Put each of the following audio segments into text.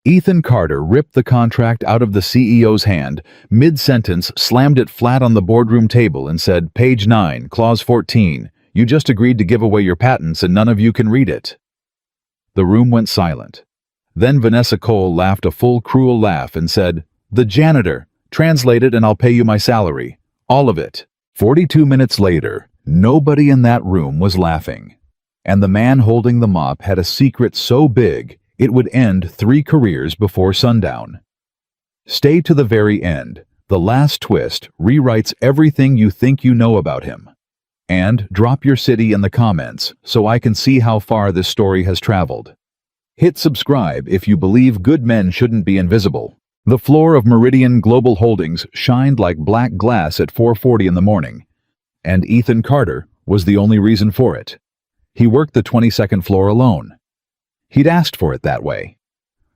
Ethan Carter ripped the contract out of the CEO's hand, mid-sentence slammed it flat on the boardroom table and said, "Page 9, Clause 14. You just agreed to give away your patents and none of you can read it." The room went silent. Then Vanessa Cole laughed a full, cruel laugh and said, "The janitor. Translate it and I'll pay you my salary. All of it." 42 minutes later, nobody in that room was laughing. And the man holding the mop had a secret so big it would end 3 careers before sundown. Stay to the very end. The last twist rewrites everything you think you know about him. And drop your city in the comments so I can see how far this story has traveled. Hit subscribe if you believe good men shouldn't be invisible. The floor of Meridian Global Holdings shined like black glass at 4:40 in the morning. And Ethan Carter was the only reason for it. He worked the 22nd floor alone. He'd asked for it that way.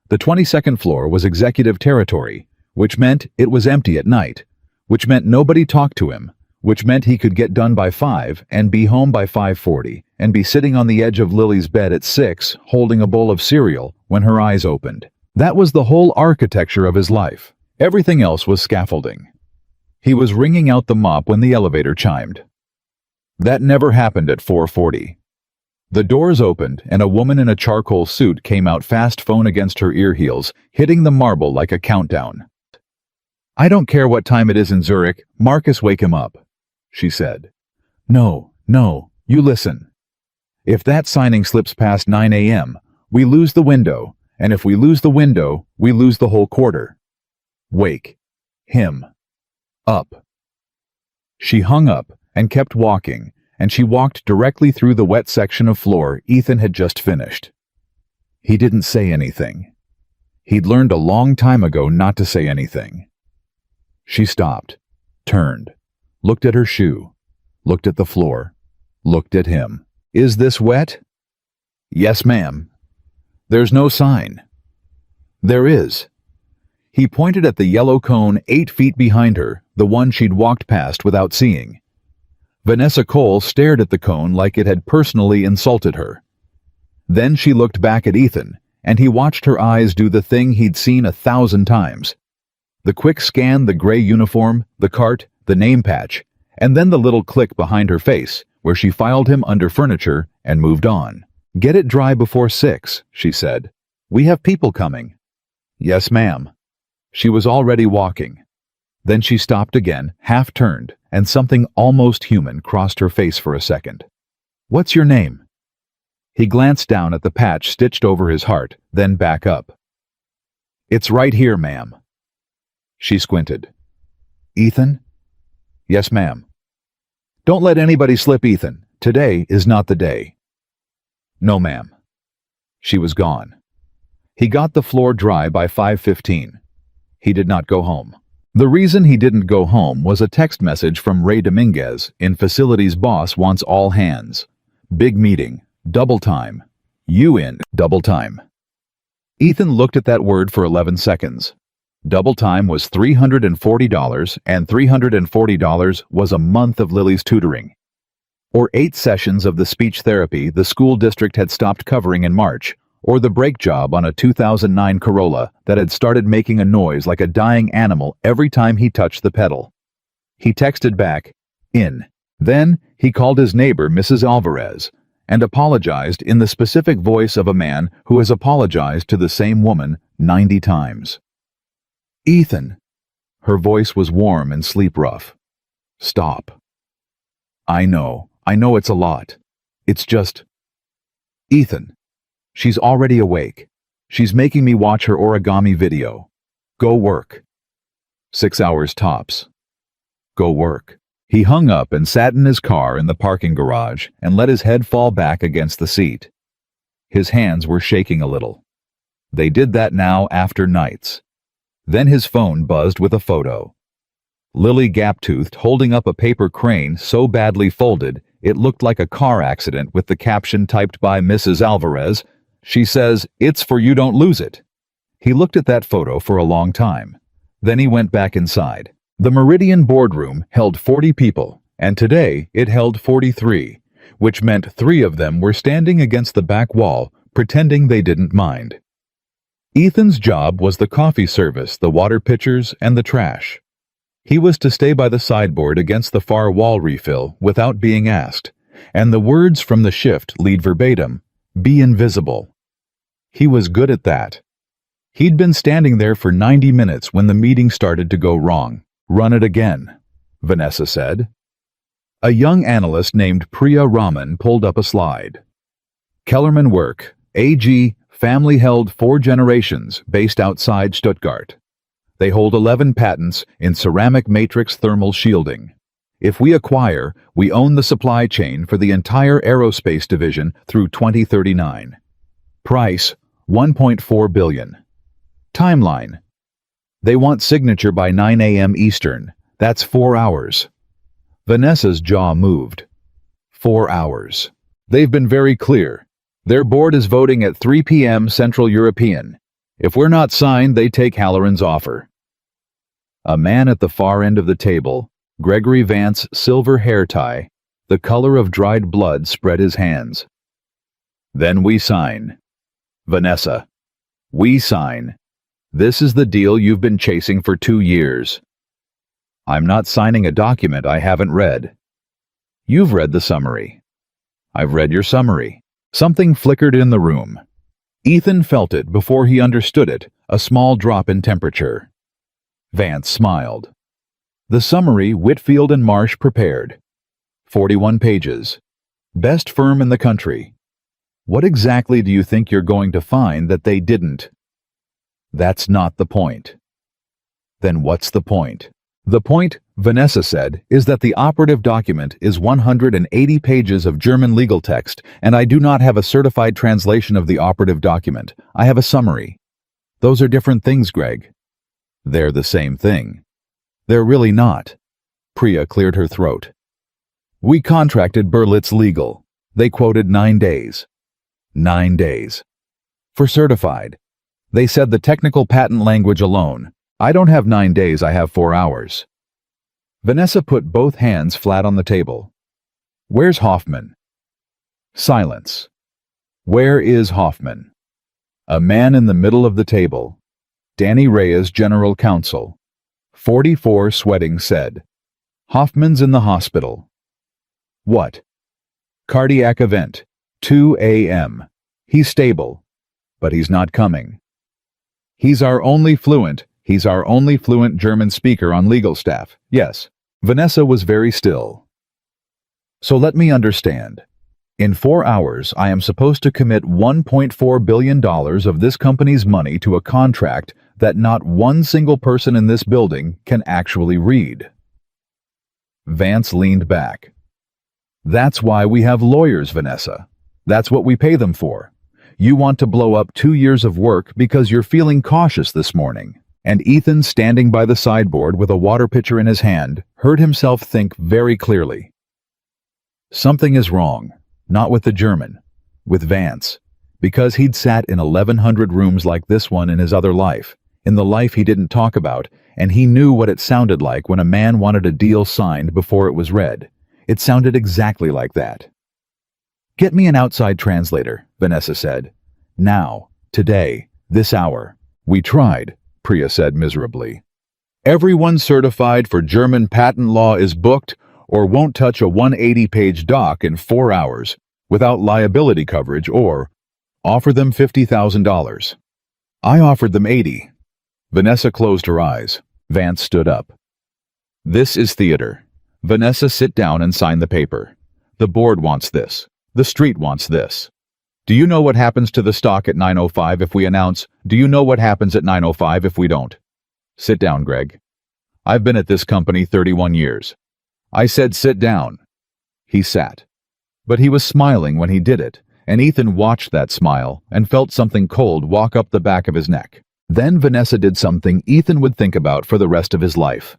The 22nd floor was executive territory, which meant it was empty at night, which meant nobody talked to him, which meant he could get done by 5 and be home by 5:40 and be sitting on the edge of Lily's bed at 6 holding a bowl of cereal when her eyes opened. That was the whole architecture of his life. Everything else was scaffolding. He was wringing out the mop when the elevator chimed. That never happened at 4:40. The doors opened and a woman in a charcoal suit came out, fast phone against her ear heels, hitting the marble like a countdown. "I don't care what time it is in Zurich, Marcus, wake him up," she said. No, you listen. If that signing slips past 9 a.m., we lose the window, and if we lose the window, we lose the whole quarter. Wake him up." She hung up and kept walking, and she walked directly through the wet section of floor Ethan had just finished. He didn't say anything. He'd learned a long time ago not to say anything. She stopped, turned, looked at her shoe, looked at the floor, looked at him. "Is this wet?" "Yes, ma'am." "There's no sign." "There is." He pointed at the yellow cone 8 feet behind her, the one she'd walked past without seeing. Vanessa Cole stared at the cone like it had personally insulted her. Then she looked back at Ethan, and he watched her eyes do the thing he'd seen 1,000 times. The quick scan, the gray uniform, the cart, the name patch, and then the little click behind her face, where she filed him under furniture and moved on. "Get it dry before 6, she said. "We have people coming." "Yes, ma'am." She was already walking. Then she stopped again, half-turned, and something almost human crossed her face for a second. "What's your name?" He glanced down at the patch stitched over his heart, then back up. "It's right here, ma'am." She squinted. "Ethan?" "Yes, ma'am." "Don't let anybody slip, Ethan. Today is not the day." "No, ma'am." She was gone. He got the floor dry by 5:15. He did not go home. The reason he didn't go home was a text message from Ray Dominguez, in facilities boss wants all hands. Big meeting, double time. You in double time. Ethan looked at that word for 11 seconds. Double time was $340, and $340 was a month of Lily's tutoring. Or 8 sessions of the speech therapy the school district had stopped covering in March, or the brake job on a 2009 Corolla that had started making a noise like a dying animal every time he touched the pedal. He texted back, "In." Then he called his neighbor, Mrs. Alvarez, and apologized in the specific voice of a man who has apologized to the same woman 90 times. "Ethan." Her voice was warm and sleep-rough. "Stop. I know it's a lot. It's just... Ethan. She's already awake. She's making me watch her origami video. Go work. 6 hours tops. Go work." He hung up and sat in his car in the parking garage and let his head fall back against the seat. His hands were shaking a little. They did that now after nights. Then his phone buzzed with a photo. Lily gap-toothed, holding up a paper crane so badly folded it looked like a car accident, with the caption typed by Mrs. Alvarez. She says, "It's for you, don't lose it." He looked at that photo for a long time. Then he went back inside. The Meridian boardroom held 40 people, and today it held 43, which meant 3 of them were standing against the back wall, pretending they didn't mind. Ethan's job was the coffee service, the water pitchers, and the trash. He was to stay by the sideboard against the far wall refill without being asked, and the words from the shift lead verbatim, "Be invisible." He was good at that. He'd been standing there for 90 minutes when the meeting started to go wrong. "Run it again," Vanessa said. A young analyst named Priya Raman pulled up a slide. Kellerman Work, AG, family held 4 generations, based outside Stuttgart. They hold 11 patents in ceramic matrix thermal shielding. If we acquire, we own the supply chain for the entire aerospace division through 2039. Price, $1.4 billion. Timeline. They want signature by 9 a.m. Eastern. That's 4 hours. Vanessa's jaw moved. 4 hours. They've been very clear. Their board is voting at 3 p.m. Central European. If we're not signed, they take Halloran's offer. A man at the far end of the table, Gregory Vance's silver hair tie, the color of dried blood, spread his hands. Then we sign. Vanessa. We sign. This is the deal you've been chasing for 2 years. I'm not signing a document I haven't read. You've read the summary. I've read your summary. Something flickered in the room. Ethan felt it before he understood it, a small drop in temperature. Vance smiled. The summary Whitfield and Marsh prepared. 41 pages. Best firm in the country. What exactly do you think you're going to find that they didn't? That's not the point. Then what's the point? The point, Vanessa said, is that the operative document is 180 pages of German legal text, and I do not have a certified translation of the operative document. I have a summary. Those are different things, Greg. They're the same thing. They're really not. Priya cleared her throat. We contracted Berlitz Legal. They quoted 9 days. 9 days. For certified. They said the technical patent language alone. I don't have 9 days, I have 4 hours. Vanessa put both hands flat on the table. Where's Hoffman? Silence. Where is Hoffman? A man in the middle of the table. Danny Reyes, General Counsel. 44 sweating said. Hoffman's in the hospital. What? Cardiac event. 2 a.m. He's stable, but he's not coming. He's our only fluent German speaker on legal staff. Yes. Vanessa was very still. So let me understand. In 4 hours, I am supposed to commit $1.4 billion of this company's money to a contract that not one single person in this building can actually read. Vance leaned back. That's why we have lawyers, Vanessa. That's what we pay them for. You want to blow up 2 years of work because you're feeling cautious this morning. And Ethan, standing by the sideboard with a water pitcher in his hand, heard himself think very clearly. Something is wrong, not with the German, with Vance, because he'd sat in 1,100 rooms like this one in his other life, in the life he didn't talk about, and he knew what it sounded like when a man wanted a deal signed before it was read. It sounded exactly like that. Get me an outside translator, Vanessa said. Now, today, this hour. We tried, Priya said miserably. Everyone certified for German patent law is booked or won't touch a 180-page doc in 4 hours without liability coverage or offer them $50,000. I offered them 80. Vanessa closed her eyes. Vance stood up. This is theater. Vanessa, sit down and sign the paper. The board wants this. The street wants this. Do you know what happens to the stock at 9:05 if we announce? Do you know what happens at 9:05 if we don't? Sit down, Greg. I've been at this company 31 years. I said sit down. He sat. But he was smiling when he did it, and Ethan watched that smile and felt something cold walk up the back of his neck. Then Vanessa did something Ethan would think about for the rest of his life.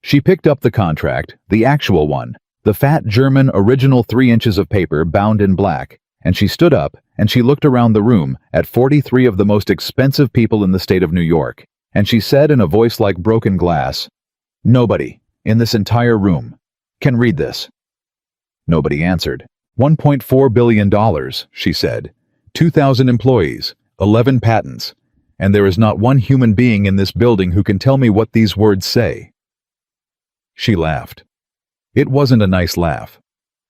She picked up the contract, the actual one, the fat German original 3 inches of paper bound in black, and she stood up and she looked around the room at 43 of the most expensive people in the state of New York, and she said in a voice like broken glass, "Nobody in this entire room can read this." Nobody answered. $1.4 billion, she said. 2,000 employees, 11 patents. and there is not one human being in this building who can tell me what these words say." She laughed. It wasn't a nice laugh.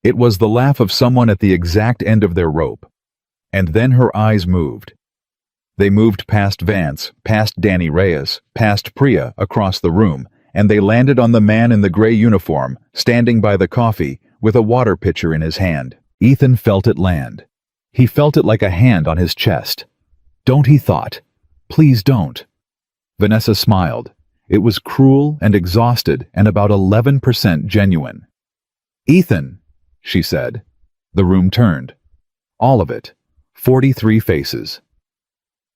It was the laugh of someone at the exact end of their rope. And then her eyes moved. They moved past Vance, past Danny Reyes, past Priya across the room, and they landed on the man in the gray uniform, standing by the coffee, with a water pitcher in his hand. Ethan felt it land. He felt it like a hand on his chest. "Don't," he thought. "Please don't." Vanessa smiled. It was cruel and exhausted and about 11% genuine. "Ethan," she said. The room turned. All of it. 43 faces.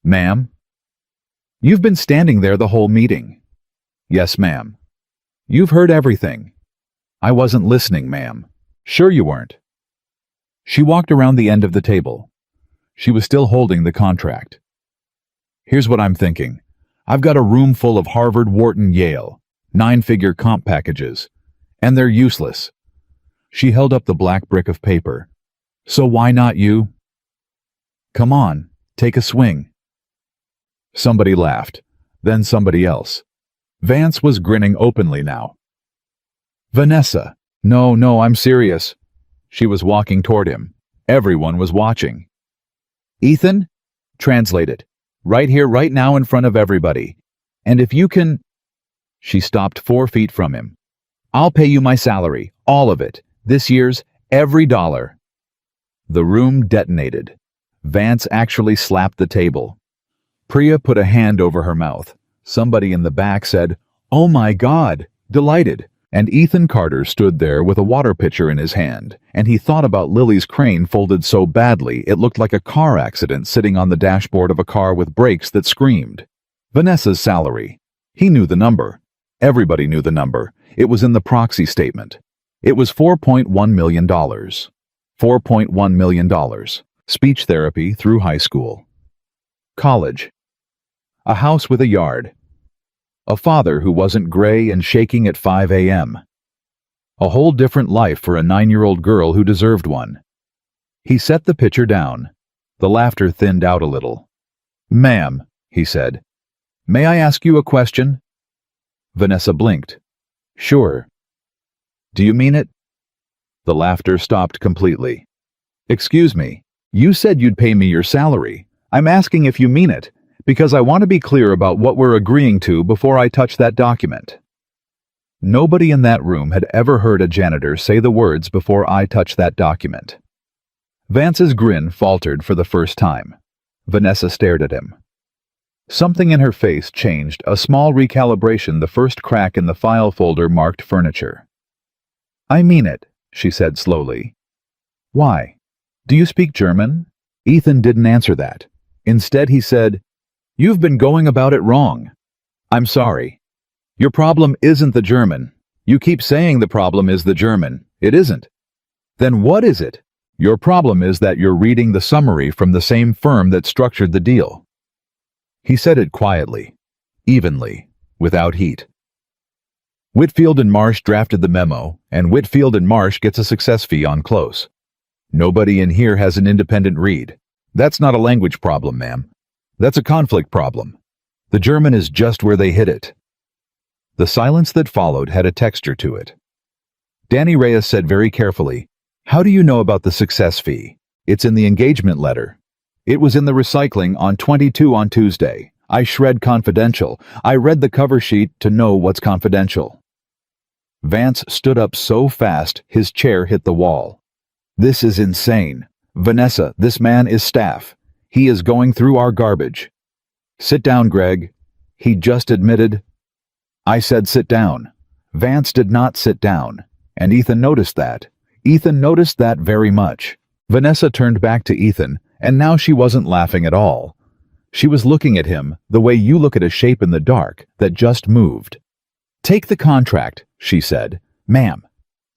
"Ma'am?" "You've been standing there the whole meeting." "Yes, ma'am." "You've heard everything." "I wasn't listening, ma'am." "Sure you weren't." She walked around the end of the table. She was still holding the contract. "Here's what I'm thinking. I've got a room full of Harvard, Wharton, Yale, 9-figure comp packages, and they're useless." She held up the black brick of paper. "So why not you? Come on, take a swing." Somebody laughed, then somebody else. Vance was grinning openly now. "Vanessa, no, I'm serious." She was walking toward him. Everyone was watching. "Ethan, translate it. Right here, right now, in front of everybody. And if you can—" She stopped 4 feet from him. "I'll pay you my salary, all of it, this year's, every dollar." The room detonated. Vance actually slapped the table. Priya put a hand over her mouth. Somebody in the back said, "Oh my God," delighted. And Ethan Carter stood there with a water pitcher in his hand, and he thought about Lily's crane folded so badly it looked like a car accident sitting on the dashboard of a car with brakes that screamed. Vanessa's salary. He knew the number. Everybody knew the number. It was in the proxy statement. It was $4.1 million. $4.1 million. Speech therapy through high school. College. A house with a yard. A father who wasn't gray and shaking at 5 a.m. A whole different life for a 9-year-old girl who deserved one. He set the pitcher down. The laughter thinned out a little. "Ma'am," he said, "may I ask you a question?" Vanessa blinked. "Sure." "Do you mean it?" The laughter stopped completely. "Excuse me, you said you'd pay me your salary. I'm asking if you mean it, because I want to be clear about what we're agreeing to before I touch that document." Nobody in that room had ever heard a janitor say the words "before I touch that document." Vance's grin faltered for the first time. Vanessa stared at him. Something in her face changed, a small recalibration, the first crack in the file folder marked furniture. "I mean it," she said slowly. "Why? Do you speak German?" Ethan didn't answer that. Instead he said, "You've been going about it wrong. I'm sorry. Your problem isn't the German. You keep saying the problem is the German. It isn't. Then what is it? Your problem is that you're reading the summary from the same firm that structured the deal." He said it quietly, evenly, without heat. Whitfield and Marsh drafted the memo, and Whitfield and Marsh gets a success fee on close. Nobody in here has an independent read. That's not a language problem, ma'am. That's a conflict problem. The German is just where they hit it. The silence that followed had a texture to it. Danny Reyes said very carefully, "How do you know about the success fee?" "It's in the engagement letter. It was in the recycling on 22 on Tuesday. I shred confidential. I read the cover sheet to know what's confidential." Vance stood up so fast his chair hit the wall. "This is insane. Vanessa, this man is staff. He is going through our garbage." "Sit down, Greg." He just admitted. "I said sit down." Vance did not sit down, and Ethan noticed that. Ethan noticed that very much. Vanessa turned back to Ethan, and now she wasn't laughing at all. She was looking at him the way you look at a shape in the dark that just moved. "Take the contract," she said. "Ma'am,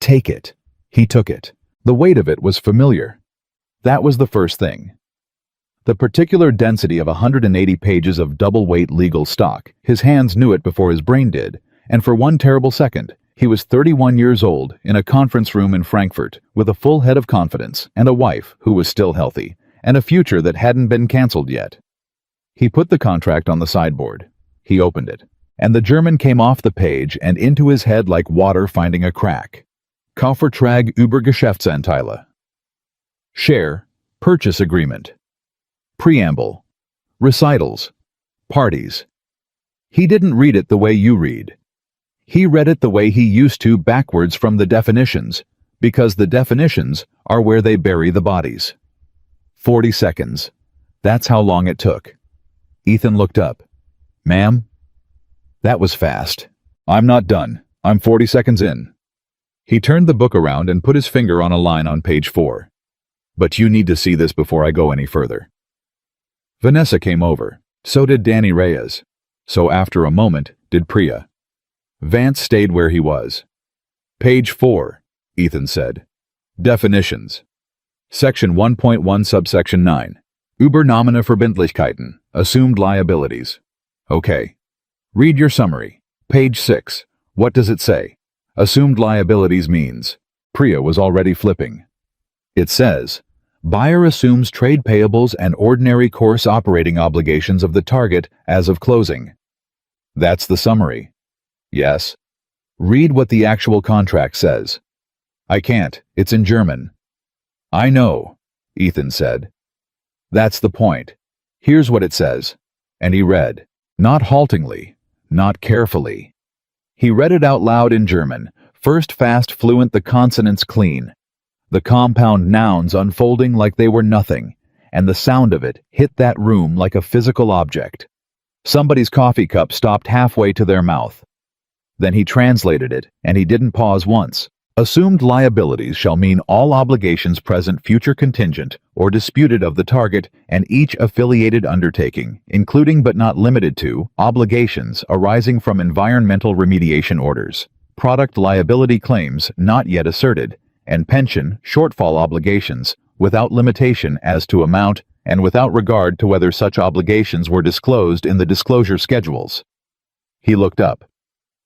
take it." He took it. The weight of it was familiar. That was the first thing. The particular density of 180 pages of double-weight legal stock. His hands knew it before his brain did, and for one terrible second, he was 31 years old in a conference room in Frankfurt with a full head of confidence and a wife who was still healthy and a future that hadn't been canceled yet. He put the contract on the sideboard. He opened it, and the German came off the page and into his head like water finding a crack. Kaufvertrag über Geschäftsanteile. Share, purchase agreement. Preamble. Recitals. Parties. He didn't read it the way you read. He read it the way he used to, backwards from the definitions, because the definitions are where they bury the bodies. 40 seconds. That's how long it took. Ethan looked up. Ma'am? That was fast. I'm not done. I'm 40 seconds in. He turned the book around and put his finger on a line on page 4. But you need to see this before I go any further. Vanessa came over. So did Danny Reyes. So after a moment, did Priya. Vance stayed where he was. Page 4, Ethan said. Definitions. Section 1.1 subsection 9. Übernommene Verbindlichkeiten, assumed liabilities. Okay. Read your summary. Page 6. What does it say? Assumed liabilities means. Priya was already flipping. It says, buyer assumes trade payables and ordinary course operating obligations of the target as of closing. That's the summary. Yes. Read what the actual contract says. I can't. It's in German. I know, Ethan said. That's the point. Here's what it says. And he read, not haltingly, not carefully. He read it out loud in German, first fast, fluent, the consonants clean, the compound nouns unfolding like they were nothing, and the sound of it hit that room like a physical object. Somebody's coffee cup stopped halfway to their mouth. Then he translated it, and he didn't pause once. Assumed liabilities shall mean all obligations present, future, contingent, or disputed of the target and each affiliated undertaking, including but not limited to obligations arising from environmental remediation orders, product liability claims not yet asserted, and pension shortfall obligations without limitation as to amount and without regard to whether such obligations were disclosed in the disclosure schedules. He looked up.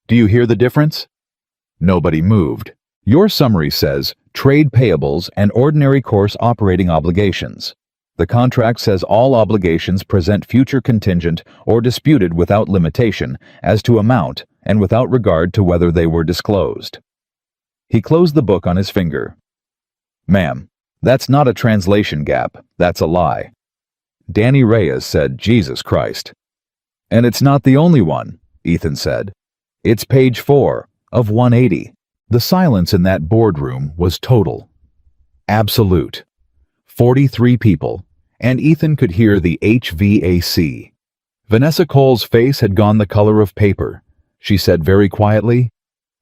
Do you hear the difference? Nobody moved. Your summary says trade payables and ordinary course operating obligations. The contract says all obligations present, future, contingent, or disputed without limitation as to amount and without regard to whether they were disclosed. He closed the book on his finger. Ma'am, that's not a translation gap, that's a lie. Danny Reyes said, Jesus Christ. And it's not the only one, Ethan said. It's page 4 of 180. The silence in that boardroom was total. Absolute. 43 people, and Ethan could hear the HVAC. Vanessa Cole's face had gone the color of paper. She said very quietly,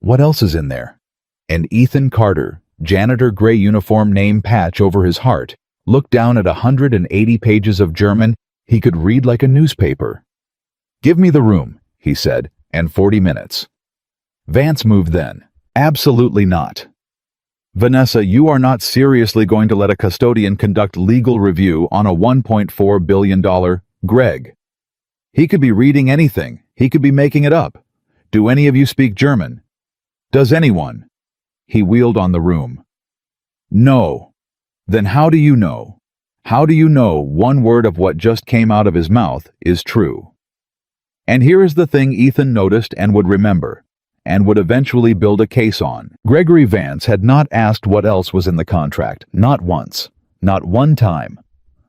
what else is in there? And Ethan Carter, janitor, gray uniform name patch over his heart, looked down at 180 pages of German he could read like a newspaper. Give me the room, he said, and 40 minutes. Vance moved then. Absolutely not. Vanessa, you are not seriously going to let a custodian conduct legal review on a $1.4 billion Greg. He could be reading anything. He could be making it up. Do any of you speak German? Does anyone? He wheeled on the room. No. Then how do you know? How do you know one word of what just came out of his mouth is true? And here is the thing Ethan noticed and would remember, and would eventually build a case on. Gregory Vance had not asked what else was in the contract, not once, not one time.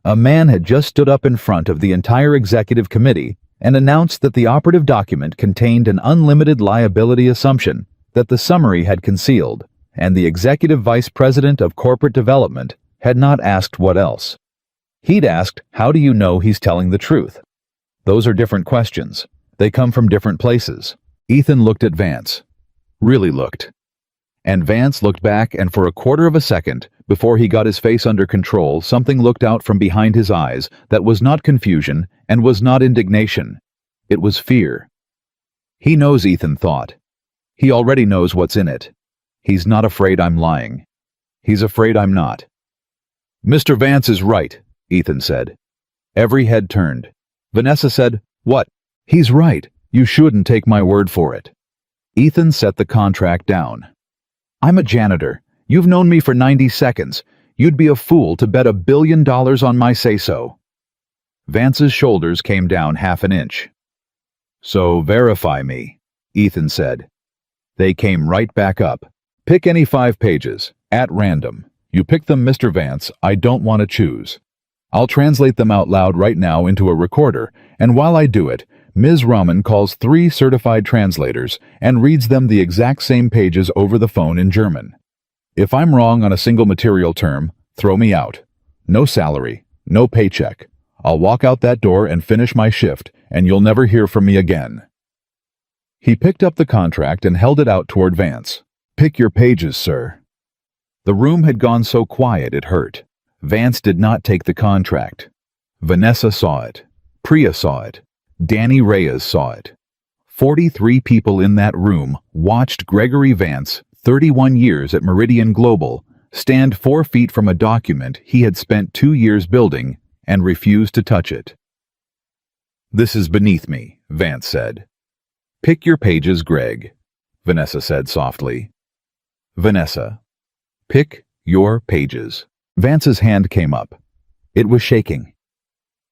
A man had just stood up in front of the entire executive committee and announced that the operative document contained an unlimited liability assumption that the summary had concealed, and the executive vice president of corporate development had not asked what else. He'd asked, how do you know he's telling the truth? Those are different questions. They come from different places. Ethan looked at Vance. Really looked. And Vance looked back, and for a quarter of a second, before he got his face under control, something looked out from behind his eyes that was not confusion and was not indignation. It was fear. He knows, Ethan thought. He already knows what's in it. He's not afraid I'm lying. He's afraid I'm not. Mr. Vance is right, Ethan said. Every head turned. Vanessa said, what? He's right. You shouldn't take my word for it. Ethan set the contract down. I'm a janitor. You've known me for 90 seconds. You'd be a fool to bet $1 billion on my say-so. Vance's shoulders came down half an inch. "So verify me," Ethan said. They came right back up. "Pick any 5 pages, at random. You pick them, Mr. Vance. I don't want to choose. I'll translate them out loud right now into a recorder, and while I do it, Ms. Rahman calls 3 certified translators and reads them the exact same pages over the phone in German. If I'm wrong on a single material term, throw me out. No salary, no paycheck. I'll walk out that door and finish my shift, and you'll never hear from me again." He picked up the contract and held it out toward Vance. "Pick your pages, sir." The room had gone so quiet it hurt. Vance did not take the contract. Vanessa saw it. Priya saw it. Danny Reyes saw it. 43 people in that room watched Gregory Vance, 31 years at Meridian Global, stand 4 feet from a document he had spent 2 years building and refuse to touch it. "This is beneath me," Vance said. "Pick your pages, Greg," Vanessa said softly. "Vanessa, pick your pages." Vance's hand came up. It was shaking.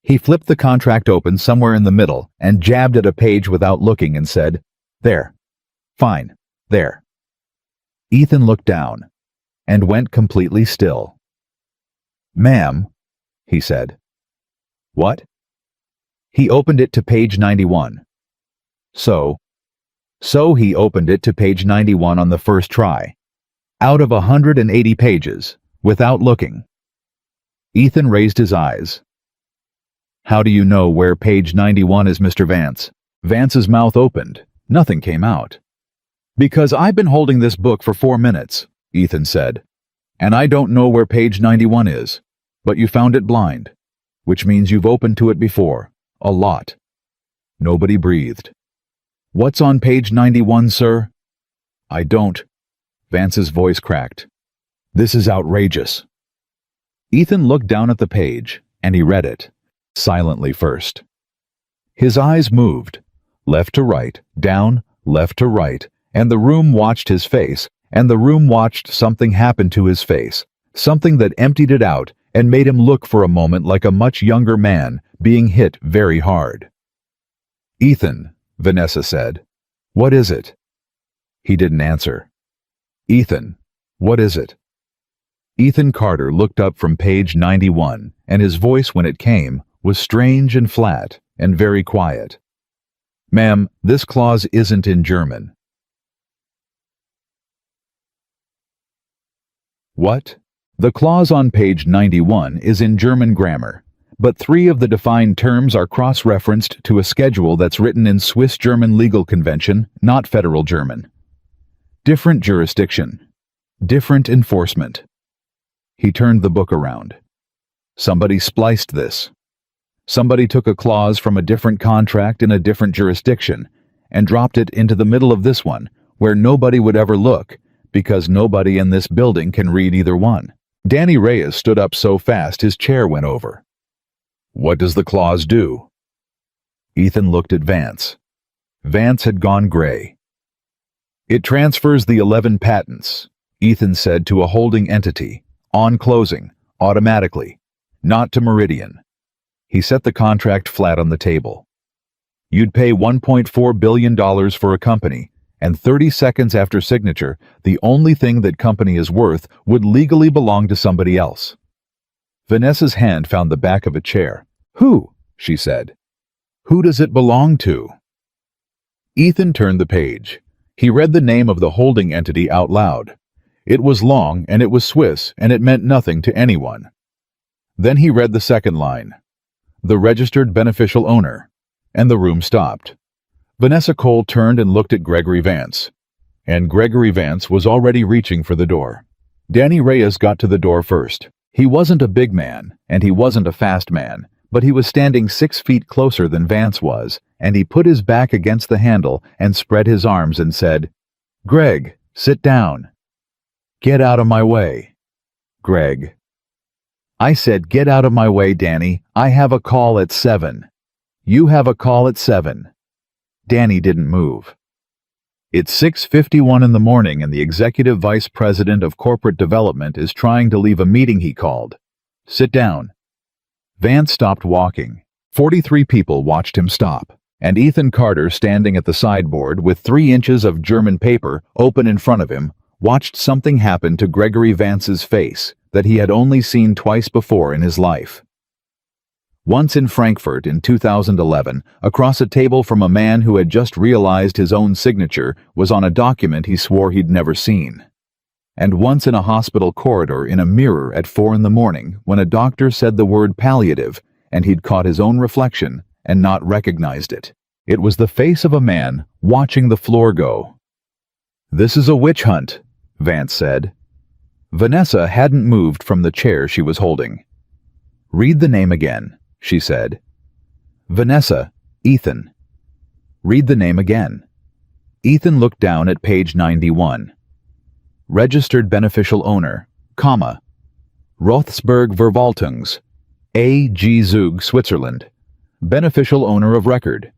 He flipped the contract open somewhere in the middle and jabbed at a page without looking and said, "There. Fine. There." Ethan looked down and went completely still. "Ma'am," he said. "What?" He opened it to page 91. So he opened it to page 91 on the first try, out of 180 pages, without looking. Ethan raised his eyes. "How do you know where page 91 is, Mr. Vance?" Vance's mouth opened. Nothing came out. "Because I've been holding this book for 4 minutes," Ethan said, "and I don't know where page 91 is, but you found it blind, which means you've opened to it before, a lot." Nobody breathed. "What's on page 91, sir?" "I don't." Vance's voice cracked. "This is outrageous." Ethan looked down at the page, and he read it, silently first. His eyes moved, left to right, down, left to right, and the room watched his face, and the room watched something happen to his face, something that emptied it out and made him look for a moment like a much younger man being hit very hard. "Ethan," Vanessa said, "what is it?" He didn't answer. "Ethan, what is it?" Ethan Carter looked up from page 91, and his voice, when it came, was strange and flat and very quiet. "Ma'am, this clause isn't in German." "What?" "The clause on page 91 is in German grammar, but 3 of the defined terms are cross-referenced to a schedule that's written in Swiss-German legal convention, not federal German. Different jurisdiction. Different enforcement." He turned the book around. "Somebody spliced this. Somebody took a clause from a different contract in a different jurisdiction and dropped it into the middle of this one, where nobody would ever look, because nobody in this building can read either one." Danny Reyes stood up so fast his chair went over. "What does the clause do?" Ethan looked at Vance. Vance had gone gray. "It transfers the 11 patents," Ethan said, "to a holding entity, on closing, automatically, not to Meridian." He set the contract flat on the table. "You'd pay $1.4 billion for a company, and 30 seconds after signature, the only thing that company is worth would legally belong to somebody else." Vanessa's hand found the back of a chair. "Who?" she said. "Who does it belong to?" Ethan turned the page. He read the name of the holding entity out loud. It was long, and it was Swiss, and it meant nothing to anyone. Then he read the second line. "The registered beneficial owner," and the room stopped. Vanessa Cole turned and looked at Gregory Vance, and Gregory Vance was already reaching for the door. Danny Reyes got to the door first. He wasn't a big man, and he wasn't a fast man, but he was standing 6 feet closer than Vance was, and he put his back against the handle and spread his arms and said, "Greg, sit down." "Get out of my way." "Greg." "I said get out of my way, Danny. I have a call at 7. You have a call at 7. Danny didn't move. It's 6:51 in the morning and the executive vice president of corporate development is trying to leave a meeting he called. Sit down. Vance stopped walking. 43 people watched him stop, and Ethan Carter, standing at the sideboard with 3 inches of German paper open in front of him, watched something happen to Gregory Vance's face that he had only seen twice before in his life. Once in Frankfurt in 2011, across a table from a man who had just realized his own signature was on a document he swore he'd never seen. And once in a hospital corridor in a mirror at 4 in the morning when a doctor said the word palliative and he'd caught his own reflection and not recognized it. It was the face of a man watching the floor go. "This is a witch hunt," Vance said. Vanessa hadn't moved from the chair she was holding. "Read the name again," she said. "Vanessa, Ethan." "Read the name again." Ethan looked down at page 91. "Registered beneficial owner, comma, Rothsberg Verwaltungs, A.G. Zug, Switzerland, beneficial owner of record,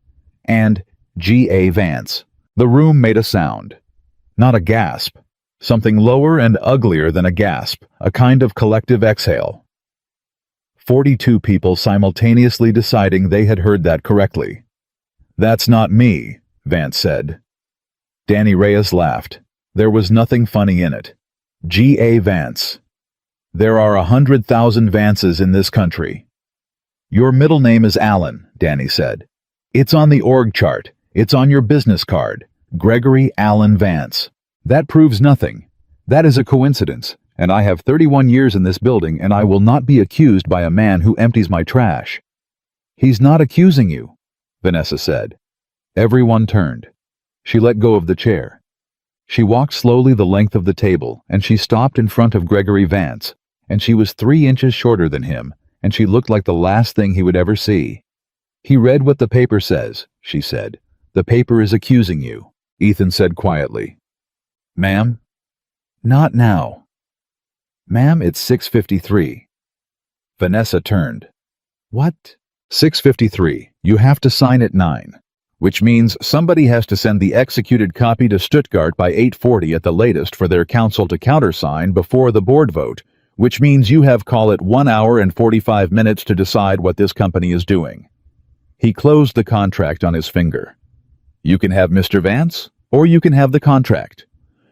and G.A. Vance." The room made a sound. Not a gasp. Something lower and uglier than a gasp, a kind of collective exhale. 42 people simultaneously deciding they had heard that correctly. "That's not me," Vance said. Danny Reyes laughed. There was nothing funny in it. G.A. Vance. "There are 100,000 Vances in this country." "Your middle name is Allen," Danny said. "It's on the org chart. It's on your business card. Gregory Allen Vance. That proves nothing. That is a coincidence, and I have 31 years in this building and I will not be accused by a man who empties my trash." "He's not accusing you," Vanessa said. Everyone turned. She let go of the chair. She walked slowly the length of the table, and she stopped in front of Gregory Vance, and she was 3 inches shorter than him, and she looked like the last thing he would ever see. "He read what the paper says," she said. "The paper is accusing you," Ethan said quietly. "Ma'am?" "Not now." "Ma'am, it's 6:53. Vanessa turned. "What?" 6:53. You have to sign at 9. Which means somebody has to send the executed copy to Stuttgart by 8:40 at the latest for their counsel to countersign before the board vote, which means you have call it 1 hour and 45 minutes to decide what this company is doing. He closed the contract on his finger. "You can have Mr. Vance, or you can have the contract.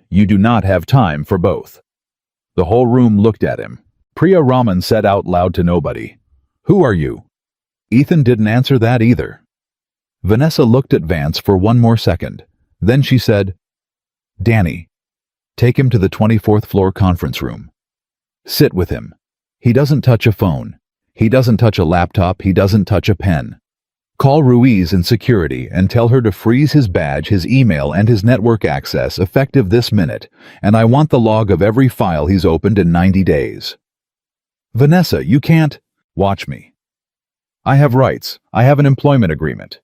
You do not have time for both." The whole room looked at him. Priya Raman said out loud to nobody, "Who are you?" Ethan didn't answer that either. Vanessa looked at Vance for one more second. Then she said, "Danny, take him to the 24th floor conference room. Sit with him. He doesn't touch a phone. He doesn't touch a laptop. He doesn't touch a pen. Call Ruiz in security and tell her to freeze his badge, his email, and his network access effective this minute, and I want the log of every file he's opened in 90 days. Vanessa, you can't. Watch me. I have rights. I have an employment agreement."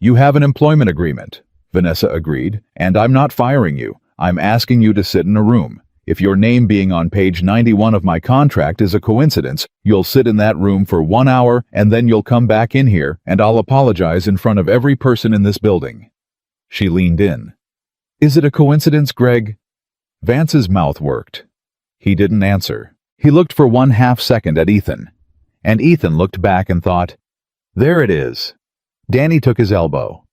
"You have an employment agreement," Vanessa agreed, "and I'm not firing you. I'm asking you to sit in a room. If your name being on page 91 of my contract is a coincidence, you'll sit in that room for 1 hour and then you'll come back in here and I'll apologize in front of every person in this building." She leaned in. "Is it a coincidence, Greg?" Vance's mouth worked. He didn't answer. He looked for 1/2 second at Ethan. And Ethan looked back and thought, "There it is." Danny took his elbow.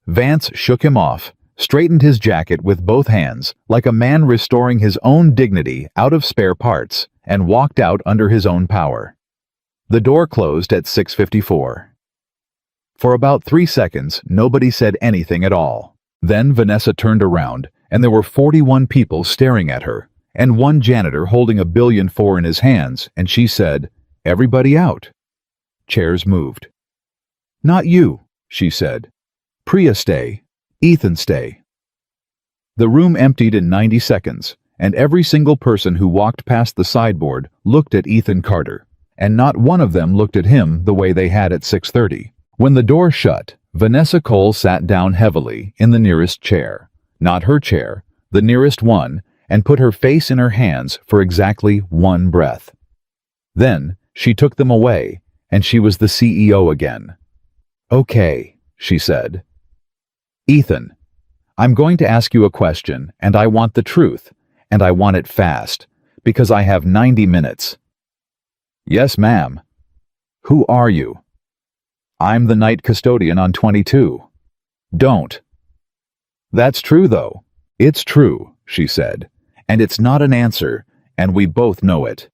Vance shook him off, straightened his jacket with both hands, like a man restoring his own dignity out of spare parts, and walked out under his own power. The door closed at 6:54. For about 3 seconds, nobody said anything at all. Then Vanessa turned around, and there were 41 people staring at her, and one janitor holding $1.4 billion in his hands, and she said, "Everybody out." Chairs moved. "Not you," she said. "Priya, stay. Ethan, stay." The room emptied in 90 seconds, and every single person who walked past the sideboard looked at Ethan Carter, and not one of them looked at him the way they had at 6:30. When the door shut, Vanessa Cole sat down heavily in the nearest chair, not her chair, the nearest one, and put her face in her hands for exactly 1 breath. Then she took them away, and she was the CEO again. "Okay," she said. "Ethan, I'm going to ask you a question, and I want the truth, and I want it fast, because I have 90 minutes. "Yes, ma'am." "Who are you?" I'm the night custodian on 22. Don't. That's true, though. It's true, she said. And it's not an answer, and we both know it.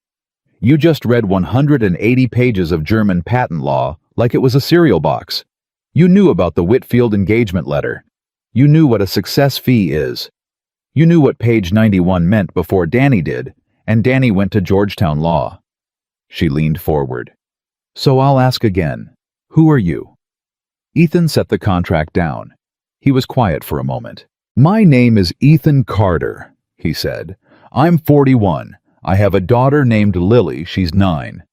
You just read 180 pages of German patent law like it was a cereal box. You knew about the Whitfield engagement letter. You knew what a success fee is. You knew what page 91 meant before Danny did, and Danny went to Georgetown Law. She leaned forward. So I'll ask again. Who are you? Ethan set the contract down. He was quiet for a moment. My name is Ethan Carter, he said. I'm 41. I have a daughter named Lily. She's 9.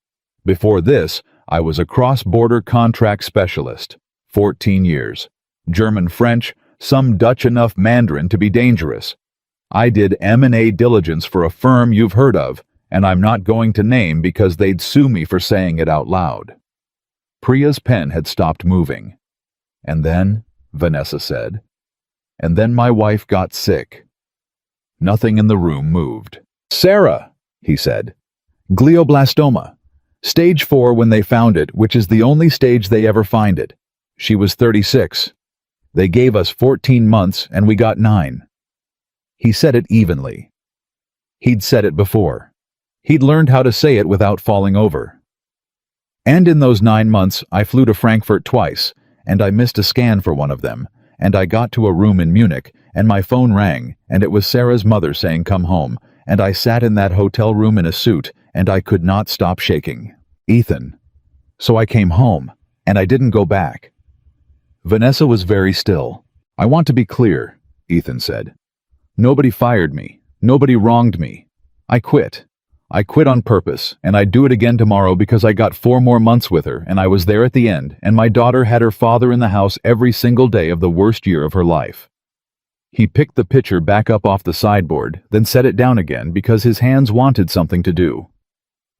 Before this, I was a cross-border contract specialist. 14 years. German, French, some Dutch, enough Mandarin to be dangerous. I did M&A diligence for a firm you've heard of, and I'm not going to name because they'd sue me for saying it out loud. Priya's pen had stopped moving. And then, Vanessa said, and then my wife got sick. Nothing in the room moved. Sarah, he said. Glioblastoma. Stage 4 when they found it, which is the only stage they ever find it. She was 36. They gave us 14 months and we got 9. He said it evenly. He'd said it before. He'd learned how to say it without falling over. And in those 9 months, I flew to Frankfurt twice, and I missed a scan for one of them, and I got to a room in Munich, and my phone rang, and it was Sarah's mother saying come home, and I sat in that hotel room in a suit, and I could not stop shaking. Ethan. So I came home, and I didn't go back. Vanessa was very still. I want to be clear, Ethan said. Nobody fired me. Nobody wronged me. I quit. I quit on purpose, and I'd do it again tomorrow because I got 4 more months with her, and I was there at the end, and my daughter had her father in the house every single day of the worst year of her life. He picked the picture back up off the sideboard, then set it down again because his hands wanted something to do.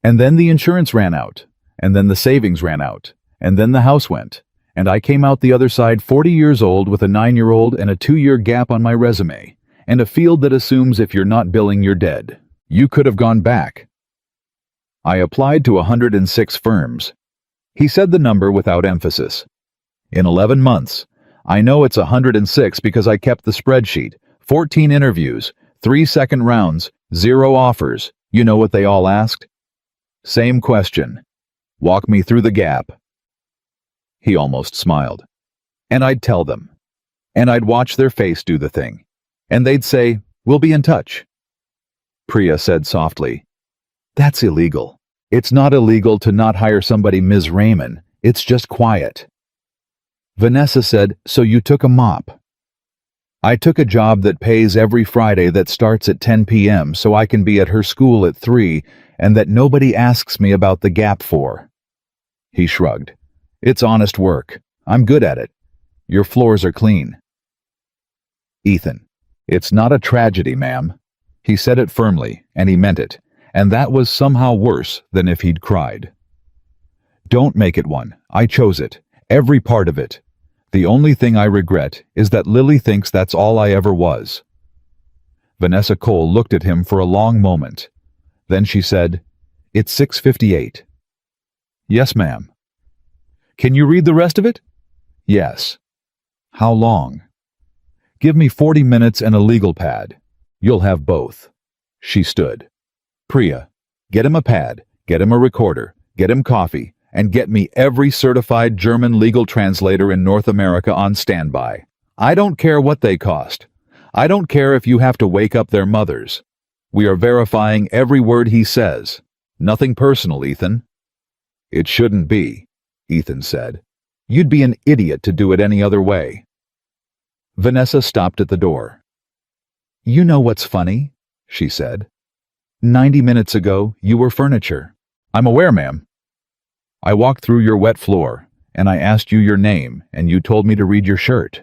And then the insurance ran out, and then the savings ran out, and then the house went, and I came out the other side 40 years old with a 9-year-old and a 2-year gap on my resume, and a field that assumes if you're not billing, you're dead. You could have gone back. I applied to 106 firms. He said the number without emphasis. In 11 months. I know it's 106 because I kept the spreadsheet. 14 interviews, 3 second rounds, 0 offers. You know what they all asked? Same question. Walk me through the gap. He almost smiled. And I'd tell them. And I'd watch their face do the thing. And they'd say, we'll be in touch. Priya said softly, that's illegal. It's not illegal to not hire somebody, Ms. Raymond. It's just quiet. Vanessa said, so you took a mop. I took a job that pays every Friday that starts at 10 p.m. so I can be at her school at 3 and that nobody asks me about the gap for. He shrugged. It's honest work. I'm good at it. Your floors are clean. Ethan, it's not a tragedy, ma'am. He said it firmly, and he meant it, and that was somehow worse than if he'd cried. Don't make it one. I chose it. Every part of it. The only thing I regret is that Lily thinks that's all I ever was. Vanessa Cole looked at him for a long moment. Then she said, it's 6:58. Yes, ma'am. Can you read the rest of it? Yes. How long? Give me 40 minutes and a legal pad. You'll have both. She stood. Priya, get him a pad, get him a recorder, get him coffee, and get me every certified German legal translator in North America on standby. I don't care what they cost. I don't care if you have to wake up their mothers. We are verifying every word he says. Nothing personal, Ethan. It shouldn't be, Ethan said. You'd be an idiot to do it any other way. Vanessa stopped at the door. You know what's funny? She said. 90 minutes ago, you were furniture. I'm aware, ma'am. I walked through your wet floor, and I asked you your name, and you told me to read your shirt.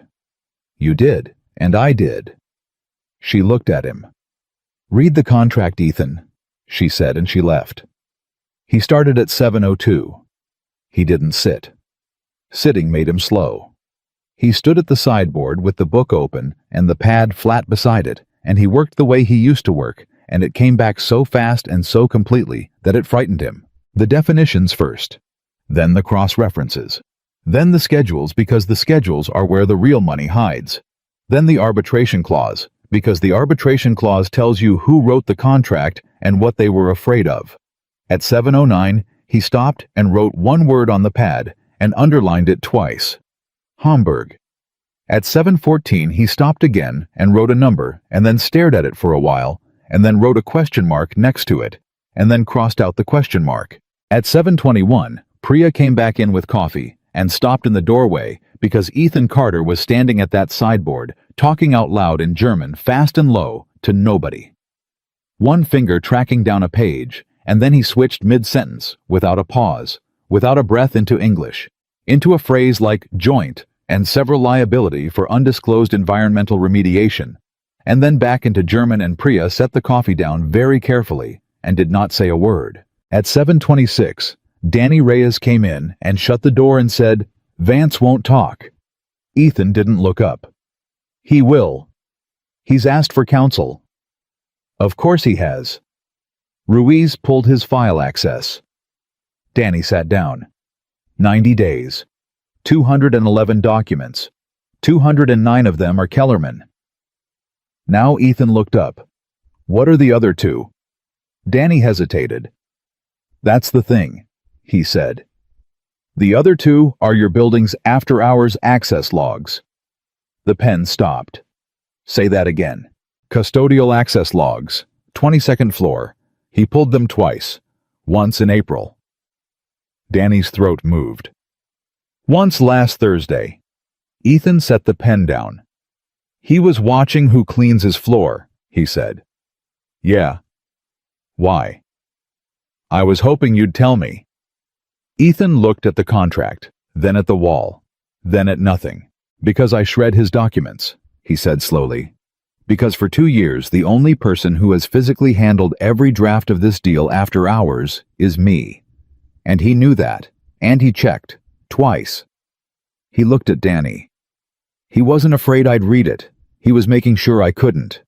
You did, and I did. She looked at him. Read the contract, Ethan, she said, and she left. He started at 7:02. He didn't sit. Sitting made him slow. He stood at the sideboard with the book open and the pad flat beside it, and he worked the way he used to work, and it came back so fast and so completely that it frightened him. The definitions first, then the cross-references, Then the schedules, because the schedules are where the real money hides. Then the arbitration clause, because the arbitration clause tells you who wrote the contract and what they were afraid of. At 7:09, he stopped and wrote one word on the pad and underlined it twice. Hamburg. At 7:14, he stopped again and wrote a number and then stared at it for a while and then wrote a question mark next to it and then crossed out the question mark. At 7:21, Priya came back in with coffee and stopped in the doorway because Ethan Carter was standing at that sideboard, talking out loud in German, fast and low, to nobody. One finger tracking down a page, and then he switched mid-sentence, without a pause, without a breath, into English, into a phrase like joint and several liability for undisclosed environmental remediation, and then back into German, and Priya set the coffee down very carefully and did not say a word. At 7:26, Danny Reyes came in and shut the door and said, "Vance won't talk." Ethan didn't look up. "He will. He's asked for counsel." "Of course he has." Ruiz pulled his file access. Danny sat down. 90 days. 211 documents. 209 of them are Kellerman. Now Ethan looked up. "What are the other two?" Danny hesitated. "That's the thing," he said. "The other two are your building's after-hours access logs." The pen stopped. "Say that again." "Custodial access logs, 22nd floor. He pulled them twice. Once in April." Danny's throat moved. "Once last Thursday." Ethan set the pen down. "He was watching who cleans his floor," he said. "Yeah." "Why?" "I was hoping you'd tell me." Ethan looked at the contract, then at the wall, then at nothing. "Because I shred his documents," he said slowly. "Because for 2 years the only person who has physically handled every draft of this deal after hours is me. And he knew that, and he checked, twice." He looked at Danny. "He wasn't afraid I'd read it. He was making sure I couldn't."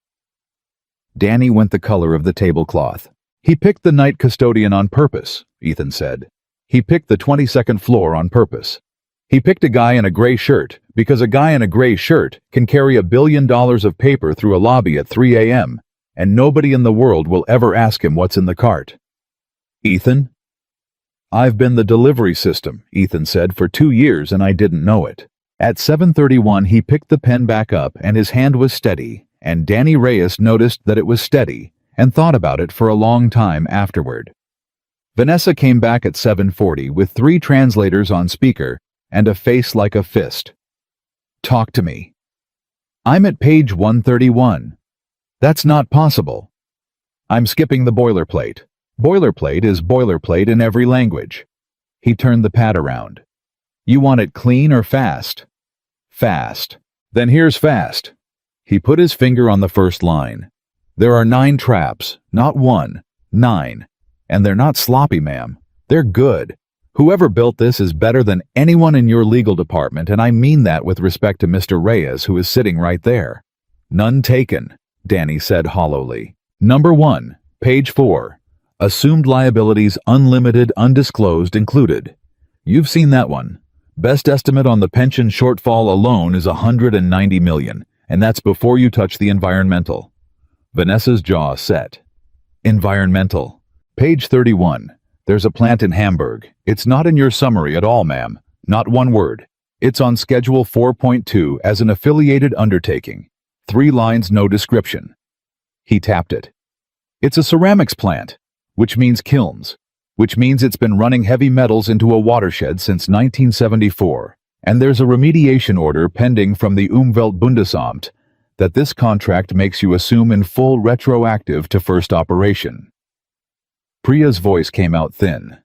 Danny went the color of the tablecloth. "He picked the night custodian on purpose," Ethan said. "He picked the 22nd floor on purpose. He picked a guy in a gray shirt because a guy in a gray shirt can carry $1 billion of paper through a lobby at 3 a.m., and nobody in the world will ever ask him what's in the cart." "Ethan?" "I've been the delivery system," Ethan said, "for 2 years, and I didn't know it." At 7:31, he picked the pen back up and his hand was steady, and Danny Reyes noticed that it was steady and thought about it for a long time afterward. Vanessa came back at 7:40 with 3 translators on speaker and a face like a fist. "Talk to me." "I'm at page 131. "That's not possible." "I'm skipping the boilerplate. Boilerplate is boilerplate in every language." He turned the pad around. "You want it clean or fast?" "Fast." "Then here's fast." He put his finger on the first line. "There are 9 traps, not 1, 9. And they're not sloppy, ma'am. They're good. Whoever built this is better than anyone in your legal department, and I mean that with respect to Mr. Reyes, who is sitting right there." "None taken," Danny said hollowly. "Number 1, page 4. Assumed liabilities unlimited, undisclosed included. You've seen that one. Best estimate on the pension shortfall alone is $190 million, and that's before you touch the environmental." Vanessa's jaw set. "Environmental. Page 31. There's a plant in Hamburg. It's not in your summary at all, ma'am. Not one word. It's on Schedule 4.2 as an affiliated undertaking. 3 lines, no description." He tapped it. "It's a ceramics plant, which means kilns, which means it's been running heavy metals into a watershed since 1974, and there's a remediation order pending from the Umweltbundesamt that this contract makes you assume in full, retroactive to first operation." Priya's voice came out thin.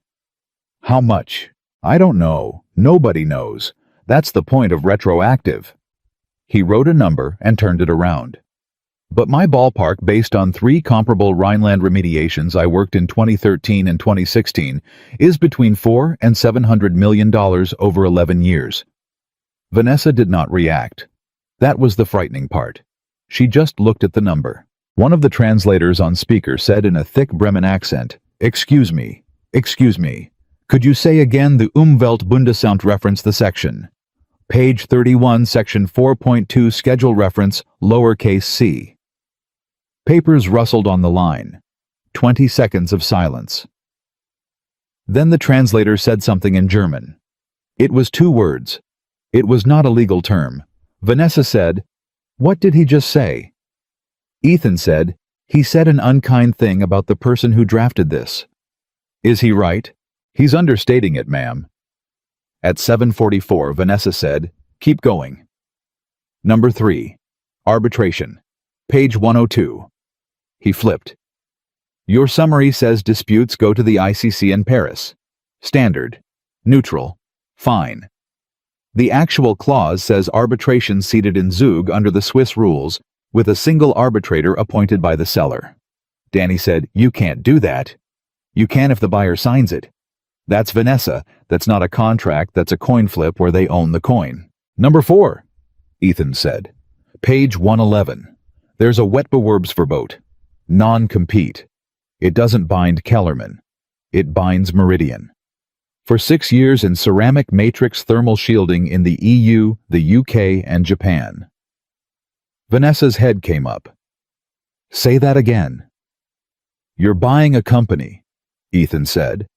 "How much?" "I don't know. Nobody knows. That's the point of retroactive." He wrote a number and turned it around. "But my ballpark, based on 3 comparable Rhineland remediations I worked in 2013 and 2016, is between $400 and $700 million over 11 years. Vanessa did not react. That was the frightening part. She just looked at the number. One of the translators on speaker said in a thick Bremen accent, excuse me, Could you say again the Umweltbundesamt reference the section? Page 31, section 4.2, schedule reference, lowercase c. Papers rustled on the line. 20 seconds of silence. Then the translator said something in German. It was 2 words. It was not a legal term. Vanessa said, "What did he just say?" Ethan said, "He said an unkind thing about the person who drafted this." "Is he right?" "He's understating it, ma'am." At 7:44, Vanessa said, "Keep going." Number 3. Arbitration. Page 102. He flipped. Your summary says disputes go to the ICC in Paris. Standard. Neutral. Fine. The actual clause says arbitration seated in Zug under the Swiss rules, with a single arbitrator appointed by the seller. Danny said, "You can't do that." "You can if the buyer signs it." That's Vanessa. That's not a contract, that's a coin flip where they own the coin. Number 4, Ethan said. Page 111. There's a Wettbewerbsverbot. Non-compete. It doesn't bind Kellerman. It binds Meridian. For 6 years in ceramic matrix thermal shielding in the EU, the UK, and Japan. Vanessa's head came up. Say that again. You're buying a company, Ethan said,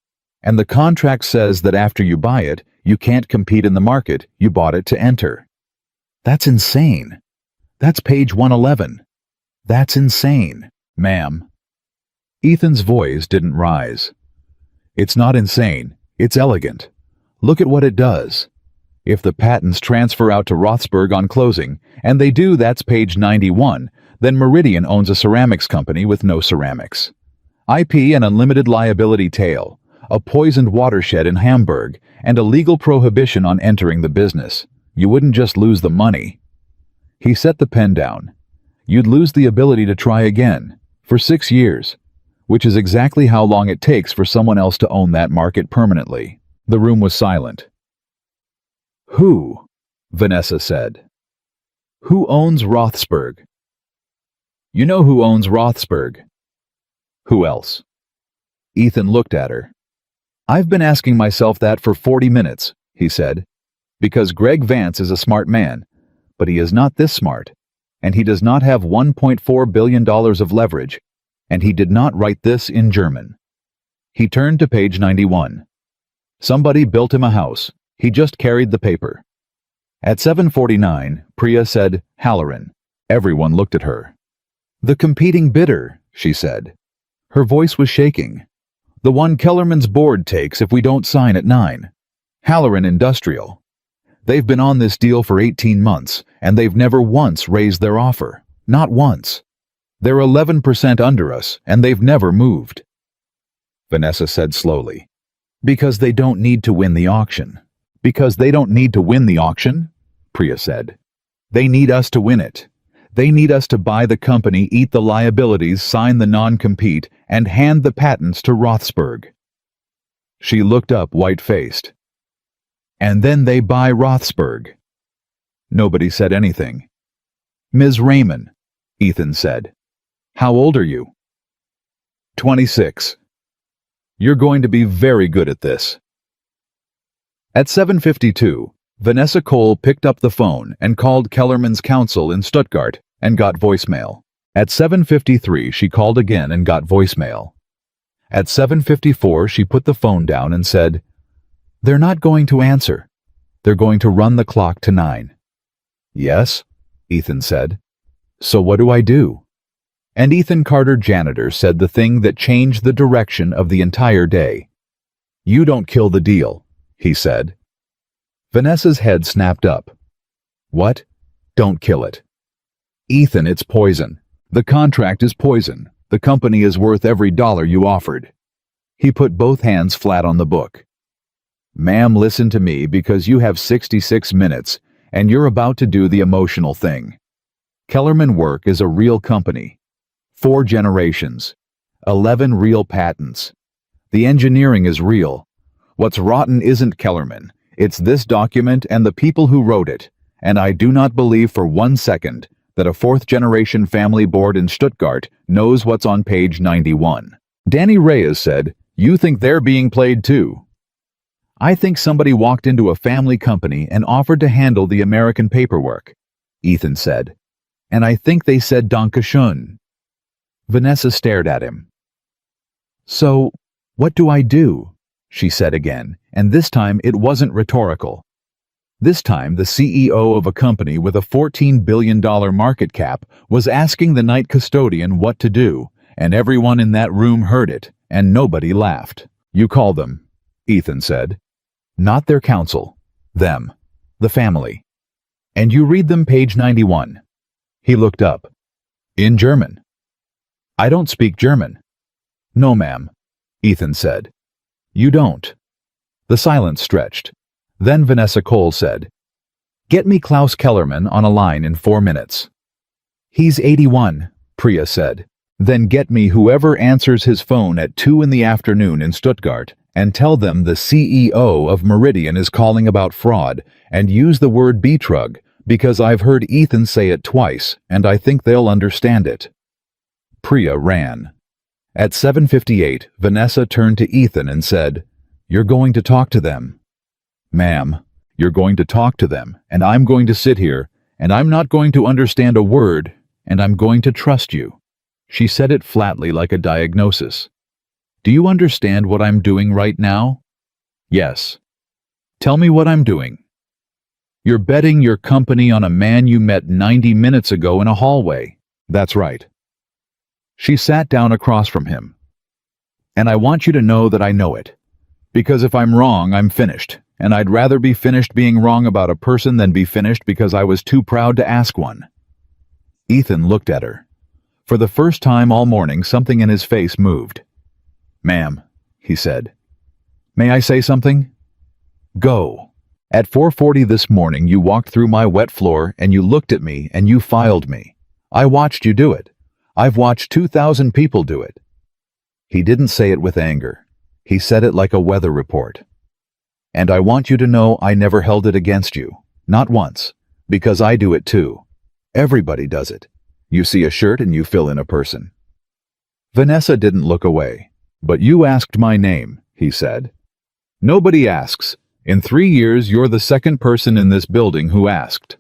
and the contract says that after you buy it, you can't compete in the market you bought it to enter. That's insane. That's page 111. That's insane, ma'am. Ethan's voice didn't rise. It's not insane. It's elegant. Look at what it does. If the patents transfer out to Rothsberg on closing, and they do, that's page 91, then Meridian owns a ceramics company with no ceramics. IP and unlimited liability tail, a poisoned watershed in Hamburg, and a legal prohibition on entering the business. You wouldn't just lose the money. He set the pen down. You'd lose the ability to try again, for 6 years, which is exactly how long it takes for someone else to own that market permanently. The room was silent. Who? Vanessa said. Who owns Rothsberg? You know who owns Rothsberg. Who else? Ethan looked at her. I've been asking myself that for 40 minutes, he said, because Greg Vance is a smart man, but he is not this smart, and he does not have $1.4 billion of leverage, and he did not write this in German. He turned to page 91. Somebody built him a house. He just carried the paper. At 7:49, Priya said, Halloran. Everyone looked at her. The competing bidder, she said. Her voice was shaking. The one Kellerman's board takes if we don't sign at 9. Halloran Industrial. They've been on this deal for 18 months, and they've never once raised their offer. Not once. They're 11% under us, and they've never moved. Vanessa said slowly. Because they don't need to win the auction. Because they don't need to win the auction? Priya said. They need us to win it. They need us to buy the company, eat the liabilities, sign the non-compete, and hand the patents to Rothsberg. She looked up white-faced. And then they buy Rothsberg. Nobody said anything. Ms. Raymond, Ethan said. How old are you? 26. You're going to be very good at this. At 7:52, Vanessa Cole picked up the phone and called Kellerman's counsel in Stuttgart and got voicemail. At 7:53, she called again and got voicemail. At 7:54, she put the phone down and said, They're not going to answer. They're going to run the clock to 9. Yes, Ethan said. So what do I do? And Ethan Carter, janitor, said the thing that changed the direction of the entire day. You don't kill the deal, he said. Vanessa's head snapped up. What? Don't kill it. Ethan, it's poison. The contract is poison. The company is worth every dollar you offered. He put both hands flat on the book. Ma'am, listen to me because you have 66 minutes and you're about to do the emotional thing. Kellerman Work is a real company. 4 generations. 11 real patents. The engineering is real. What's rotten isn't Kellerman. It's this document and the people who wrote it. And I do not believe for 1 second that a 4th-generation family board in Stuttgart knows what's on page 91. Danny Reyes said, You think they're being played too? I think somebody walked into a family company and offered to handle the American paperwork, Ethan said. And I think they said Danke schön. Vanessa stared at him. So, what do I do? She said again, and this time it wasn't rhetorical. This time the CEO of a company with a $14 billion market cap was asking the night custodian what to do, and everyone in that room heard it, and nobody laughed. You call them, Ethan said. Not their counsel. Them. The family. And you read them page 91. He looked up. In German. I don't speak German. No, ma'am, Ethan said. You don't. The silence stretched. Then Vanessa Cole said, Get me Klaus Kellerman on a line in 4 minutes. He's 81, Priya said. Then get me whoever answers his phone at 2 in the afternoon in Stuttgart and tell them the CEO of Meridian is calling about fraud, and use the word Betrug, because I've heard Ethan say it twice, and I think they'll understand it. Priya ran. At 7:58, Vanessa turned to Ethan and said, You're going to talk to them. Ma'am, you're going to talk to them, and I'm going to sit here, and I'm not going to understand a word, and I'm going to trust you. She said it flatly like a diagnosis. Do you understand what I'm doing right now? Yes. Tell me what I'm doing. You're betting your company on a man you met 90 minutes ago in a hallway. That's right. She sat down across from him. And I want you to know that I know it. Because if I'm wrong, I'm finished. And I'd rather be finished being wrong about a person than be finished because I was too proud to ask one. Ethan looked at her. For the first time all morning, something in his face moved. Ma'am, he said. May I say something? Go. At 4:40 this morning, you walked through my wet floor and you looked at me and you filed me. I watched you do it. I've watched 2,000 people do it. He didn't say it with anger. He said it like a weather report. And I want you to know I never held it against you. Not once. Because I do it too. Everybody does it. You see a shirt and you fill in a person. Vanessa didn't look away. But you asked my name, he said. Nobody asks. In 3 years, you're the second person in this building who asked.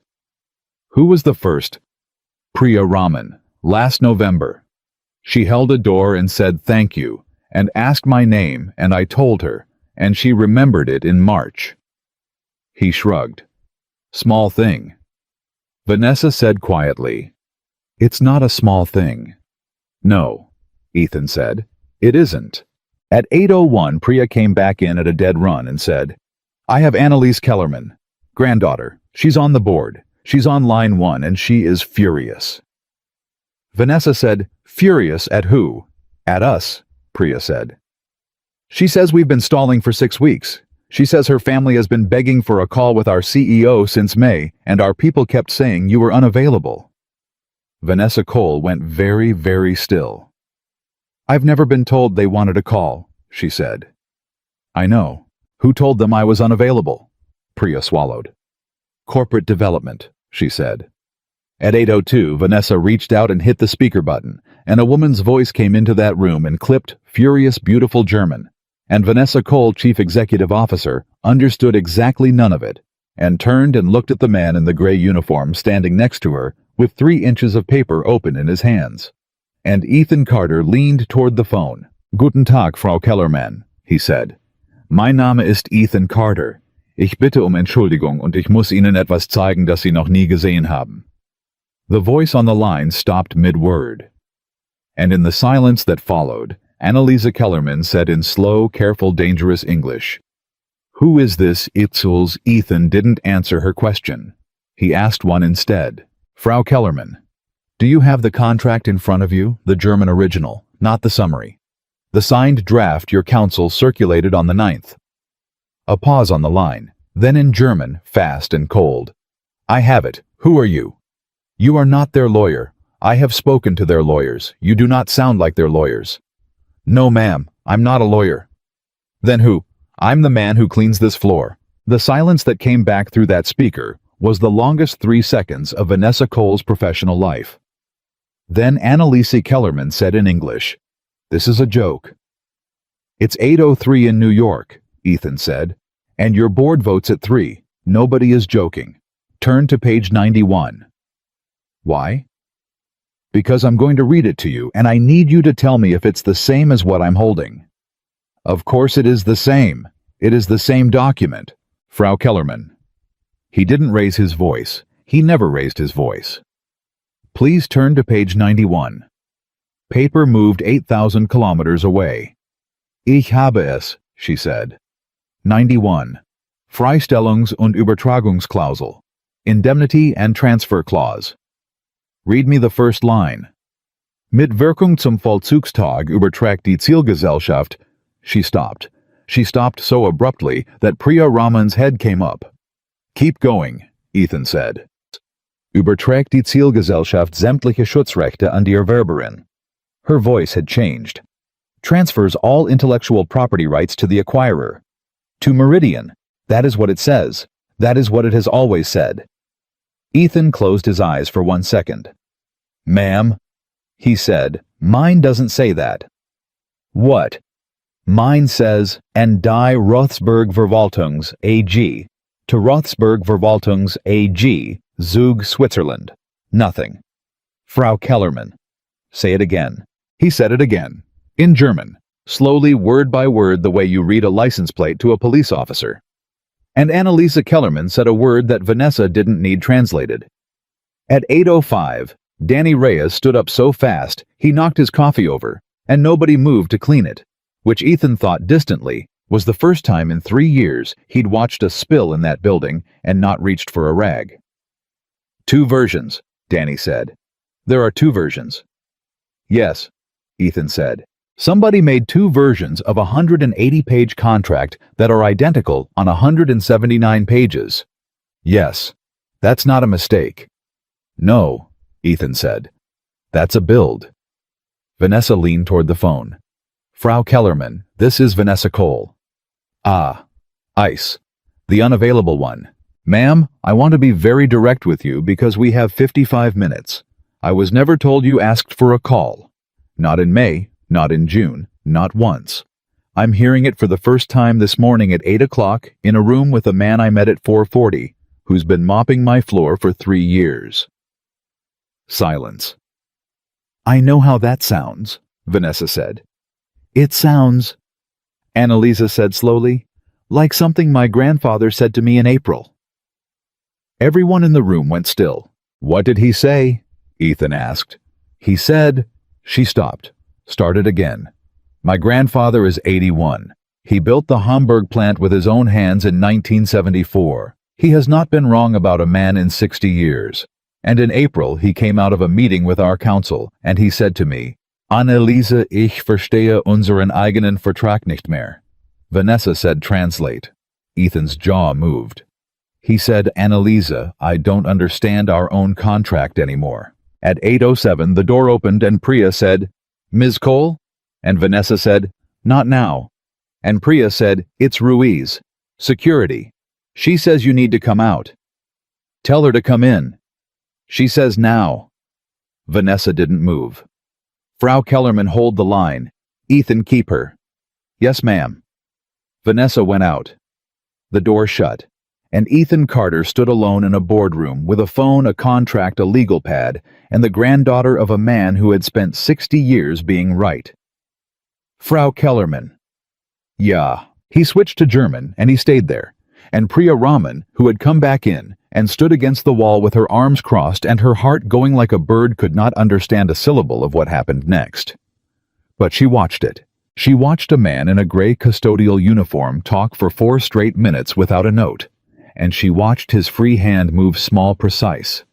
Who was the first? Priya Raman, last November. She held a door and said thank you, and asked my name, and I told her, and she remembered it in March. He shrugged. Small thing. Vanessa said quietly, It's not a small thing. No, Ethan said. It isn't. At 8:01, Priya came back in at a dead run and said, I have Annalise Kellerman, granddaughter. She's on the board. She's on line 1 and she is furious. Vanessa said, Furious at who? At us, Priya said. She says we've been stalling for 6 weeks. She says her family has been begging for a call with our CEO since May, and our people kept saying you were unavailable. Vanessa Cole went very, very still. I've never been told they wanted a call, she said. I know. Who told them I was unavailable? Priya swallowed. Corporate development, she said. At 8:02, Vanessa reached out and hit the speaker button, and a woman's voice came into that room and clipped furious, beautiful German. And Vanessa Cole, Chief Executive Officer, understood exactly none of it, and turned and looked at the man in the gray uniform standing next to her with 3 inches of paper open in his hands. And Ethan Carter leaned toward the phone. Guten Tag, Frau Kellerman, he said. Mein Name ist Ethan Carter. Ich bitte Entschuldigung und ich muss Ihnen etwas zeigen, das Sie noch nie gesehen haben. The voice on the line stopped mid-word. And in the silence that followed, Annalisa Kellerman said in slow, careful, dangerous English, Who is this Itzel's? Ethan didn't answer her question. He asked one instead. Frau Kellerman, do you have the contract in front of you, the German original, not the summary? The signed draft your counsel circulated on the 9th. A pause on the line, then in German, fast and cold. I have it. Who are you? You are not their lawyer. I have spoken to their lawyers. You do not sound like their lawyers. No, ma'am, I'm not a lawyer. Then who? I'm the man who cleans this floor. The silence that came back through that speaker was the longest 3 seconds of Vanessa Cole's professional life. Then Annalisa Kellerman said in English, This is a joke. It's 8:03 in New York, Ethan said, And your board votes at 3. Nobody is joking. Turn to page 91. Why? Because I'm going to read it to you, and I need you to tell me if it's the same as what I'm holding. Of course it is the same. It is the same document. Frau Kellerman. He didn't raise his voice. He never raised his voice. Please turn to page 91. Paper moved 8,000 kilometers away. Ich habe es, she said. 91. Freistellungs- und Übertragungsklausel. Indemnity and transfer clause. Read me the first line. Mit Wirkung zum Vollzugstag überträgt die Zielgesellschaft. She stopped. She stopped so abruptly that Priya Raman's head came up. Keep going, Ethan said. Überträgt die Zielgesellschaft sämtliche Schutzrechte an die Erwerberin. Her voice had changed. Transfers all intellectual property rights to the acquirer. To Meridian. That is what it says. That is what it has always said. Ethan closed his eyes for 1 second. Ma'am, he said, mine doesn't say that. What? Mine says, and die Rothsburg Verwaltungs AG, to Rothsburg Verwaltungs AG, Zug, Switzerland. Nothing. Frau Kellerman. Say it again. He said it again. In German. Slowly, word by word, the way you read a license plate to a police officer. And Annalisa Kellerman said a word that Vanessa didn't need translated. At 8:05, Danny Reyes stood up so fast he knocked his coffee over, and nobody moved to clean it, which Ethan thought distantly was the first time in 3 years he'd watched a spill in that building and not reached for a rag. 2 versions, Danny said. There are 2 versions. Yes, Ethan said. Somebody made 2 versions of a 180-page contract that are identical on 179 pages. Yes, that's not a mistake. No, Ethan said. That's a build. Vanessa leaned toward the phone. Frau Kellerman, this is Vanessa Cole. Ah, Ice. The unavailable one. Ma'am, I want to be very direct with you because we have 55 minutes. I was never told you asked for a call. Not in May. Not in June, not once. I'm hearing it for the first time this morning at 8 o'clock in a room with a man I met at 4:40, who's been mopping my floor for 3 years. Silence. I know how that sounds, Vanessa said. It sounds, Annalisa said slowly, like something my grandfather said to me in April. Everyone in the room went still. What did he say? Ethan asked. He said, she stopped. Started again. My grandfather is 81. He built the Hamburg plant with his own hands in 1974. He has not been wrong about a man in 60 years. And in April, he came out of a meeting with our council, and he said to me, Anneliese, ich verstehe unseren eigenen Vertrag nicht mehr. Vanessa said translate. Ethan's jaw moved. He said, Anneliese, I don't understand our own contract anymore. At 8:07, the door opened and Priya said, Ms. Cole? And Vanessa said, not now. And Priya said, it's Ruiz. Security. She says you need to come out. Tell her to come in. She says now. Vanessa didn't move. Frau Kellerman, hold the line. Ethan, keep her. Yes, ma'am. Vanessa went out. The door shut, and Ethan Carter stood alone in a boardroom with a phone, a contract, a legal pad, and the granddaughter of a man who had spent 60 years being right. Frau Kellerman. Ja. He switched to German, and he stayed there. And Priya Raman, who had come back in, and stood against the wall with her arms crossed and her heart going like a bird, could not understand a syllable of what happened next. But she watched it. She watched a man in a gray custodial uniform talk for 4 straight minutes without a note, and she watched his free hand move small, precise,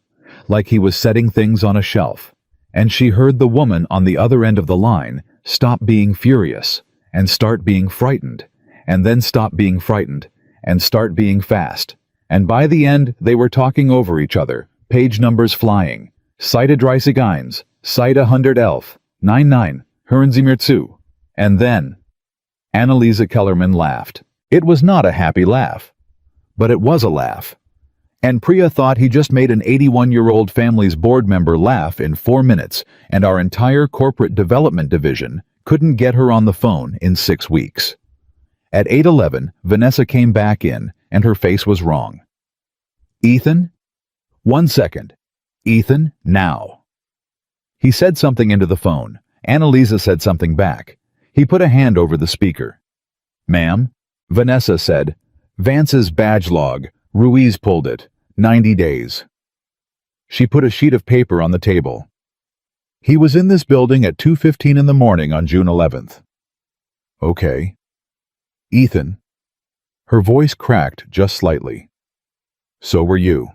like he was setting things on a shelf, and she heard the woman on the other end of the line stop being furious and start being frightened, and then stop being frightened and start being fast, and by the end they were talking over each other, page numbers flying. Seite 31, Seite 111, 99, hören Sie mir zu. And then Annalisa Kellerman laughed. It was not a happy laugh, but it was a laugh. And Priya thought he just made an 81-year-old family's board member laugh in 4 minutes, and our entire corporate development division couldn't get her on the phone in 6 weeks. At 8:11, Vanessa came back in, and her face was wrong. "Ethan? 1 second. Ethan, now." He said something into the phone. Annalisa said something back. He put a hand over the speaker. "Ma'am?" Vanessa said, "Vance's badge log. Ruiz pulled it. 90 days. She put a sheet of paper on the table. "He was in this building at 2:15 in the morning on June 11th. "Okay. "Ethan." Her voice cracked just slightly. "So were you."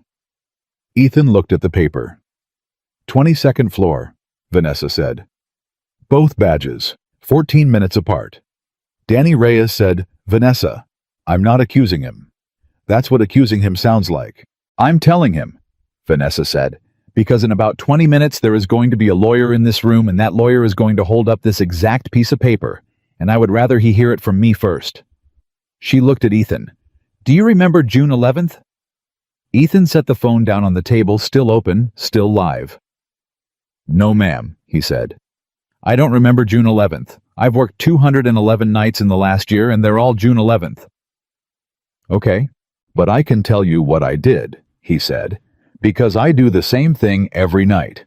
Ethan looked at the paper. 22nd floor, Vanessa said. "Both badges, 14 minutes apart." Danny Reyes said, "Vanessa, I'm not accusing him. That's what accusing him sounds like." "I'm telling him," Vanessa said, "because in about 20 minutes there is going to be a lawyer in this room, and that lawyer is going to hold up this exact piece of paper, and I would rather he hear it from me first." She looked at Ethan. "Do you remember June 11th? Ethan set the phone down on the table, still open, still live. "No, ma'am," he said. "I don't remember June 11th. I've worked 211 nights in the last year, and they're all June 11th. "Okay, but I can tell you what I did," he said, "because I do the same thing every night.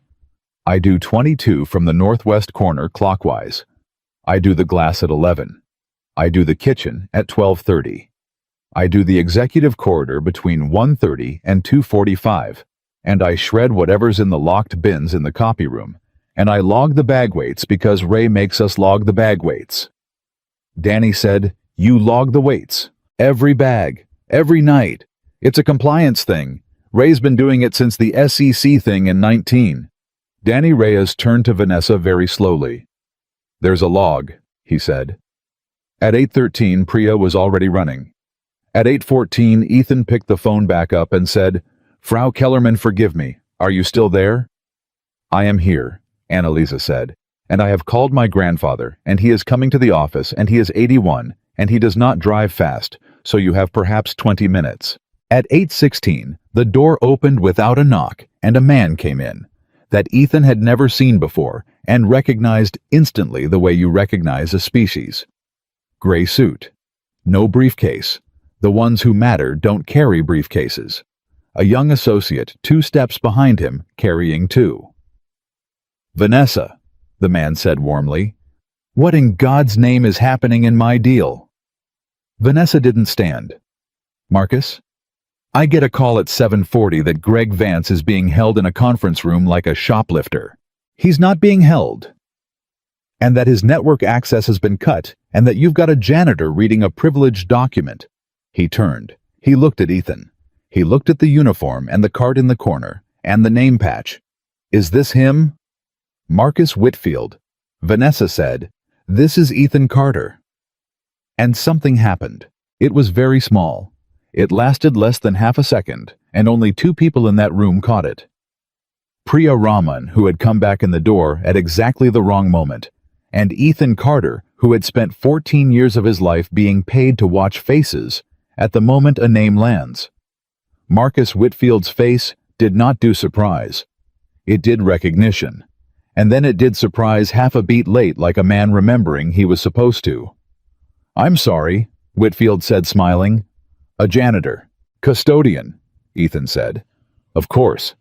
I do 22 from the northwest corner clockwise. I do the glass at 11. I do the kitchen at 12:30. I do the executive corridor between 1:30 and 2:45, and I shred whatever's in the locked bins in the copy room, and I log the bag weights because Ray makes us log the bag weights." Danny said, "You log the weights. Every bag. Every night. It's a compliance thing. Ray's been doing it since the SEC thing in 19. Danny Reyes turned to Vanessa very slowly. "There's a log," he said. At 8:13, Priya was already running. At 8:14, Ethan picked the phone back up and said, "Frau Kellerman, forgive me. Are you still there?" "I am here," Annalisa said, "and I have called my grandfather, and he is coming to the office, and he is 81, and he does not drive fast, so you have perhaps 20 minutes. At 8:16, the door opened without a knock, and a man came in, that Ethan had never seen before, and recognized instantly the way you recognize a species. Gray suit. No briefcase. The ones who matter don't carry briefcases. A young associate 2 steps behind him, carrying 2. "Vanessa," the man said warmly, "what in God's name is happening in my deal?" Vanessa didn't stand. "Marcus? I get a call at 7:40 that Greg Vance is being held in a conference room like a shoplifter. He's not being held. And that his network access has been cut, and that you've got a janitor reading a privileged document." He turned. He looked at Ethan. He looked at the uniform and the card in the corner, and the name patch. "Is this him?" "Marcus Whitfield." Vanessa said, "This is Ethan Carter." And something happened. It was very small. It lasted less than half a second, and only 2 people in that room caught it. Priya Raman, who had come back in the door at exactly the wrong moment, and Ethan Carter, who had spent 14 years of his life being paid to watch faces at the moment a name lands. Marcus Whitfield's face did not do surprise. It did recognition. And then it did surprise half a beat late, like a man remembering he was supposed to. "I'm sorry," Whitfield said, smiling. "A janitor. Custodian," Ethan said. "Of course."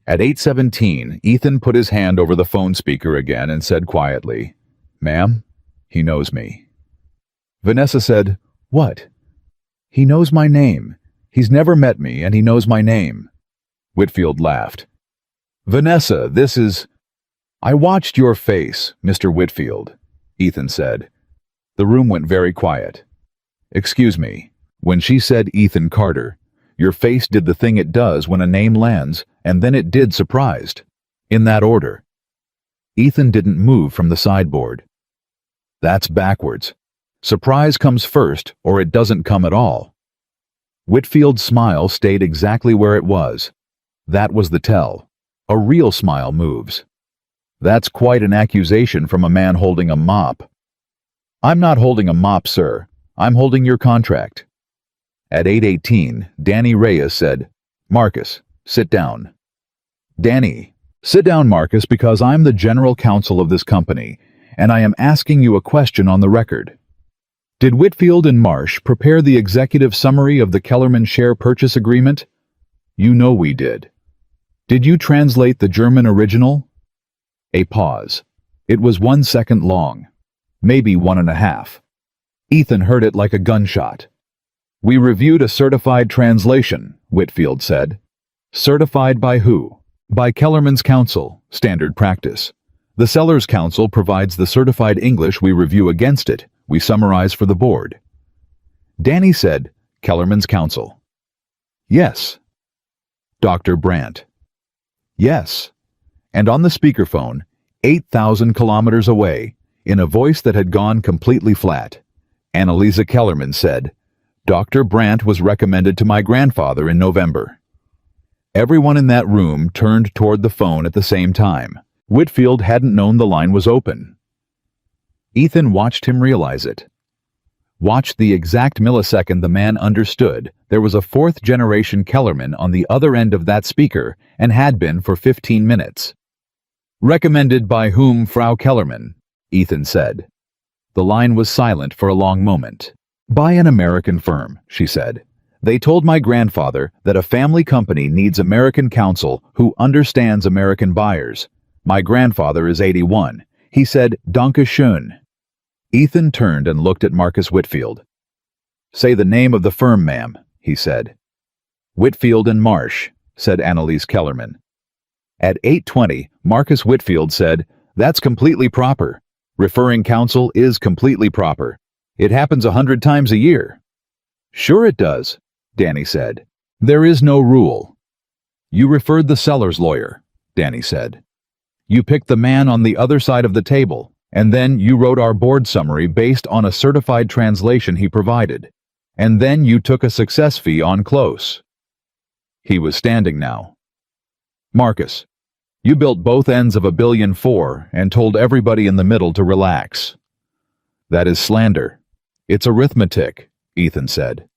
At 8:17, Ethan put his hand over the phone speaker again and said quietly, "Ma'am, he knows me." Vanessa said, "What?" "He knows my name. He's never met me, and he knows my name." Whitfield laughed. "Vanessa, this is—" "I watched your face, Mr. Whitfield," Ethan said. The room went very quiet. "Excuse me, when she said Ethan Carter, your face did the thing it does when a name lands, and then it did surprised. In that order." Ethan didn't move from the sideboard. "That's backwards. Surprise comes first, or it doesn't come at all." Whitfield's smile stayed exactly where it was. That was the tell. A real smile moves. "That's quite an accusation from a man holding a mop." "I'm not holding a mop, sir. I'm holding your contract." At 8:18, Danny Reyes said, "Marcus, sit down." "Danny, sit down, Marcus, because I'm the general counsel of this company, and I am asking you a question on the record." Did Whitfield and Marsh prepare the executive summary of the Kellerman share purchase agreement? You know we did. Did you translate the German original? A pause. It was 1 second long. Maybe 1.5. Ethan heard it like a gunshot. We reviewed a certified translation, Whitfield said. Certified by who? By Kellerman's counsel, standard practice. The seller's counsel provides the certified English we review against it. We summarize for the board. Danny said, Kellerman's counsel. Yes. Dr. Brandt. Yes. And on the speakerphone, 8,000 kilometers away, in a voice that had gone completely flat, Annalisa Kellerman said, Dr. Brandt was recommended to my grandfather in November. Everyone in that room turned toward the phone at the same time. Whitfield hadn't known the line was open. Ethan watched him realize it. Watched the exact millisecond the man understood there was a fourth-generation Kellerman on the other end of that speaker and had been for 15 minutes. Recommended by whom, Frau Kellerman? Ethan said. The line was silent for a long moment. By an American firm, she said. They told my grandfather that a family company needs American counsel who understands American buyers. My grandfather is 81. He said, Danke schön. Ethan turned and looked at Marcus Whitfield. Say the name of the firm, ma'am, he said. Whitfield and Marsh, said Annalise Kellerman. At 8:20, Marcus Whitfield said, That's completely proper. Referring counsel is completely proper. It happens 100 times a year. Sure it does, Danny said. There is no rule. You referred the seller's lawyer, Danny said. You picked the man on the other side of the table, and then you wrote our board summary based on a certified translation he provided. And then you took a success fee on close. He was standing now. Marcus, you built both ends of $1.4 billion and told everybody in the middle to relax. That is slander. It's arithmetic, Ethan said.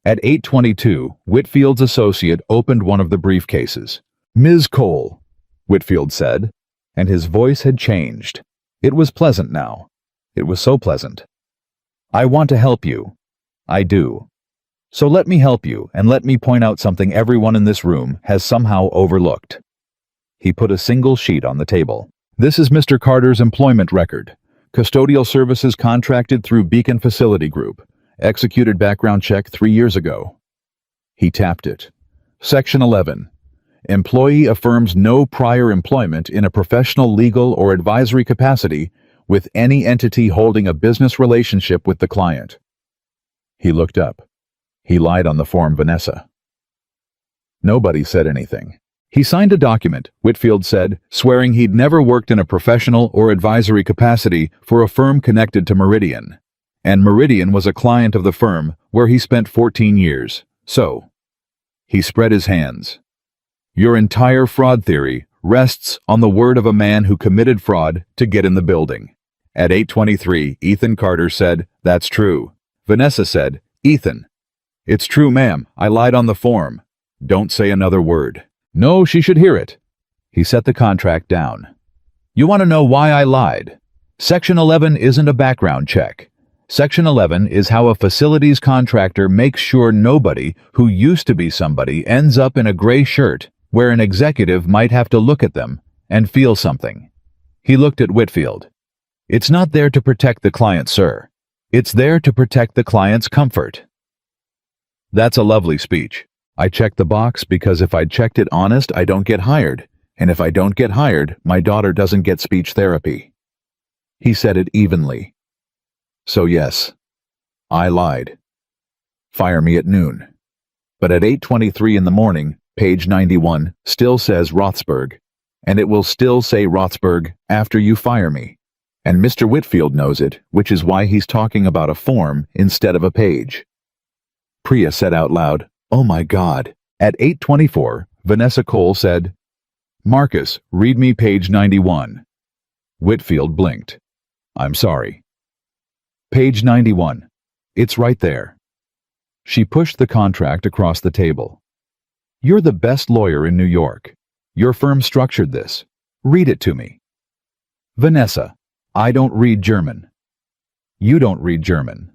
At 8:22, Whitfield's associate opened one of the briefcases. Ms. Cole, Whitfield said, and his voice had changed. It was pleasant now. It was so pleasant. I want to help you. I do. So let me help you, and let me point out something everyone in this room has somehow overlooked. He put a single sheet on the table. This is Mr. Carter's employment record. Custodial services contracted through Beacon Facility Group. Executed background check 3 years ago. He tapped it. Section 11. Employee affirms no prior employment in a professional, legal, or advisory capacity with any entity holding a business relationship with the client. He looked up. He lied on the form, Vanessa. Nobody said anything. He signed a document, Whitfield said, swearing he'd never worked in a professional or advisory capacity for a firm connected to Meridian. And Meridian was a client of the firm where he spent 14 years. So, he spread his hands. Your entire fraud theory rests on the word of a man who committed fraud to get in the building. At 8:23, Ethan Carter said, That's true. Vanessa said, Ethan. It's true, ma'am. I lied on the form. Don't say another word. No, she should hear it. He set the contract down. You want to know why I lied? Section 11 isn't a background check. Section 11 is how a facilities contractor makes sure nobody who used to be somebody ends up in a gray shirt where an executive might have to look at them and feel something. He looked at Whitfield. It's not there to protect the client, sir. It's there to protect the client's comfort. That's a lovely speech. I checked the box because if I'd checked it honest, I don't get hired. And if I don't get hired, my daughter doesn't get speech therapy. He said it evenly. So yes, I lied. Fire me at noon. But at 8:23 in the morning, page 91 still says Rothsburg, and it will still say Rothsburg after you fire me. And Mr. Whitfield knows it, which is why he's talking about a form instead of a page. Priya said out loud, Oh my God. At 8:24, Vanessa Cole said, Marcus, read me page 91. Whitfield blinked. I'm sorry. Page 91. It's right there. She pushed the contract across the table. You're the best lawyer in New York. Your firm structured this. Read it to me. Vanessa, I don't read German. You don't read German.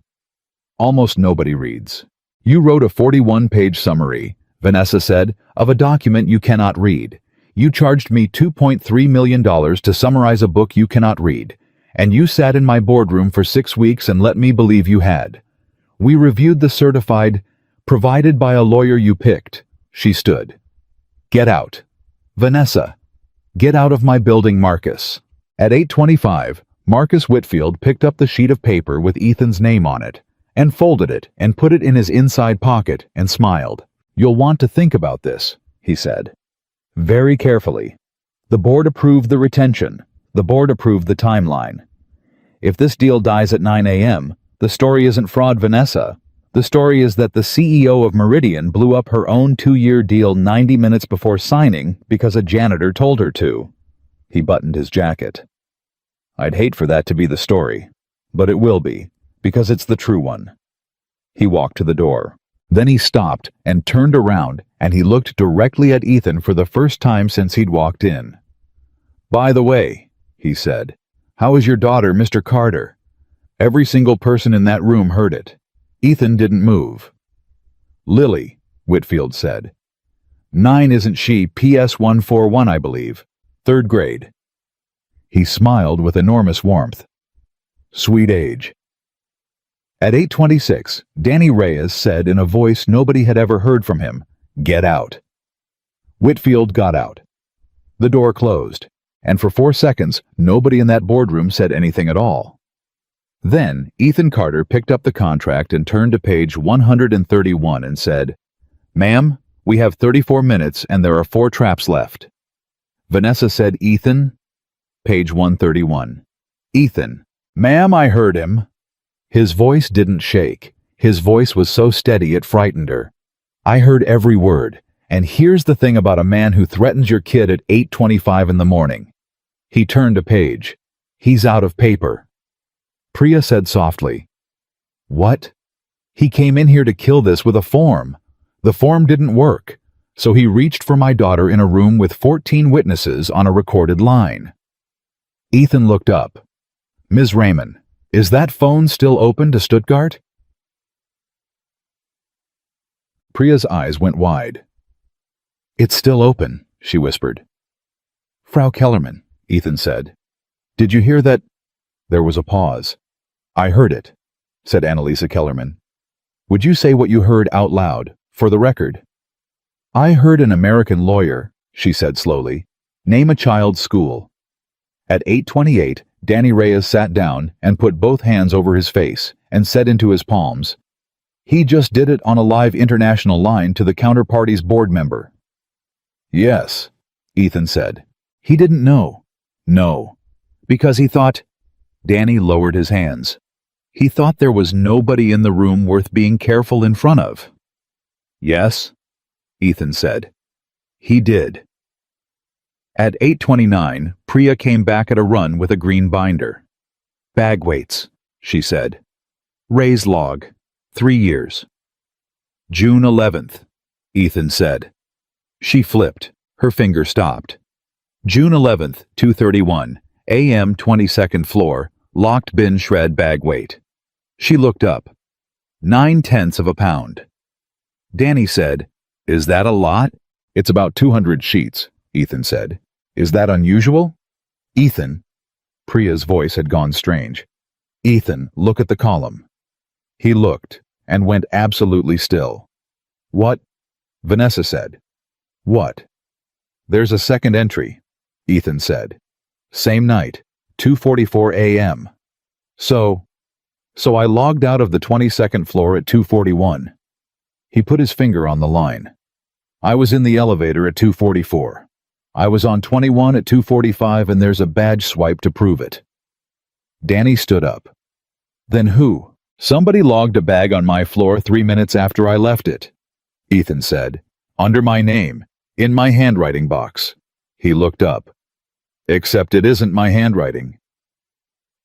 Almost nobody reads. You wrote a 41-page summary, Vanessa said, of a document you cannot read. You charged me $2.3 million to summarize a book you cannot read, and you sat in my boardroom for 6 weeks and let me believe you had. We reviewed the certified, provided by a lawyer you picked. She stood. Get out. Vanessa. Get out of my building, Marcus. At 8:25, Marcus Whitfield picked up the sheet of paper with Ethan's name on it, and folded it and put it in his inside pocket and smiled. You'll want to think about this, he said. Very carefully. The board approved the retention. The board approved the timeline. If this deal dies at 9 a.m., the story isn't fraud, Vanessa. The story is that the CEO of Meridian blew up her own 2-year deal 90 minutes before signing because a janitor told her to. He buttoned his jacket. I'd hate for that to be the story, but it will be, because it's the true one. He walked to the door. Then he stopped and turned around, and he looked directly at Ethan for the first time since he'd walked in. By the way, he said, how is your daughter, Mr. Carter? Every single person in that room heard it. Ethan didn't move. Lily, Whitfield said. 9 isn't she, PS 141, I believe. 3rd grade. He smiled with enormous warmth. Sweet age. At 8:26, Danny Reyes said in a voice nobody had ever heard from him, Get out. Whitfield got out. The door closed, and for 4 seconds, nobody in that boardroom said anything at all. Then, Ethan Carter picked up the contract and turned to page 131 and said, Ma'am, we have 34 minutes and there are 4 traps left. Vanessa said, Ethan? Page 131. Ethan. Ma'am, I heard him. His voice didn't shake. His voice was so steady it frightened her. I heard every word, and here's the thing about a man who threatens your kid at 8:25 in the morning. He turned a page. He's out of paper. Priya said softly, What? He came in here to kill this with a form. The form didn't work, so he reached for my daughter in a room with 14 witnesses on a recorded line. Ethan looked up. Ms. Raymond, is that phone still open to Stuttgart? Priya's eyes went wide. It's still open, she whispered. Frau Kellerman, Ethan said. Did you hear that? There was a pause. I heard it, said Annalisa Kellerman. Would you say what you heard out loud, for the record? I heard an American lawyer, she said slowly, name a child's school. At 8:28, Danny Reyes sat down and put both hands over his face and said into his palms, He just did it on a live international line to the counterparty's board member. Yes, Ethan said. He didn't know. No. Because he thought... Danny lowered his hands. He thought there was nobody in the room worth being careful in front of. Yes, Ethan said. He did. At 8:29, Priya came back at a run with a green binder. Bag weights, she said. Raise log, 3 years. June 11th, Ethan said. She flipped. Her finger stopped. June 11th, 2:31, a.m. 22nd floor, locked bin shred bag weight. She looked up. 9/10 of a pound. Danny said, Is that a lot? It's about 200 sheets, Ethan said. Is that unusual? Ethan. Priya's voice had gone strange. Ethan, look at the column. He looked and went absolutely still. What? Vanessa said. What? There's a second entry, Ethan said. Same night, 2:44 a.m. So I logged out of the 22nd floor at 2:41. He put his finger on the line. I was in the elevator at 2:44. I was on 21 at 2:45 and there's a badge swipe to prove it. Danny stood up. Then who? Somebody logged a bag on my floor 3 minutes after I left it, Ethan said. Under my name, in my handwriting box. He looked up. Except it isn't my handwriting.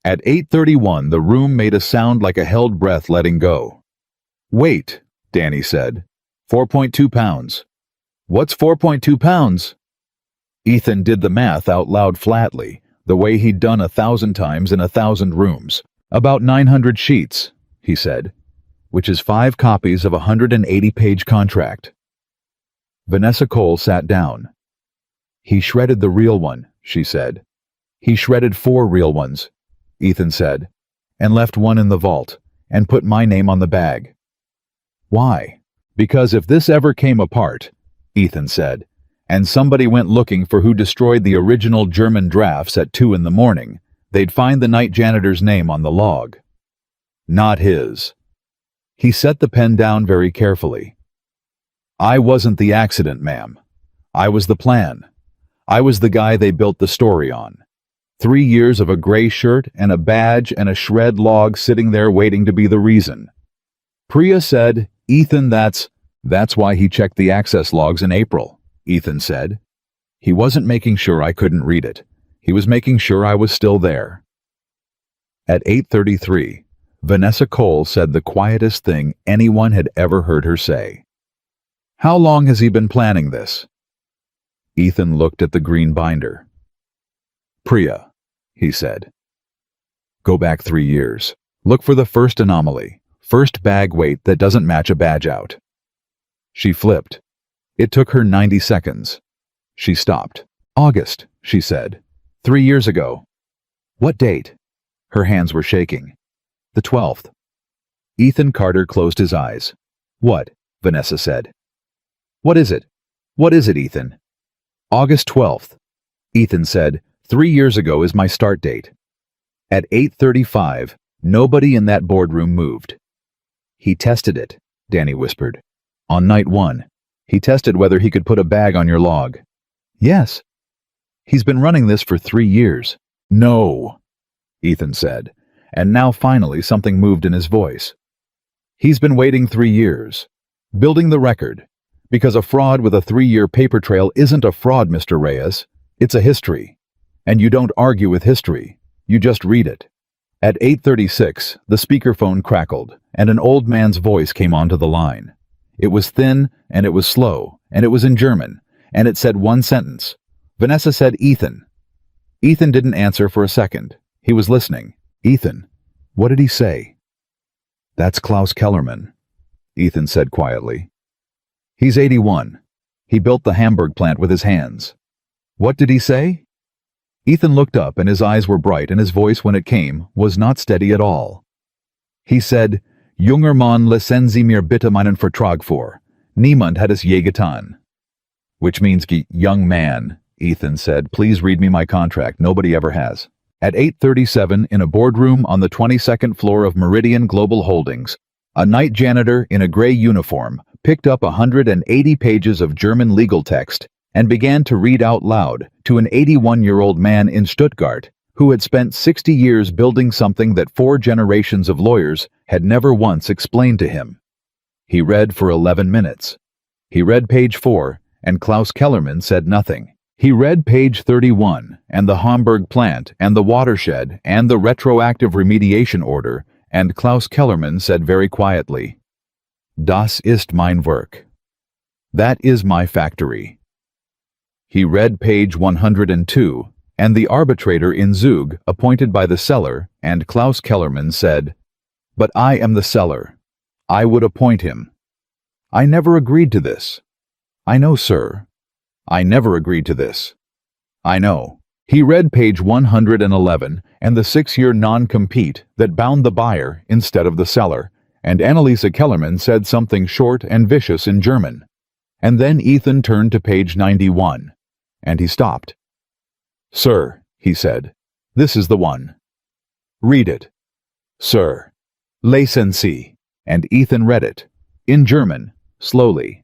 At 8:31, the room made a sound like a held breath letting go. Wait, Danny said. 4.2 pounds. What's 4.2 pounds? Ethan did the math out loud flatly, the way he'd done 1,000 times in 1,000 rooms. About 900 sheets, he said, which is 5 copies of a 180-page contract. Vanessa Cole sat down. He shredded the real one, she said. He shredded 4 real ones, Ethan said, and left one in the vault, and put my name on the bag. Why? Because if this ever came apart, Ethan said, and somebody went looking for who destroyed the original German drafts at 2 in the morning, they'd find the night janitor's name on the log. Not his. He set the pen down very carefully. I wasn't the accident, ma'am. I was the plan. I was the guy they built the story on. 3 years of a gray shirt and a badge and a shred log sitting there waiting to be the reason. Priya said, Ethan, that's why he checked the access logs in April, Ethan said. He wasn't making sure I couldn't read it. He was making sure I was still there. At 8:33, Vanessa Cole said the quietest thing anyone had ever heard her say. How long has he been planning this? Ethan looked at the green binder. Priya, he said. Go back 3 years. Look for the first anomaly, first bag weight that doesn't match a badge out. She flipped. It took her 90 seconds. She stopped. August, she said. 3 years ago. What date? Her hands were shaking. The 12th. Ethan Carter closed his eyes. What? Vanessa said. What is it? What is it, Ethan? August 12th. Ethan said, 3 years ago is my start date. At 8:35, nobody in that boardroom moved. He tested it, Danny whispered. On night 1, he tested whether he could put a bag on your log. Yes. He's been running this for 3 years. No, Ethan said, and now finally something moved in his voice. He's been waiting 3 years, building the record, because a fraud with a 3-year paper trail isn't a fraud, Mr. Reyes. It's a history. And you don't argue with history. You just read it. At 8:36, the speakerphone crackled, and an old man's voice came onto the line. It was thin, and it was slow, and it was in German, and it said one sentence. Vanessa said, Ethan. Ethan didn't answer for a second. He was listening. Ethan, what did he say? That's Klaus Kellerman, Ethan said quietly. He's 81. He built the Hamburg plant with his hands. What did he say? Ethan looked up, and his eyes were bright, and his voice, when it came, was not steady at all. He said, Junger Mann, lassen Sie mir bitte meinen Vertrag vor. Niemand hat es je getan. Which means, young man, Ethan said, please read me my contract. Nobody ever has. At 8:37, in a boardroom on the 22nd floor of Meridian Global Holdings, a night janitor in a gray uniform picked up 180 pages of German legal text and began to read out loud to an 81-year-old man in Stuttgart who had spent 60 years building something that 4 generations of lawyers had never once explained to him. He read for 11 minutes. He read page 4, and Klaus Kellerman said nothing. He read page 31, and the Hamburg plant, and the watershed, and the retroactive remediation order, and Klaus Kellerman said very quietly, Das ist mein Werk. That is my factory. He read page 102, and the arbitrator in Zug, appointed by the seller, and Klaus Kellerman said, But I am the seller. I would appoint him. I never agreed to this. I know, sir. I never agreed to this. I know. He read page 111 and the 6-year non-compete that bound the buyer instead of the seller, and Annalisa Kellerman said something short and vicious in German. And then Ethan turned to page 91, and he stopped. Sir, he said, this is the one. Read it. Sir. Lesen Sie. And Ethan read it, in German, slowly.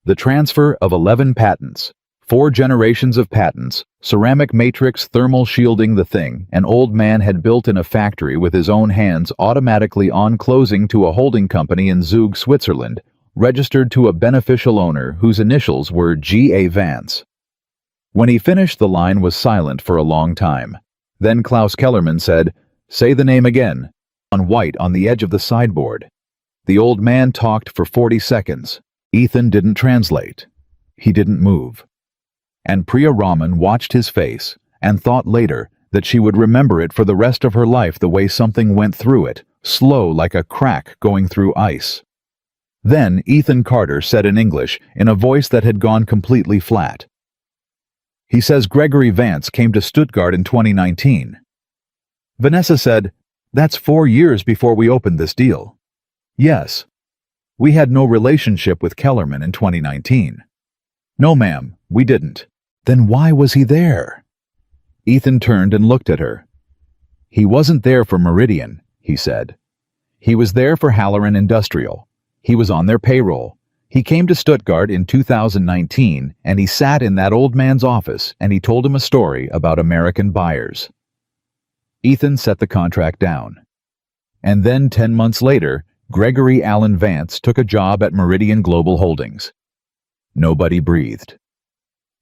The transfer of 11 patents, 4 generations of patents, ceramic matrix thermal shielding the thing an old man had built in a factory with his own hands automatically on closing to a holding company in Zug, Switzerland, registered to a beneficial owner whose initials were G.A. Vance. When he finished, the line was silent for a long time. Then Klaus Kellerman said, Say the name again, on white on the edge of the sideboard. The old man talked for 40 seconds. Ethan didn't translate. He didn't move. And Priya Raman watched his face and thought later that she would remember it for the rest of her life the way something went through it, slow like a crack going through ice. Then Ethan Carter said in English, in a voice that had gone completely flat. He says Gregory Vance came to Stuttgart in 2019. Vanessa said, "That's 4 years before we opened this deal." Yes. We had no relationship with Kellerman in 2019. No, ma'am, we didn't. Then why was he there? Ethan turned and looked at her. He wasn't there for Meridian, he said. He was there for Halloran Industrial. He was on their payroll. He came to Stuttgart in 2019, and he sat in that old man's office, and he told him a story about American buyers. Ethan set the contract down. And then 10 months later, Gregory Allen Vance took a job at Meridian Global Holdings. Nobody breathed.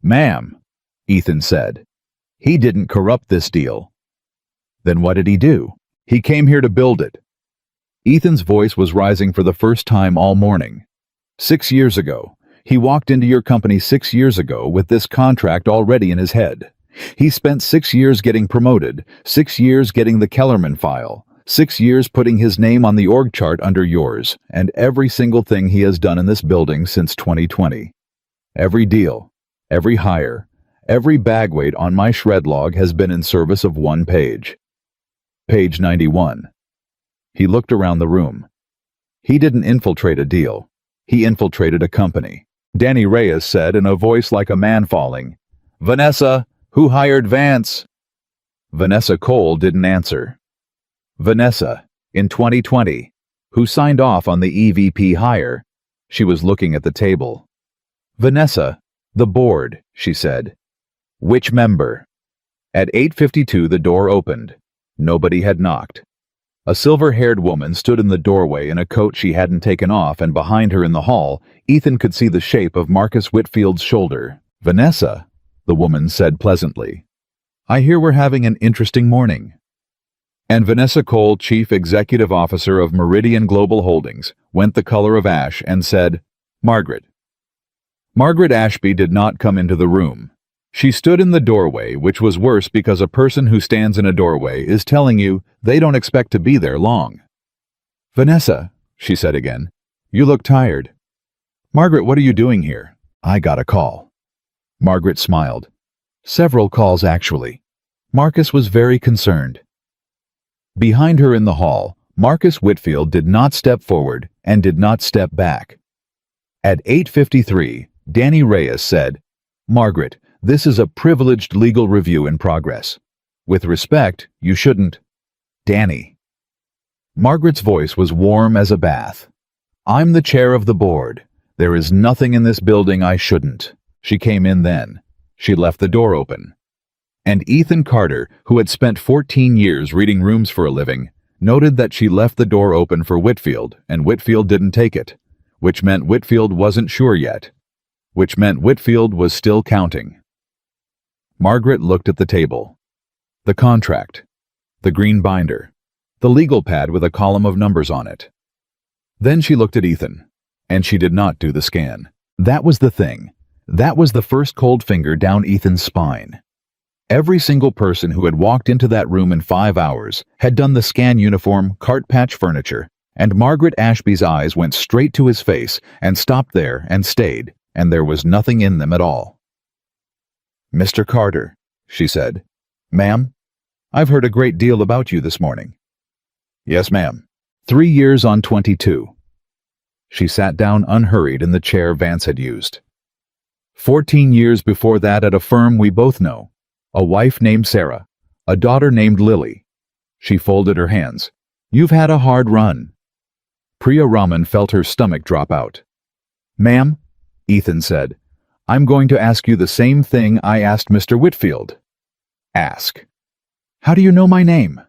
"Ma'am," Ethan said, "he didn't corrupt this deal." Then what did he do? He came here to build it. Ethan's voice was rising for the first time all morning. 6 years ago. He walked into your company 6 years ago with this contract already in his head. He spent 6 years getting promoted, 6 years getting the Kellerman file, 6 years putting his name on the org chart under yours, and every single thing he has done in this building since 2020. Every deal, every hire, every bagweight on my shred log has been in service of one page. Page 91. He looked around the room. He didn't infiltrate a deal. He infiltrated a company. Danny Reyes said in a voice like a man falling, "Vanessa, who hired Vance?" Vanessa Cole didn't answer. Vanessa, in 2020, who signed off on the EVP hire. She was looking at the table. Vanessa, the board, she said. Which member? At 8:52 the door opened. Nobody had knocked. A silver-haired woman stood in the doorway in a coat she hadn't taken off, and behind her in the hall, Ethan could see the shape of Marcus Whitfield's shoulder. "Vanessa," the woman said pleasantly. "I hear we're having an interesting morning." And Vanessa Cole, Chief Executive Officer of Meridian Global Holdings, went the color of ash and said, "Margaret." Margaret Ashby did not come into the room. She stood in the doorway, which was worse because a person who stands in a doorway is telling you they don't expect to be there long. "Vanessa," she said again, "you look tired." "Margaret, what are you doing here?" "I got a call." Margaret smiled. "Several calls, actually." Marcus was very concerned. Behind her in the hall, Marcus Whitfield did not step forward and did not step back. At 8:53, Danny Reyes said, "Margaret, this is a privileged legal review in progress. With respect, you shouldn't." "Danny." Margaret's voice was warm as a bath. "I'm the chair of the board. There is nothing in this building I shouldn't." She came in then. She left the door open. And Ethan Carter, who had spent 14 years reading rooms for a living, noted that she left the door open for Whitfield, and Whitfield didn't take it, which meant Whitfield wasn't sure yet, which meant Whitfield was still counting. Margaret looked at the table. The contract, the green binder, the legal pad with a column of numbers on it. Then she looked at Ethan, and she did not do the scan. That was the thing. That was the first cold finger down Ethan's spine. Every single person who had walked into that room in 5 hours had done the scan uniform, cart patch furniture, and Margaret Ashby's eyes went straight to his face and stopped there and stayed, and there was nothing in them at all. "Mr. Carter," she said. "Ma'am, I've heard a great deal about you this morning." "Yes, ma'am." 3 years on 22. She sat down unhurried in the chair Vance had used. 14 years before that at a firm we both know. A wife named Sarah, a daughter named Lily. She folded her hands. "You've had a hard run." Priya Raman felt her stomach drop out. "Ma'am," Ethan said, "I'm going to ask you the same thing I asked Mr. Whitfield." "Ask." "How do you know my name?"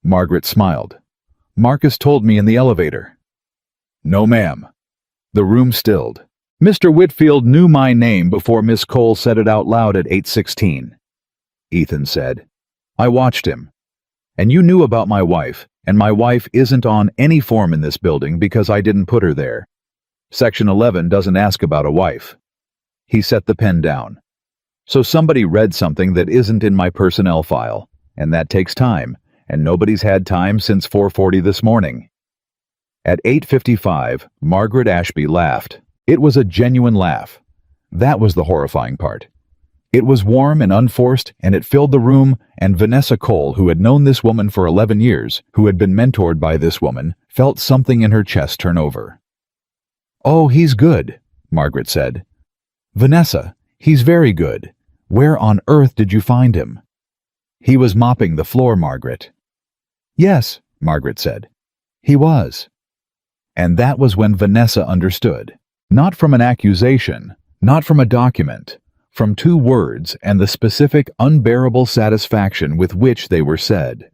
Margaret smiled. "Marcus told me in the elevator." "No, ma'am." The room stilled. "Mr. Whitfield knew my name before Miss Cole said it out loud at 8:16. Ethan said. "I watched him. And you knew about my wife, and my wife isn't on any form in this building because I didn't put her there. Section 11 doesn't ask about a wife." He set the pen down. "So somebody read something that isn't in my personnel file, and that takes time, and nobody's had time since 4:40 this morning. At 8:55, Margaret Ashby laughed. It was a genuine laugh. That was the horrifying part. It was warm and unforced, and it filled the room, and Vanessa Cole, who had known this woman for 11 years, who had been mentored by this woman, felt something in her chest turn over. "Oh, he's good," Margaret said. "Vanessa, he's very good. Where on earth did you find him?" "He was mopping the floor, Margaret." "Yes," Margaret said. "He was." And that was when Vanessa understood. Not from an accusation, not from a document, from two words and the specific, unbearable satisfaction with which they were said.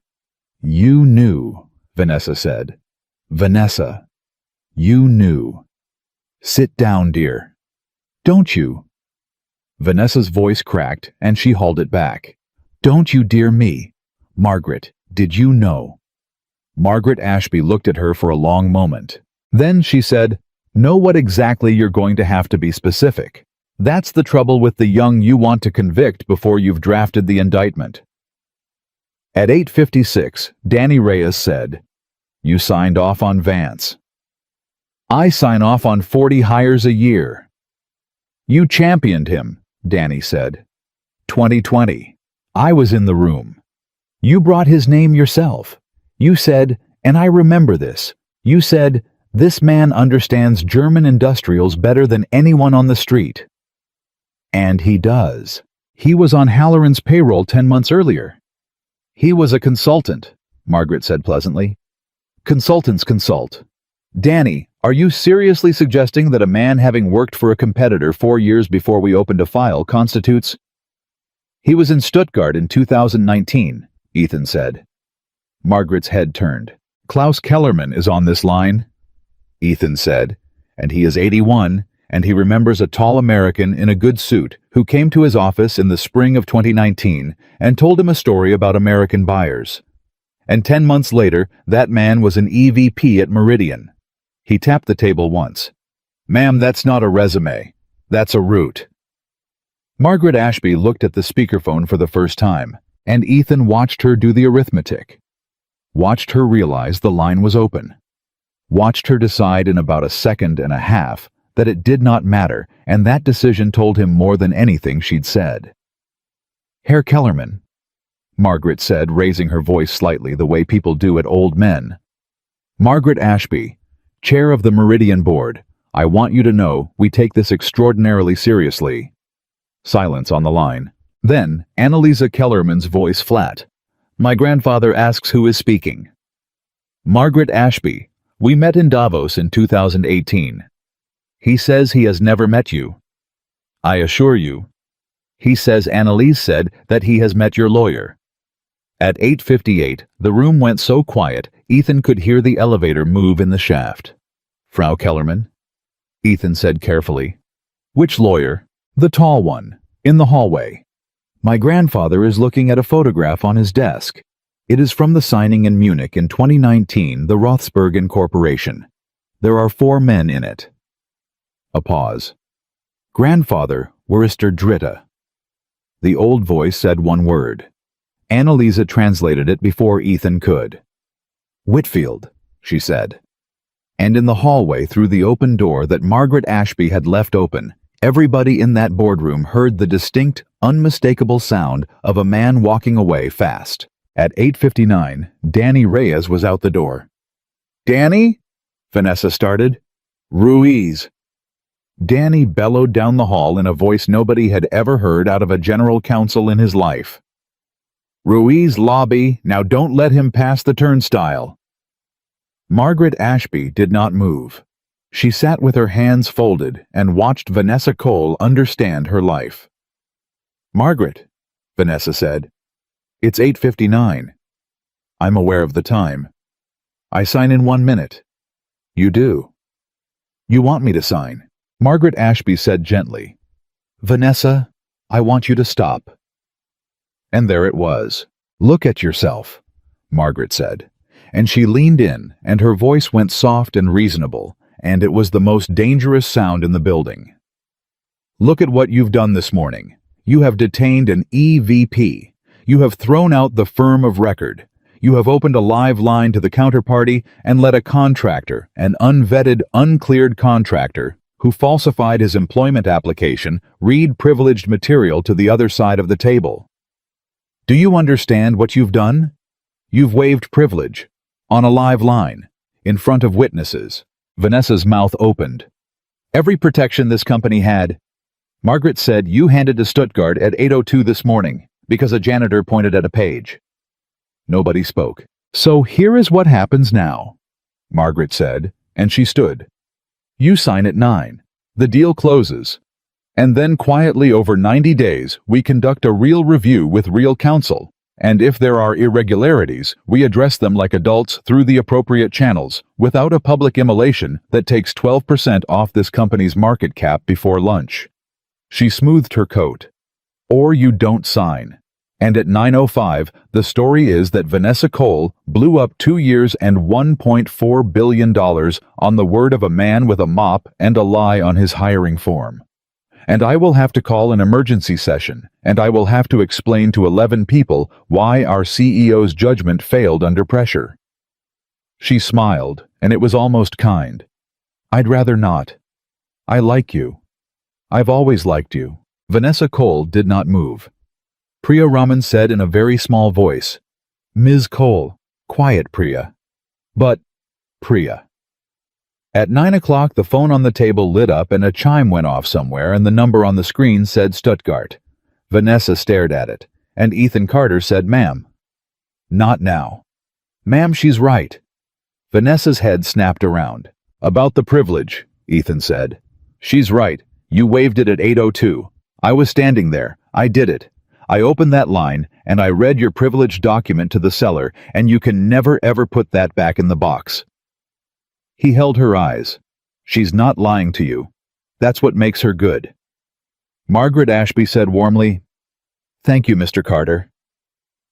"You knew," Vanessa said. "Vanessa, you knew. Sit down, dear." "Don't you?" Vanessa's voice cracked, and she hauled it back. "Don't you, dear me. Margaret, did you know?" Margaret Ashby looked at her for a long moment. Then she said, "Know what exactly you're going to have to be specific. That's the trouble with the young you want to convict before you've drafted the indictment." At 8:56, Danny Reyes said, "You signed off on Vance." "I sign off on 40 hires a year." "You championed him," Danny said. 2020. I was in the room. You brought his name yourself. You said, and I remember this, you said, "This man understands German industrials better than anyone on the street." And he does. He was on Halloran's payroll 10 months earlier. "He was a consultant," Margaret said pleasantly. "Consultants consult." "Danny, are you seriously suggesting that a man having worked for a competitor 4 years before we opened a file constitutes—" "He was in Stuttgart in 2019, Ethan said. Margaret's head turned. "Klaus Kellerman is on this line," Ethan said, "and he is 81, and he remembers a tall American in a good suit who came to his office in the spring of 2019 and told him a story about American buyers. And 10 months later, that man was an EVP at Meridian." He tapped the table once. "Ma'am, that's not a resume. That's a route." Margaret Ashby looked at the speakerphone for the first time, and Ethan watched her do the arithmetic. Watched her realize the line was open. Watched her decide in about a second and a half that it did not matter, and that decision told him more than anything she'd said. "Herr Kellerman," Margaret said, raising her voice slightly the way people do at old men. "Margaret Ashby, chair of the Meridian Board, I want you to know we take this extraordinarily seriously." Silence on the line. Then, Annalisa Kellerman's voice flat. "My grandfather asks who is speaking." "Margaret Ashby, we met in Davos in 2018. He says he has never met you." "I assure you." "He says Annalise said that he has met your lawyer." At 8:58, the room went so quiet, Ethan could hear the elevator move in the shaft. "Frau Kellerman?" Ethan said carefully. "Which lawyer?" "The tall one, in the hallway." "My grandfather is looking at a photograph on his desk. It is from the signing in Munich in 2019, the Rothsberg Corporation. There are 4 men in it." A pause. "Grandfather, Werister Dritta." The old voice said one word. Annalisa translated it before Ethan could. "Whitfield," she said. And in the hallway through the open door that Margaret Ashby had left open, everybody in that boardroom heard the distinct, unmistakable sound of a man walking away fast. At 8:59, Danny Reyes was out the door. "Danny?" Vanessa started. "Ruiz." Danny bellowed down the hall in a voice nobody had ever heard out of a general counsel in his life. "Ruiz lobby, now don't let him pass the turnstile." Margaret Ashby did not move. She sat with her hands folded and watched Vanessa Cole understand her life. "Margaret," Vanessa said, "it's 8:59. I'm aware of the time. I sign in 1 minute. You do. You want me to sign?" Margaret Ashby said gently, "Vanessa, I want you to stop." And there it was. "Look at yourself," Margaret said, and she leaned in, and her voice went soft and reasonable, and it was the most dangerous sound in the building. "Look at what you've done this morning. You have detained an EVP. You have thrown out the firm of record. You have opened a live line to the counterparty and let a contractor, an unvetted, uncleared contractor, who falsified his employment application, read privileged material to the other side of the table. Do you understand what you've done? You've waived privilege. On a live line. In front of witnesses. Vanessa's mouth opened. Every protection this company had. Margaret said you handed to Stuttgart at 8:02 this morning because a janitor pointed at a page. Nobody spoke. So here is what happens now, Margaret said, and she stood. You sign at 9. The deal closes. And then quietly over 90 days, we conduct a real review with real counsel. And if there are irregularities, we address them like adults through the appropriate channels, without a public immolation that takes 12% off this company's market cap before lunch. She smoothed her coat. Or you don't sign. And at 9:05, the story is that Vanessa Cole blew up 2 years and $1.4 billion on the word of a man with a mop and a lie on his hiring form. And I will have to call an emergency session, and I will have to explain to 11 people why our CEO's judgment failed under pressure. She smiled, and it was almost kind. I'd rather not. I like you. I've always liked you. Vanessa Cole did not move. Priya Raman said in a very small voice, Ms. Cole, quiet, Priya. But, Priya. At 9 o'clock, the phone on the table lit up and a chime went off somewhere and the number on the screen said Stuttgart. Vanessa stared at it, and Ethan Carter said, Ma'am. Not now. Ma'am, she's right. Vanessa's head snapped around. About the privilege, Ethan said. She's right. You waived it at 8:02. I was standing there. I did it. I opened that line, and I read your privileged document to the seller, and you can never ever put that back in the box. He held her eyes. She's not lying to you. That's what makes her good. Margaret Ashby said warmly, Thank you, Mr. Carter.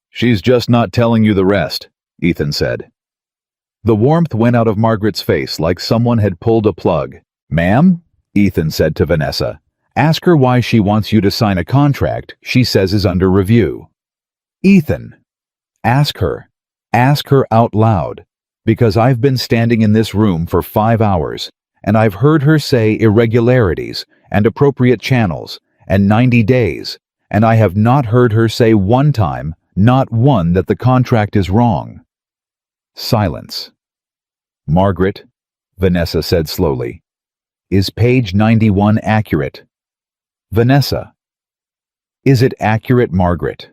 She's just not telling you the rest, Ethan said. The warmth went out of Margaret's face like someone had pulled a plug. Ma'am, Ethan said to Vanessa, ask her why she wants you to sign a contract she says is under review. Ethan, ask her. Ask her out loud. Because I've been standing in this room for 5 hours, and I've heard her say irregularities, and appropriate channels, and 90 days, and I have not heard her say one time, not one, that the contract is wrong. Silence. Margaret, Vanessa said slowly, is page 91 accurate? Vanessa. Is it accurate, Margaret?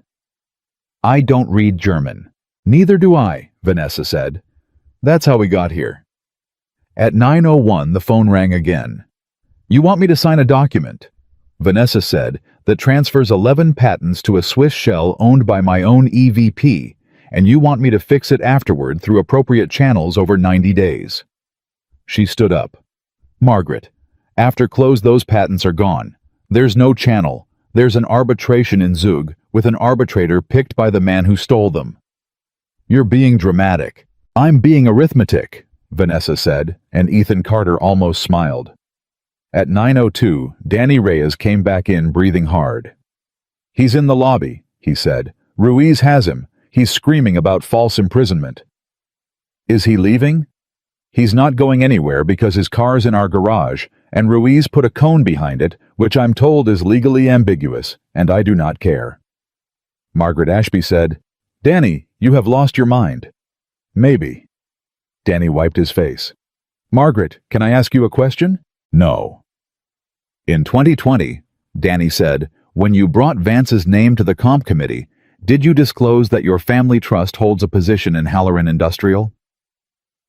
I don't read German. Neither do I, Vanessa said. That's how we got here. At 9:01, the phone rang again. You want me to sign a document, Vanessa said, that transfers 11 patents to a Swiss shell owned by my own EVP, and you want me to fix it afterward through appropriate channels over 90 days. She stood up. Margaret, after close those patents are gone. There's no channel. There's an arbitration in Zug, with an arbitrator picked by the man who stole them. You're being dramatic. I'm being arithmetic, Vanessa said, and Ethan Carter almost smiled. At 9:02, Danny Reyes came back in breathing hard. He's in the lobby, he said. Ruiz has him. He's screaming about false imprisonment. Is he leaving? He's not going anywhere because his car's in our garage, and Ruiz put a cone behind it, which I'm told is legally ambiguous, and I do not care. Margaret Ashby said, Danny, you have lost your mind. Maybe. Danny wiped his face. Margaret, can I ask you a question? No. In 2020, Danny said, when you brought Vance's name to the comp committee, did you disclose that your family trust holds a position in Halloran Industrial?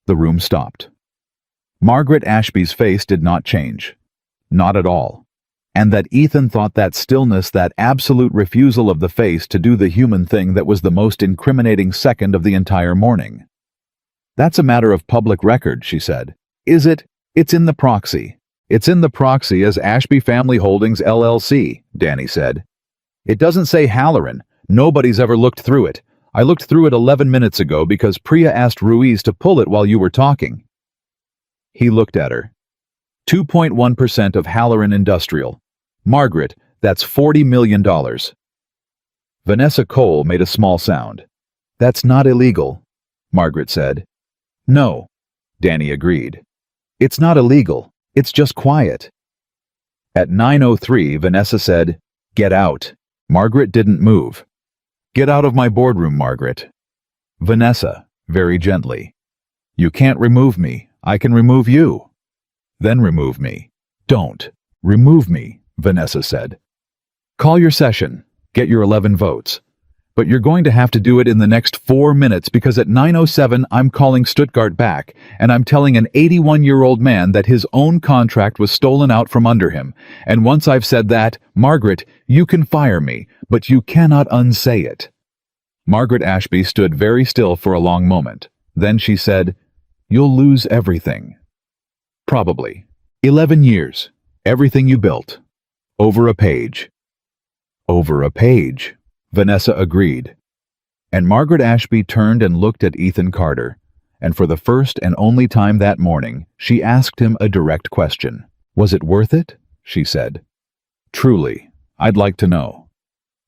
The room stopped. Margaret Ashby's face did not change. Not at all. And that Ethan thought that stillness, that absolute refusal of the face to do the human thing, that was the most incriminating second of the entire morning. That's a matter of public record, she said. Is it? It's in the proxy. It's in the proxy as Ashby Family Holdings LLC, Danny said. It doesn't say Halloran. Nobody's ever looked through it. I looked through it 11 minutes ago because Priya asked Ruiz to pull it while you were talking. He looked at her. 2.1% of Halloran Industrial. Margaret, that's $40 million. Vanessa Cole made a small sound. "That's not illegal," Margaret said. "No," Danny agreed. "It's not illegal. It's just quiet." At 9:03, Vanessa said, "Get out." Margaret didn't move. "Get out of my boardroom, Margaret." Vanessa, very gently. "You can't remove me. I can remove you." "Then remove me." "Don't. Remove me," Vanessa said. "Call your session. Get your 11 votes. But you're going to have to do it in the next 4 minutes because at 9:07 I'm calling Stuttgart back, and I'm telling an 81-year-old man that his own contract was stolen out from under him. And once I've said that, Margaret, you can fire me, but you cannot unsay it." Margaret Ashby stood very still for a long moment. Then she said, "You'll lose everything." "Probably. 11 years. Everything you built. Over a page." "Over a page," Vanessa agreed. And Margaret Ashby turned and looked at Ethan Carter, and for the first and only time that morning, she asked him a direct question. "Was it worth it?" she said. "Truly, I'd like to know.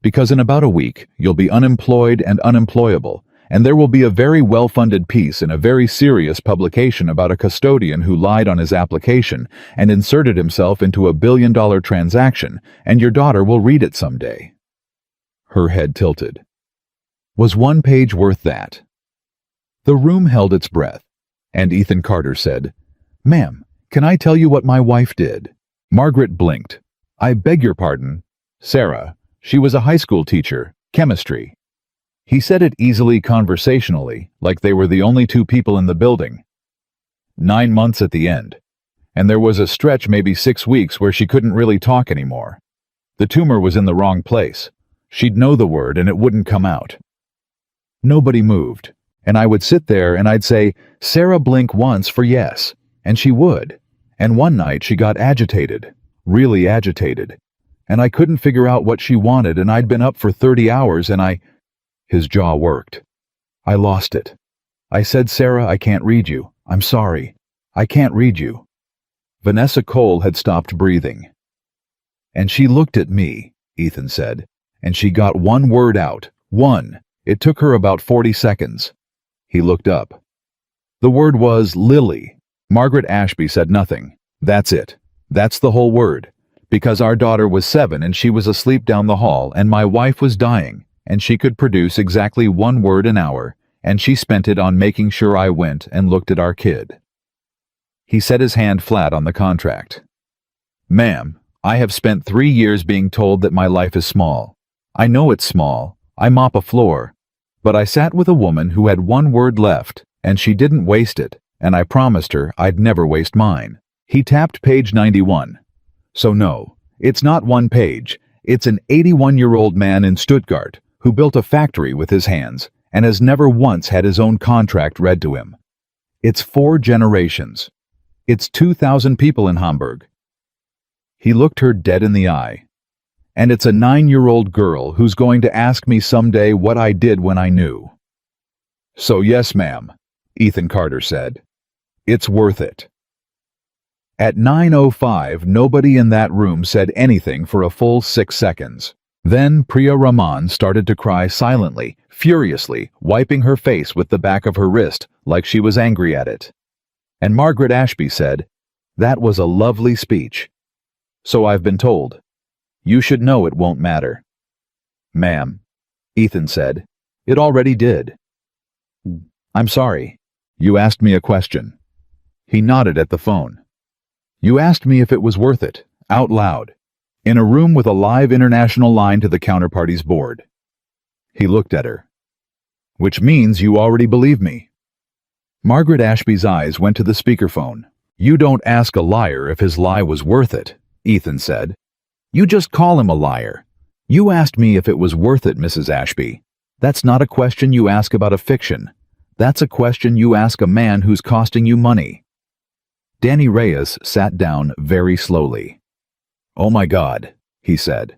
Because in about a week, you'll be unemployed and unemployable, and there will be a very well-funded piece in a very serious publication about a custodian who lied on his application and inserted himself into a billion-dollar transaction, and your daughter will read it someday." Her head tilted. Was one page worth that? The room held its breath, and Ethan Carter said, "Ma'am, can I tell you what my wife did?" Margaret blinked. "I beg your pardon." "Sarah. She was a high school teacher, chemistry." He said it easily conversationally, like they were the only two people in the building. 9 months at the end. And there was a stretch maybe 6 weeks where she couldn't really talk anymore. The tumor was in the wrong place. She'd know the word and it wouldn't come out. Nobody moved, and I would sit there and I'd say, "Sarah, blink once for yes," and she would. And one night she got agitated, really agitated, and I couldn't figure out what she wanted, and I'd been up for 30 hours and His jaw worked. I lost it. I said, "Sarah, I can't read you. I'm sorry. I can't read you." Vanessa Cole had stopped breathing. "And she looked at me," Ethan said, "and she got one word out. One. It took her about 40 seconds. He looked up. The word was Lily. Margaret Ashby said nothing. That's it. That's the whole word. Because our daughter was 7 and she was asleep down the hall and my wife was dying, and she could produce exactly one word an hour, and she spent it on making sure I went and looked at our kid." He set his hand flat on the contract. "Ma'am, I have spent 3 years being told that my life is small. I know it's small. I mop a floor. But I sat with a woman who had one word left, and she didn't waste it, and I promised her I'd never waste mine." He tapped page 91. "So no, it's not one page. It's an 81-year-old man in Stuttgart who built a factory with his hands and has never once had his own contract read to him. It's 4 generations. It's 2,000 people in Hamburg." He looked her dead in the eye. "And it's a 9-year-old girl who's going to ask me someday what I did when I knew." "So yes, ma'am," Ethan Carter said. "It's worth it." At 9:05, nobody in that room said anything for a full 6 seconds. Then Priya Raman started to cry silently, furiously, wiping her face with the back of her wrist like she was angry at it. And Margaret Ashby said, "That was a lovely speech." "So I've been told. You should know it won't matter." "Ma'am," Ethan said, "it already did." "I'm sorry. You asked me a question." He nodded at the phone. "You asked me if it was worth it, out loud, in a room with a live international line to the counterparty's board." He looked at her. "Which means you already believe me." Margaret Ashby's eyes went to the speakerphone. "You don't ask a liar if his lie was worth it," Ethan said. "You just call him a liar. You asked me if it was worth it, Mrs. Ashby. That's not a question you ask about a fiction. That's a question you ask a man who's costing you money." Danny Reyes sat down very slowly. "Oh my God," he said.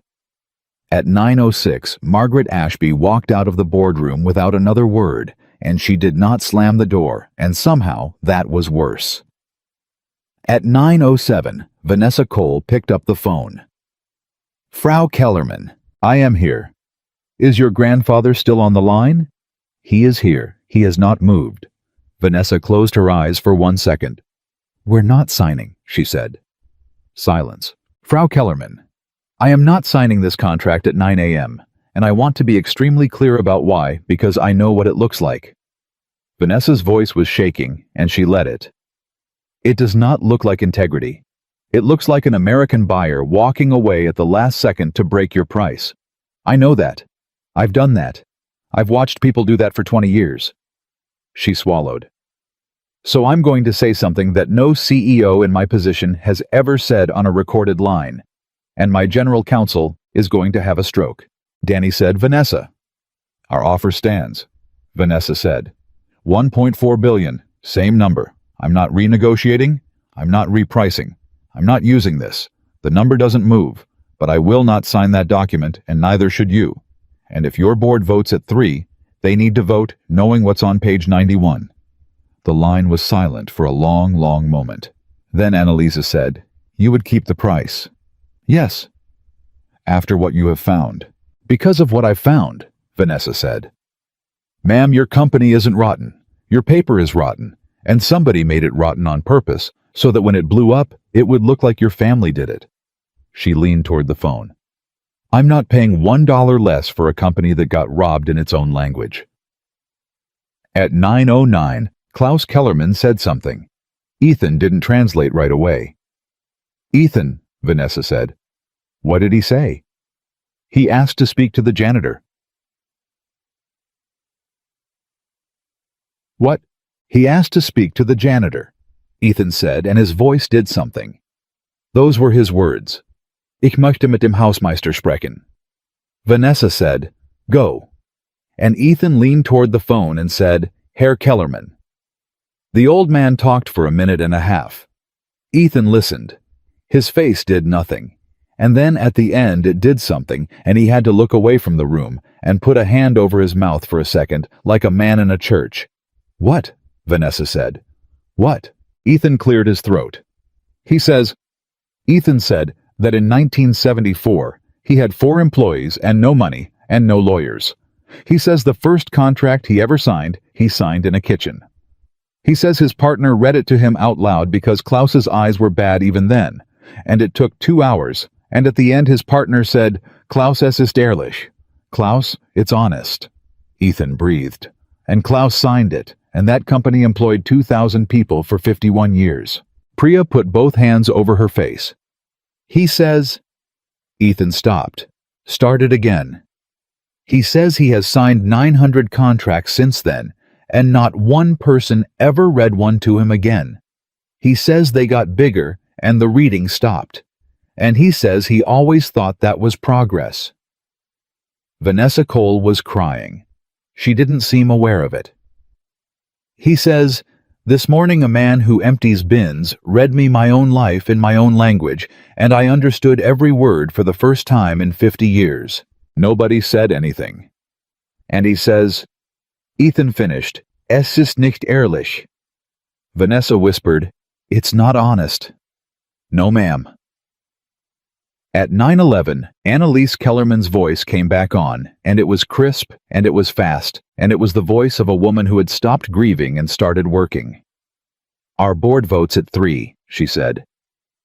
At 9:06, Margaret Ashby walked out of the boardroom without another word, and she did not slam the door, and somehow that was worse. At 9:07, Vanessa Cole picked up the phone. "Frau Kellerman, I am here." Is your grandfather still on the line? He is here. He has not moved. Vanessa closed her eyes for 1 second. We're not signing, she said. Silence. Frau Kellerman, I am not signing this contract at 9 a.m., and I want to be extremely clear about why, because I know what it looks like. Vanessa's voice was shaking, and she let it. It does not look like integrity. It looks like an American buyer walking away at the last second to break your price. I know that. I've done that. I've watched people do that for 20 years. She swallowed. So I'm going to say something that no CEO in my position has ever said on a recorded line, and my general counsel is going to have a stroke. Danny said, Vanessa. Our offer stands, Vanessa said. 1.4 billion, same number. I'm not renegotiating. I'm not repricing. I'm not using this. The number doesn't move, but I will not sign that document, and neither should you. And if your board votes at 3, they need to vote knowing what's on page 91. The line was silent for a long, long moment. Then Annalisa said, You would keep the price. Yes. After what you have found. Because of what I've found, Vanessa said. Ma'am, your company isn't rotten. Your paper is rotten, and somebody made it rotten on purpose so that when it blew up, it would look like your family did it. She leaned toward the phone. I'm not paying $1 less for a company that got robbed in its own language. At 9:09, Klaus Kellerman said something. Ethan didn't translate right away. Ethan, Vanessa said. What did he say? He asked to speak to the janitor. What? He asked to speak to the janitor, Ethan said, and his voice did something. Those were his words. Ich möchte mit dem Hausmeister sprechen. Vanessa said, Go. And Ethan leaned toward the phone and said, Herr Kellerman. The old man talked for a minute and a half. Ethan listened. His face did nothing. And then at the end it did something, and he had to look away from the room and put a hand over his mouth for a second, like a man in a church. What? Vanessa said. What? Ethan cleared his throat. Ethan said that in 1974, he had 4 employees and no money and no lawyers. He says the first contract he ever signed, he signed in a kitchen. He says his partner read it to him out loud because Klaus's eyes were bad even then, and it took 2 hours, and at the end his partner said, Klaus, es ist ehrlich. Klaus, it's honest. Ethan breathed, and Klaus signed it, and that company employed 2,000 people for 51 years. Priya put both hands over her face. He says, Ethan stopped, started again. He says he has signed 900 contracts since then, and not one person ever read one to him again. He says they got bigger and the reading stopped. And he says he always thought that was progress. Vanessa Cole was crying. She didn't seem aware of it. He says, This morning a man who empties bins read me my own life in my own language, and I understood every word for the first time in 50 years. Nobody said anything. And he says, Ethan finished, Es ist nicht ehrlich. Vanessa whispered, It's not honest. No, ma'am. At 9:11, Annalise Kellerman's voice came back on, and it was crisp, and it was fast, and it was the voice of a woman who had stopped grieving and started working. Our board votes at 3, she said.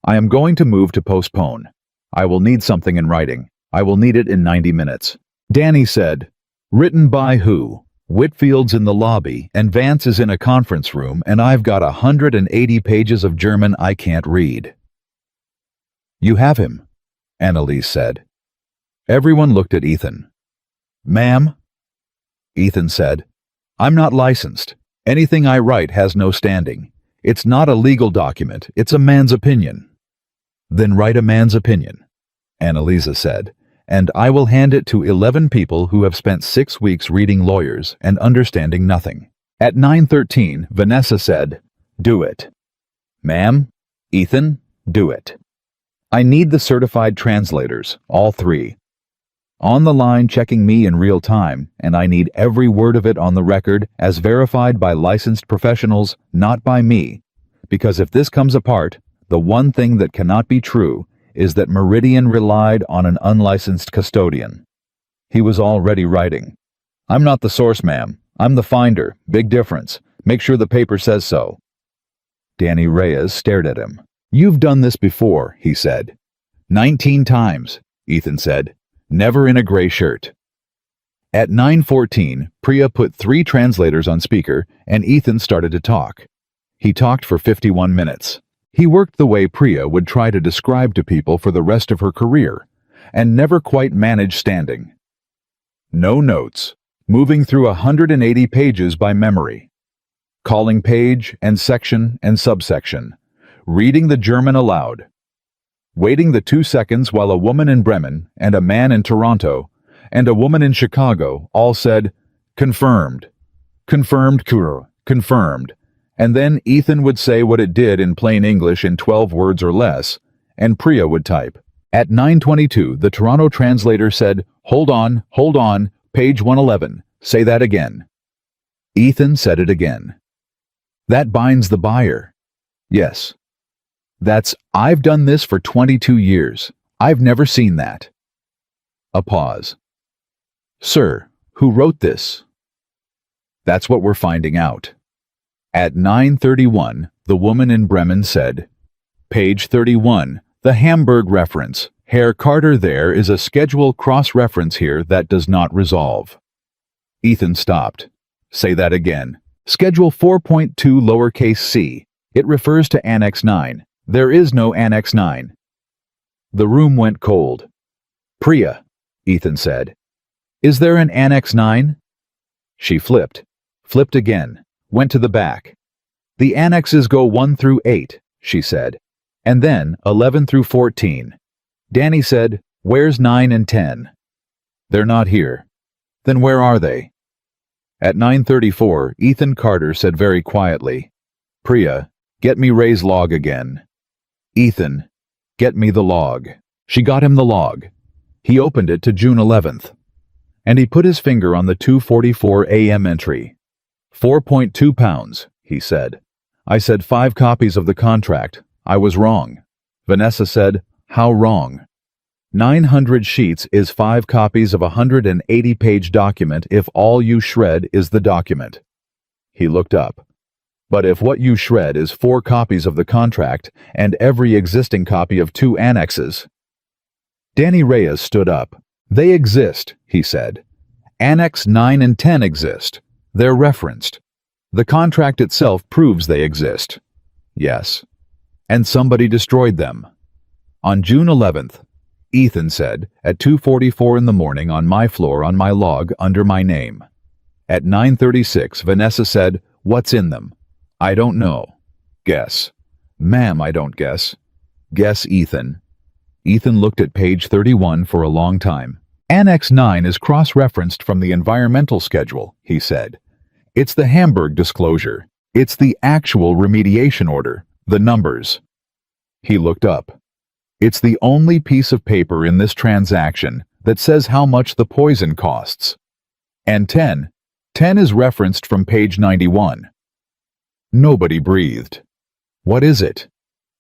I am going to move to postpone. I will need something in writing. I will need it in 90 minutes. Danny said, Written by who? Whitfield's in the lobby, and Vance is in a conference room, and I've got 180 pages of German I can't read. You have him, Annalise said. Everyone looked at Ethan. Ma'am? Ethan said, I'm not licensed. Anything I write has no standing. It's not a legal document, it's a man's opinion. Then write a man's opinion, Annalisa said, and I will hand it to 11 people who have spent 6 weeks reading lawyers and understanding nothing. At 9:13, Vanessa said, Do it. Ma'am, Ethan, do it. I need the certified translators, all 3. On the line checking me in real time, and I need every word of it on the record as verified by licensed professionals, not by me, because if this comes apart, the one thing that cannot be true is that Meridian relied on an unlicensed custodian. He was already writing. "I'm not the source, ma'am. I'm the finder. Big difference. Make sure the paper says so." Danny Reyes stared at him. "You've done this before," he said. 19 times, Ethan said. "Never in a gray shirt." At 9:14, Priya put 3 translators on speaker, and Ethan started to talk. He talked for 51 minutes. He worked the way Priya would try to describe to people for the rest of her career, and never quite managed standing. No notes, moving through 180 pages by memory, calling page and section and subsection, reading the German aloud, waiting the 2 seconds while a woman in Bremen and a man in Toronto and a woman in Chicago all said, "Confirmed, confirmed, confirmed," and then Ethan would say what it did in plain English in 12 words or less, and Priya would type. At 9:22, the Toronto translator said, hold on, page 111, say that again." Ethan said it again. "That binds the buyer." "Yes." "That's, I've done this for 22 years. I've never seen that." A pause. "Sir, who wrote this?" "That's what we're finding out." At 9:31, the woman in Bremen said, "Page 31, the Hamburg reference. Herr Carter, there is a schedule cross-reference here that does not resolve." Ethan stopped. "Say that again. Schedule 4.2 lowercase c. It refers to Annex 9. There is no Annex 9. The room went cold. "Priya," Ethan said, "is there an Annex 9? She flipped again, went to the back. "The annexes go 1 through 8, she said, "and then 11 through 14. Danny said, "Where's 9 and 10? "They're not here." "Then where are they?" At 9:34, Ethan Carter said very quietly, "Priya, get me Ray's log again." "Ethan, get me the log." She got him the log. He opened it to June 11th. And he put his finger on the 2:44 a.m. entry. 4.2 pounds, he said. "I said 5 copies of the contract. I was wrong." Vanessa said, "How wrong?" 900 sheets is 5 copies of a 180-page document if all you shred is the document. He looked up. "But if what you shred is 4 copies of the contract and every existing copy of 2 annexes." Danny Reyes stood up. "They exist," he said. "Annex 9 and 10 exist. They're referenced. The contract itself proves they exist." "Yes." "And somebody destroyed them." On June 11th, Ethan said, at 2:44 in the morning on my floor on my log under my name. At 9:36, Vanessa said, "What's in them?" "I don't know." "Guess." "Ma'am, I don't guess." "Guess, Ethan." Ethan looked at page 31 for a long time. "Annex 9 is cross-referenced from the environmental schedule," he said. "It's the Hamburg disclosure. It's the actual remediation order, the numbers." He looked up. "It's the only piece of paper in this transaction that says how much the poison costs. And 10 is referenced from page 91. Nobody breathed. "What is it?"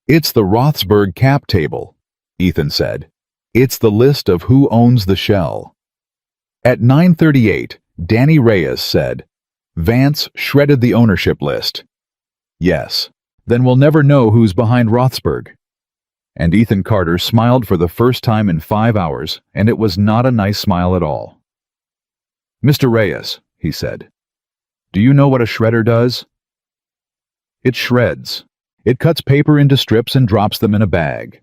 "It's the Rothsberg cap table," Ethan said. "It's the list of who owns the shell." At 9:38, Danny Reyes said, "Vance shredded the ownership list." "Yes. Then we'll never know who's behind Rothsberg." And Ethan Carter smiled for the first time in 5 hours, and it was not a nice smile at all. "Mr. Reyes," he said, "do you know what a shredder does?" "It shreds. It cuts paper into strips and drops them in a bag.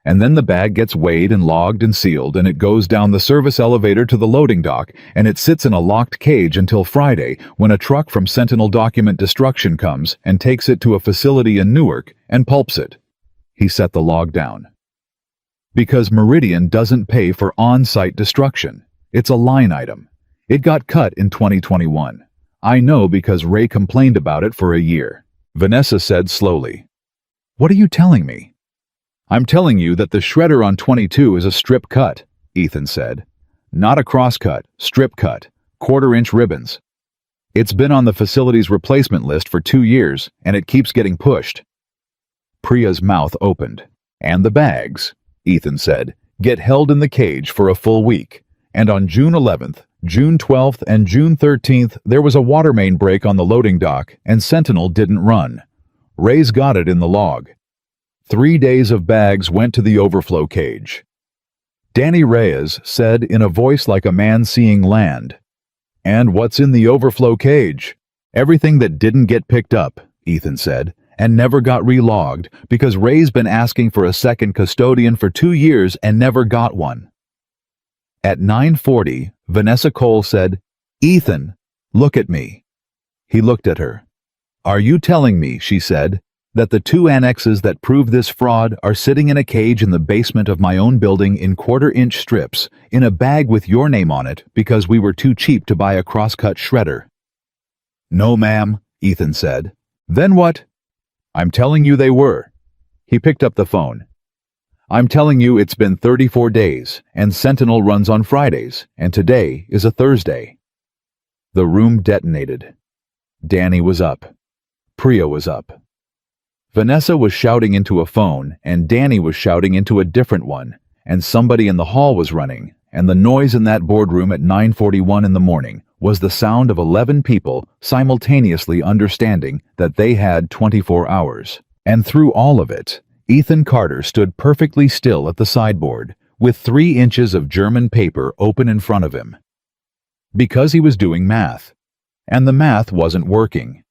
And then the bag gets weighed and logged and sealed, and it goes down the service elevator to the loading dock, and it sits in a locked cage until Friday, when a truck from Sentinel Document Destruction comes and takes it to a facility in Newark and pulps it." He set the log down. "Because Meridian doesn't pay for on-site destruction. It's a line item. It got cut in 2021. I know because Ray complained about it for a year." Vanessa said slowly, "What are you telling me?" "I'm telling you that the shredder on 22 is a strip cut," Ethan said. "Not a cross-cut, strip cut, quarter-inch ribbons. It's been on the facility's replacement list for 2 years, and it keeps getting pushed." Priya's mouth opened. "And the bags," Ethan said, "get held in the cage for a full week. And on June 11th, June 12th, and June 13th, there was a water main break on the loading dock, and Sentinel didn't run. Ray's got it in the log. 3 days of bags went to the overflow cage. Danny Reyes said in a voice like a man seeing land, "And what's in the overflow cage?" "Everything that didn't get picked up," Ethan said, "and never got relogged because Ray's been asking for a second custodian for 2 years and never got one." At 9:40, Vanessa Cole said, "Ethan, look at me." He looked at her. "Are you telling me," she said, "that the 2 annexes that prove this fraud are sitting in a cage in the basement of my own building in quarter-inch strips, in a bag with your name on it because we were too cheap to buy a cross-cut shredder?" "No, ma'am," Ethan said. "Then what?" "I'm telling you they were." He picked up the phone. "I'm telling you it's been 34 days, and Sentinel runs on Fridays, and today is a Thursday." The room detonated. Danny was up. Priya was up. Vanessa was shouting into a phone, and Danny was shouting into a different one, and somebody in the hall was running, and the noise in that boardroom at 9:41 in the morning was the sound of 11 people simultaneously understanding that they had 24 hours. And through all of it, Ethan Carter stood perfectly still at the sideboard, with 3 inches of German paper open in front of him. Because he was doing math. And the math wasn't working.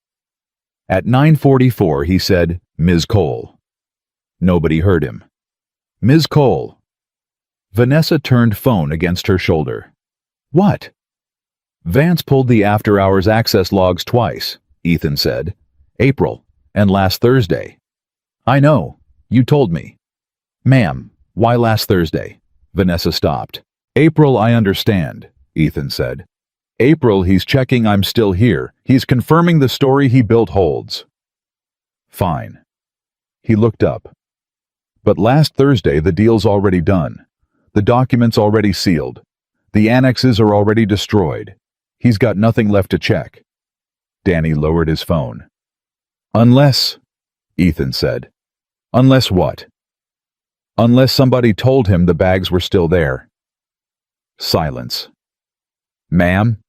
At 9:44 he said, "Ms. Cole." Nobody heard him. "Ms. Cole." Vanessa turned phone against her shoulder. "What?" "Vance pulled the after-hours access logs twice," Ethan said. "April, and last Thursday." "I know. You told me." "Ma'am, why last Thursday?" Vanessa stopped. "April, I understand," Ethan said. "April, he's checking I'm still here. He's confirming the story he built holds." "Fine." He looked up. "But last Thursday the deal's already done. The documents already sealed. The annexes are already destroyed. He's got nothing left to check." Danny lowered his phone. "Unless," Ethan said. "Unless what?" "Unless somebody told him the bags were still there." Silence. "Ma'am?"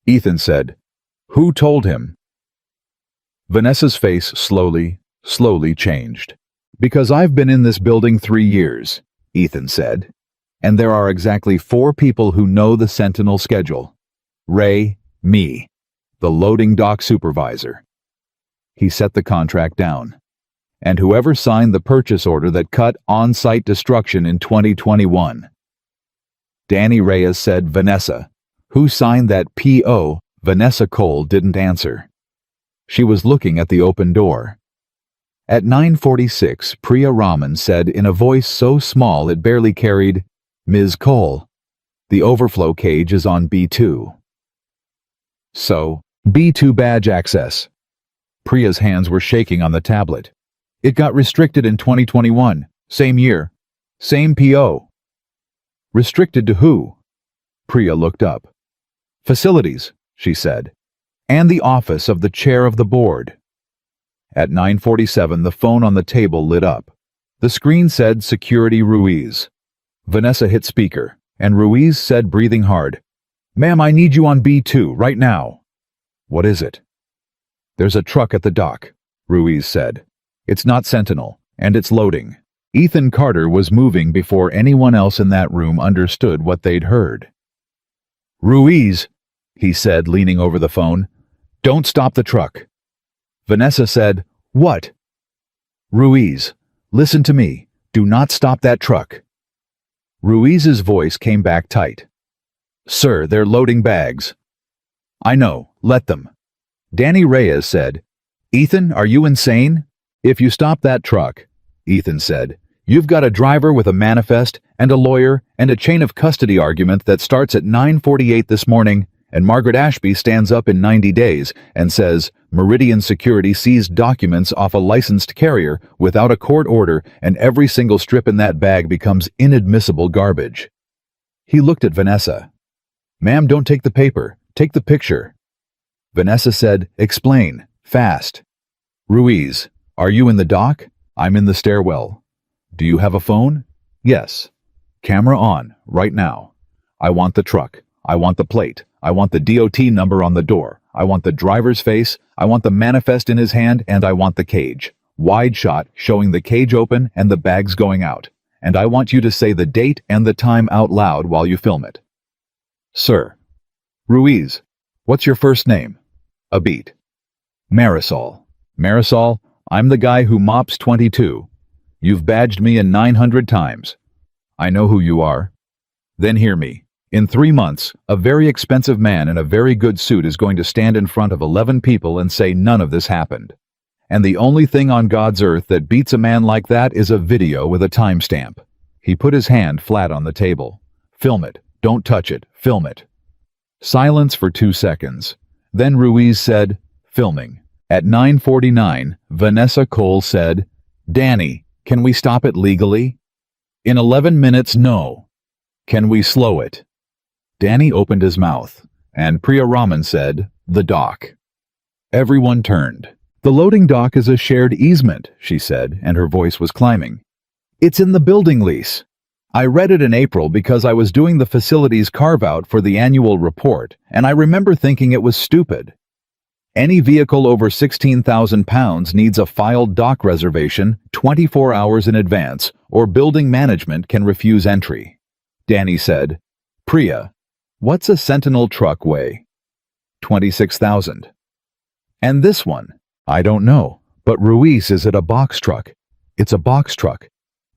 Ethan said, "Who told him?" Vanessa's face slowly changed. "Because I've been in this building 3 years," Ethan said, "and there are exactly 4 people who know the Sentinel schedule. Ray, me, the loading dock supervisor." He set the contract down. "And whoever signed the purchase order that cut on-site destruction in 2021. Danny Reyes said, "Vanessa, who signed that PO?" Vanessa Cole didn't answer. She was looking at the open door. At 9:46, Priya Raman said in a voice so small it barely carried, "Ms. Cole, the overflow cage is on B2. So, B2 badge access." Priya's hands were shaking on the tablet. "It got restricted in 2021, same year, same PO." "Restricted to who?" Priya looked up. "Facilities," she said, "and the office of the chair of the board." At 9:47, the phone on the table lit up. The screen said Security Ruiz. Vanessa hit speaker, and Ruiz said, breathing hard, "Ma'am, I need you on B2 right now." "What is it?" "There's a truck at the dock," Ruiz said. "It's not Sentinel, and it's loading." Ethan Carter was moving before anyone else in that room understood what they'd heard. "Ruiz," he said, leaning over the phone, "don't stop the truck." Vanessa said, "What?" "Ruiz, listen to me. Do not stop that truck." Ruiz's voice came back tight. "Sir, they're loading bags." "I know. Let them." Danny Reyes said, "Ethan, are you insane? If you stop that truck," Ethan said, "you've got a driver with a manifest and a lawyer and a chain of custody argument that starts at 9:48 this morning, and Margaret Ashby stands up in 90 days and says Meridian Security seized documents off a licensed carrier without a court order, and every single strip in that bag becomes inadmissible garbage." He looked at Vanessa. "Ma'am, don't take the paper. Take the picture." Vanessa said, "Explain, fast." "Ruiz, are you in the dock?" "I'm in the stairwell." "Do you have a phone?" "Yes." "Camera on, right now." I want the truck. I want the plate. I want the DOT number on the door. I want the driver's face. I want the manifest in his hand, and I want the cage. Wide shot showing the cage open and the bags going out. And I want you to say the date and the time out loud while you film it. Sir. Ruiz. What's your first name? A beat. Marisol. Marisol, I'm the guy who mops 22. You've badged me in 900 times. I know who you are. Then hear me. In 3 months, a very expensive man in a very good suit is going to stand in front of 11 people and say none of this happened. And the only thing on God's earth that beats a man like that is a video with a timestamp. He put his hand flat on the table. Film it. Don't touch it. Film it. Silence for 2 seconds. Then Ruiz said, filming. At 9:49, Vanessa Cole said, Danny, can we stop it legally? In 11 minutes, no. Can we slow it? Danny opened his mouth, and Priya Raman said, the dock. Everyone turned. The loading dock is a shared easement, she said, and her voice was climbing. It's in the building lease. I read it in April because I was doing the facilities carve-out for the annual report, and I remember thinking it was stupid. Any vehicle over 16,000 pounds needs a filed dock reservation 24 hours in advance, or building management can refuse entry. Danny said, Priya, what's a Sentinel truck weigh? 26,000. And this one? I don't know, but Ruiz, is it a box truck? It's a box truck.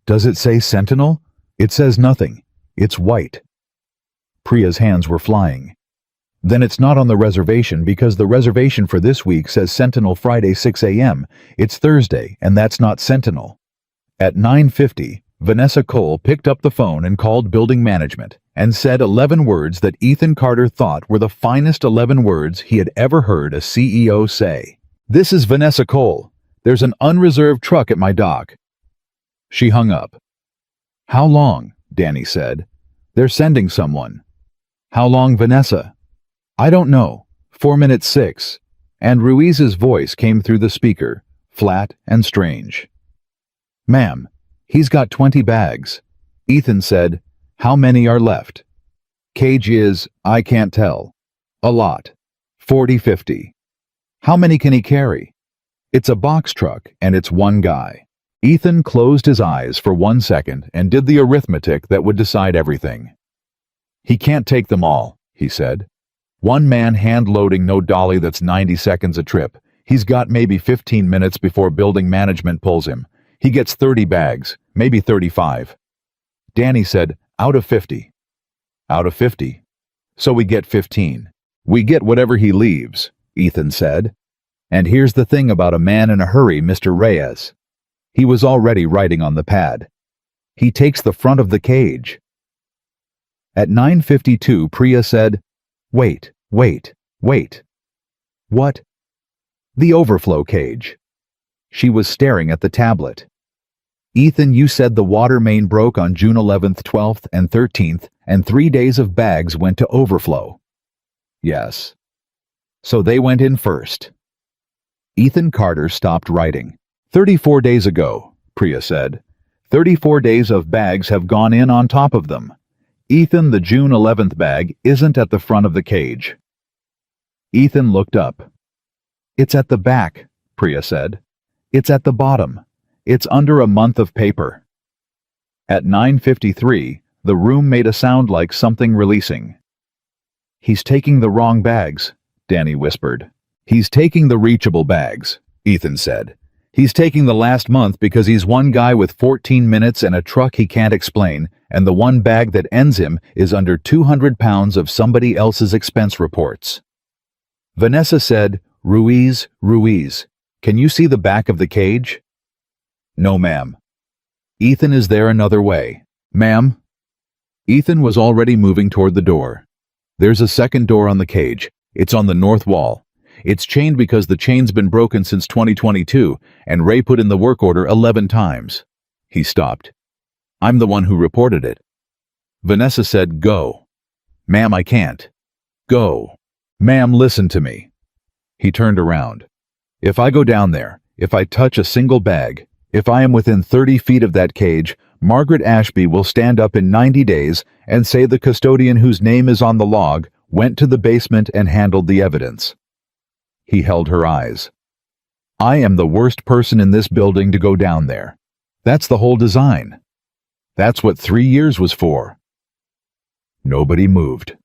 Does it say Sentinel? It says nothing. It's white. Priya's hands were flying. Then it's not on the reservation because the reservation for this week says Sentinel Friday 6 a.m. It's Thursday, and that's not Sentinel. At 9:50, Vanessa Cole picked up the phone and called building management and said 11 words that Ethan Carter thought were the finest 11 words he had ever heard a CEO say. This is Vanessa Cole. There's an unreserved truck at my dock. She hung up. How long? Danny said. They're sending someone. How long, Vanessa? I don't know. 4:06. And Ruiz's voice came through the speaker, flat and strange. Ma'am, he's got 20 bags. Ethan said, how many are left? Cage is, I can't tell. A lot. 40, 50. How many can he carry? It's a box truck, and it's one guy. Ethan closed his eyes for 1 second and did the arithmetic that would decide everything. He can't take them all, he said. One man hand-loading no dolly, that's 90 seconds a trip. He's got maybe 15 minutes before building management pulls him. He gets 30 bags, maybe 35. Danny said, out of 50. Out of 50. So we get 15. We get whatever he leaves, Ethan said. And here's the thing about a man in a hurry, Mr. Reyes. He was already writing on the pad. He takes the front of the cage. At 9:52, Priya said, wait. What? The overflow cage. She was staring at the tablet. Ethan, you said the water main broke on June 11th, 12th, and 13th, and 3 days of bags went to overflow. Yes. So they went in first. Ethan Carter stopped writing. 34 days ago, Priya said. 34 days of bags have gone in on top of them. Ethan, the June 11th bag isn't at the front of the cage. Ethan looked up. It's at the back, Priya said. It's at the bottom. It's under a month of paper. At 9:53, the room made a sound like something releasing. He's taking the wrong bags, Danny whispered. He's taking the reachable bags, Ethan said. He's taking the last month because he's one guy with 14 minutes and a truck he can't explain, and the one bag that ends him is under 200 pounds of somebody else's expense reports. Vanessa said, Ruiz, can you see the back of the cage? No, ma'am. Ethan, is there another way? Ma'am? Ethan was already moving toward the door. There's a second door on the cage. It's on the north wall. It's chained because the chain's been broken since 2022, and Ray put in the work order 11 times. He stopped. I'm the one who reported it. Vanessa said, go. Ma'am, I can't. Go. Ma'am, listen to me. He turned around. If I go down there, if I touch a single bag, If I am within 30 feet of that cage, Margaret Ashby will stand up in 90 days and say the custodian whose name is on the log went to the basement and handled the evidence. He held her eyes. I am the worst person in this building to go down there. That's the whole design. That's what 3 years was for. Nobody moved.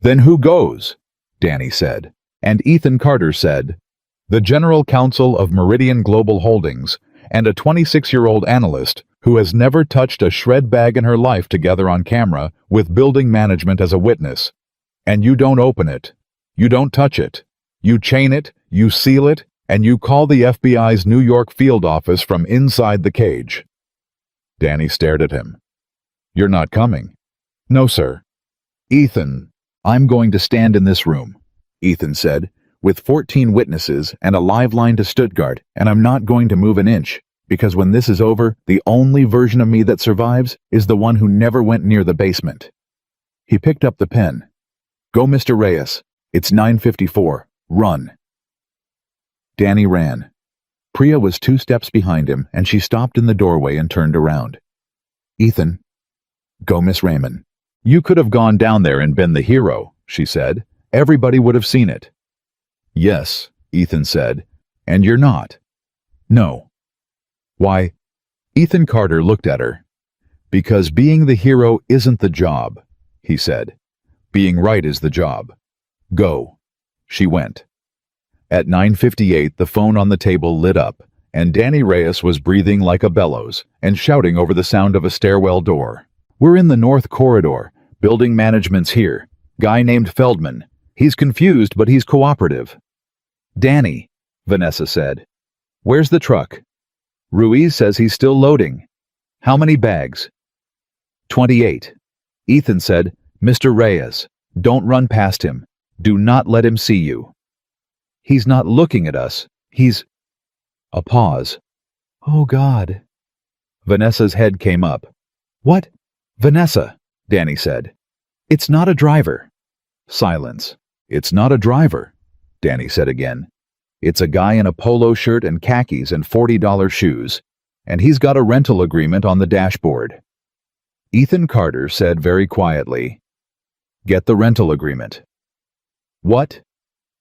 Then who goes? Danny said. And Ethan Carter said, the General Counsel of Meridian Global Holdings and a 26-year-old analyst who has never touched a shred bag in her life together on camera with building management as a witness. And you don't open it. You don't touch it. You chain it, you seal it, and you call the FBI's New York field office from inside the cage. Danny stared at him. You're not coming. No, sir. Ethan, I'm going to stand in this room, Ethan said, with 14 witnesses and a live line to Stuttgart, and I'm not going to move an inch, because when this is over, the only version of me that survives is the one who never went near the basement. He picked up the pen. Go, Mr. Reyes. It's 9:54. Run. Danny ran. Priya was 2 steps behind him, and she stopped in the doorway and turned around. Ethan. Go, Miss Raymond. You could have gone down there and been the hero, she said. Everybody would have seen it. Yes, Ethan said. And you're not. No. Why? Ethan Carter looked at her. Because being the hero isn't the job, he said. Being right is the job. Go. She went. At 9:58, the phone on the table lit up, and Danny Reyes was breathing like a bellows and shouting over the sound of a stairwell door. We're in the North Corridor. Building management's here. Guy named Feldman. He's confused, but he's cooperative. Danny, Vanessa said. Where's the truck? Ruiz says he's still loading. How many bags? 28. Ethan said, Mr. Reyes, don't run past him. Do not let him see you. He's not looking at us. He's... A pause. Oh, God. Vanessa's head came up. What? Vanessa, Danny said. It's not a driver. Silence. It's not a driver, Danny said again. It's a guy in a polo shirt and khakis and $40 shoes, and he's got a rental agreement on the dashboard. Ethan Carter said very quietly, Get the rental agreement. What?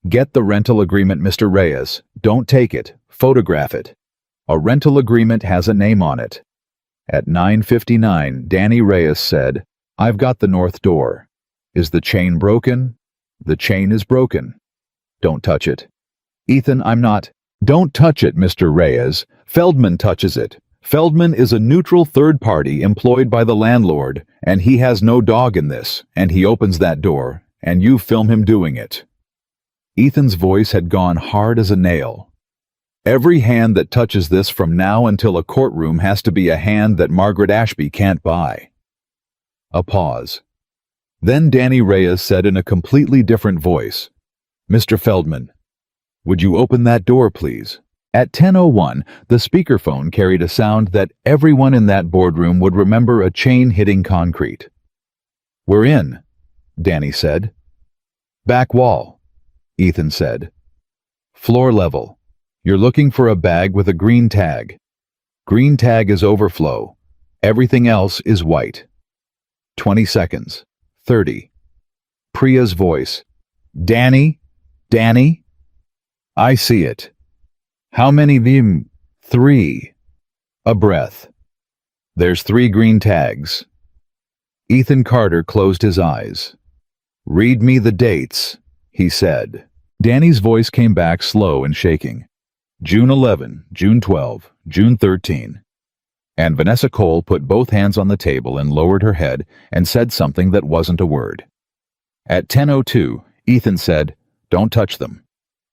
Get the rental agreement, Mr. Reyes. Don't take it. Photograph it. A rental agreement has a name on it. At 9:59, Danny Reyes said, I've got the north door. Is the chain broken? The chain is broken. Don't touch it. Ethan, I'm not. Don't touch it, Mr. Reyes. Feldman touches it. Feldman is a neutral third party employed by the landlord, and he has no dog in this, and he opens that door, and you film him doing it. Ethan's voice had gone hard as a nail. Every hand that touches this from now until a courtroom has to be a hand that Margaret Ashby can't buy. A pause. Then Danny Reyes said in a completely different voice, Mr. Feldman, would you open that door, please? At 10:01, the speakerphone carried a sound that everyone in that boardroom would remember a chain hitting concrete. We're in, Danny said. Back wall, Ethan said. Floor level. You're looking for a bag with a green tag. Green tag is overflow. Everything else is white. 20 seconds. 30. Priya's voice. Danny? Danny? I see it. How many vim? 3. A breath. There's 3 green tags. Ethan Carter closed his eyes. Read me the dates, he said. Danny's voice came back slow and shaking. June 11, June 12, June 13. And Vanessa Cole put both hands on the table and lowered her head and said something that wasn't a word. At 10:02, Ethan said, Don't touch them.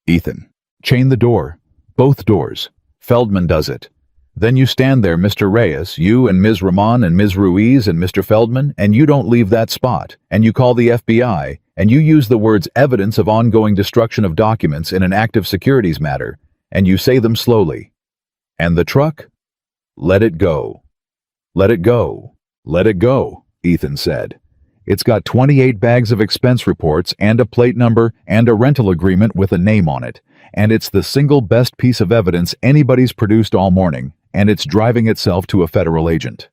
Ethan, chain the door. Both doors. Feldman does it. Then you stand there, Mr. Reyes, you and Ms. Ramon and Ms. Ruiz and Mr. Feldman, and you don't leave that spot, and you call the FBI, and you use the words evidence of ongoing destruction of documents in an active securities matter, and you say them slowly. And the truck? Let it go. Let it go. Let it go, Ethan said. It's got 28 bags of expense reports and a plate number and a rental agreement with a name on it, and it's the single best piece of evidence anybody's produced all morning, and it's driving itself to a federal agent.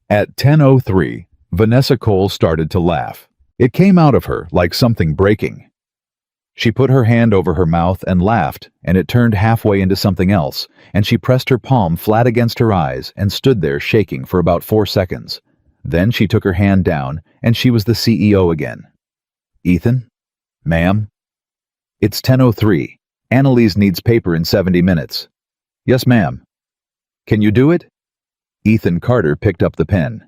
At 10:03, Vanessa Cole started to laugh. It came out of her like something breaking. She put her hand over her mouth and laughed, and it turned halfway into something else, and she pressed her palm flat against her eyes and stood there shaking for about 4 seconds. Then she took her hand down, and she was the CEO again. "Ethan? Ma'am?" "It's 10:03. Annalise needs paper in 70 minutes. "Yes, ma'am." "Can you do it?" Ethan Carter picked up the pen.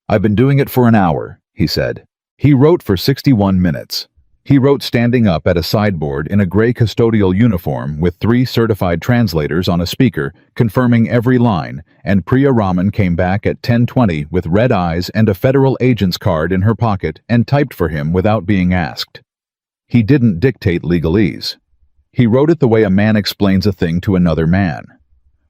"I've been doing it for an hour," he said. He wrote for 61 minutes. He wrote standing up at a sideboard in a gray custodial uniform with 3 certified translators on a speaker, confirming every line, and Priya Raman came back at 10:20 with red eyes and a federal agent's card in her pocket and typed for him without being asked. He didn't dictate legalese. He wrote it the way a man explains a thing to another man.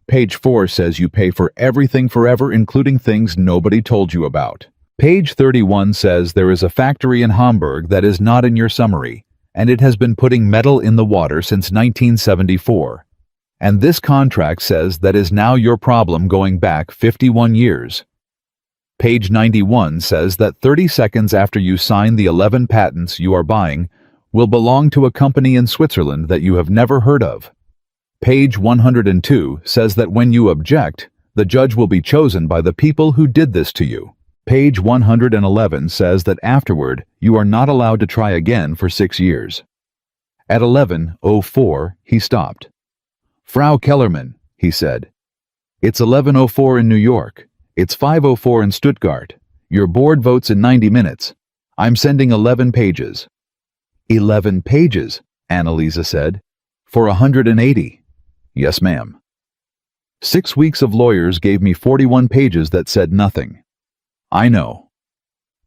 Page 4 says you pay for everything forever, including things nobody told you about. Page 31 says there is a factory in Hamburg that is not in your summary, and it has been putting metal in the water since 1974. And this contract says that is now your problem going back 51 years. Page 91 says that 30 seconds after you sign the 11 patents you are buying will belong to a company in Switzerland that you have never heard of. Page 102 says that when you object, the judge will be chosen by the people who did this to you. Page 111 says that afterward, you are not allowed to try again for 6 years. At 11:04, he stopped. "Frau Kellerman," he said. "It's 11:04 in New York. It's 5:04 in Stuttgart. Your board votes in 90 minutes. I'm sending 11 pages. 11 pages, Annalisa said. For 180. Yes, ma'am. 6 weeks of lawyers gave me 41 pages that said nothing. I know.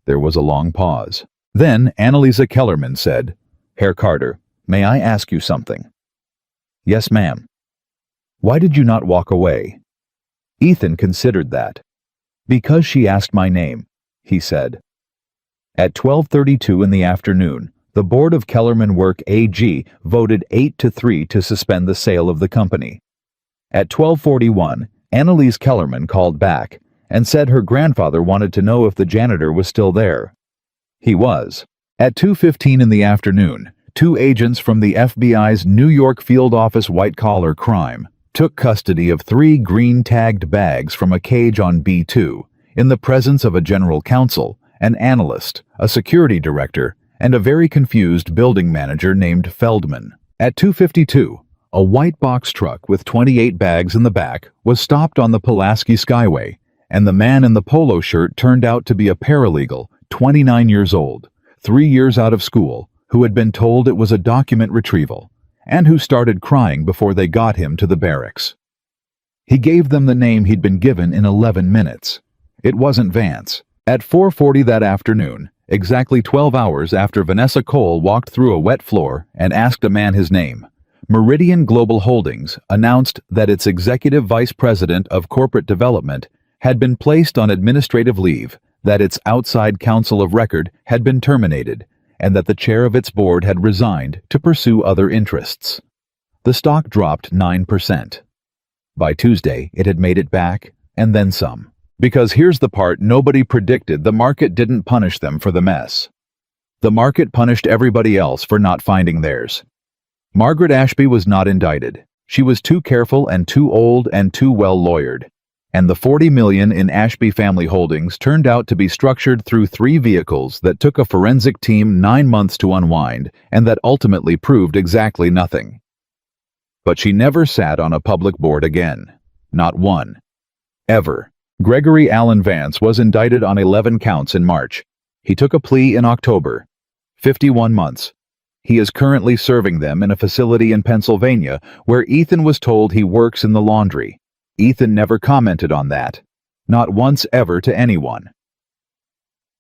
There was a long pause. Then Annalisa Kellerman said, Herr Carter, may I ask you something? Yes, ma'am. Why did you not walk away? Ethan considered that. Because she asked my name, he said. At 12:32 in the afternoon, the board of Kellerman Work AG voted 8-3 to suspend the sale of the company. At 12:41, Annalise Kellerman called back and said her grandfather wanted to know if the janitor was still there. He was. At 2:15 in the afternoon, 2 agents from the FBI's New York field office white-collar crime took custody of 3 green-tagged bags from a cage on B2 in the presence of a general counsel, an analyst, a security director, and a very confused building manager named Feldman. At 2:52, a white box truck with 28 bags in the back was stopped on the Pulaski Skyway, and the man in the polo shirt turned out to be a paralegal, 29 years old, 3 years out of school, who had been told it was a document retrieval, and who started crying before they got him to the barracks. He gave them the name he'd been given in 11 minutes. It wasn't Vance. At 4:40 that afternoon, exactly 12 hours after Vanessa Cole walked through a wet floor and asked a man his name, Meridian Global Holdings announced that its executive vice president of corporate development had been placed on administrative leave, that its outside counsel of record had been terminated, and that the chair of its board had resigned to pursue other interests. The stock dropped 9%. By Tuesday, it had made it back, and then some. Because here's the part nobody predicted: the market didn't punish them for the mess. The market punished everybody else for not finding theirs. Margaret Ashby was not indicted. She was too careful and too old and too well lawyered. And the $40 million in Ashby family holdings turned out to be structured through 3 vehicles that took a forensic team 9 months to unwind, and that ultimately proved exactly nothing. But she never sat on a public board again. Not one. Ever. Gregory Allen Vance was indicted on 11 counts in March. He took a plea in October. 51 months. He is currently serving them in a facility in Pennsylvania where Ethan was told he works in the laundry. Ethan never commented on that. Not once ever to anyone.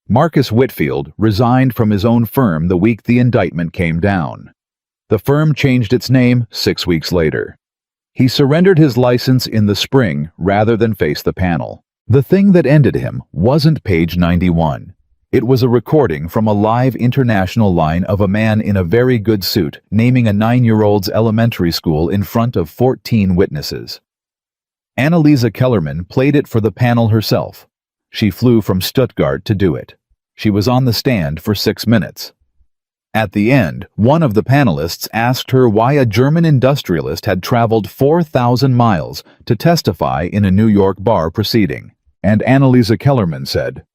Marcus Whitfield resigned from his own firm the week the indictment came down. The firm changed its name 6 weeks later. He surrendered his license in the spring rather than face the panel. The thing that ended him wasn't page 91. It was a recording from a live international line of a man in a very good suit naming a 9-year-old's elementary school in front of 14 witnesses. Annalisa Kellerman played it for the panel herself. She flew from Stuttgart to do it. She was on the stand for 6 minutes. At the end, one of the panelists asked her why a German industrialist had traveled 4,000 miles to testify in a New York bar proceeding. And Annalisa Kellerman said,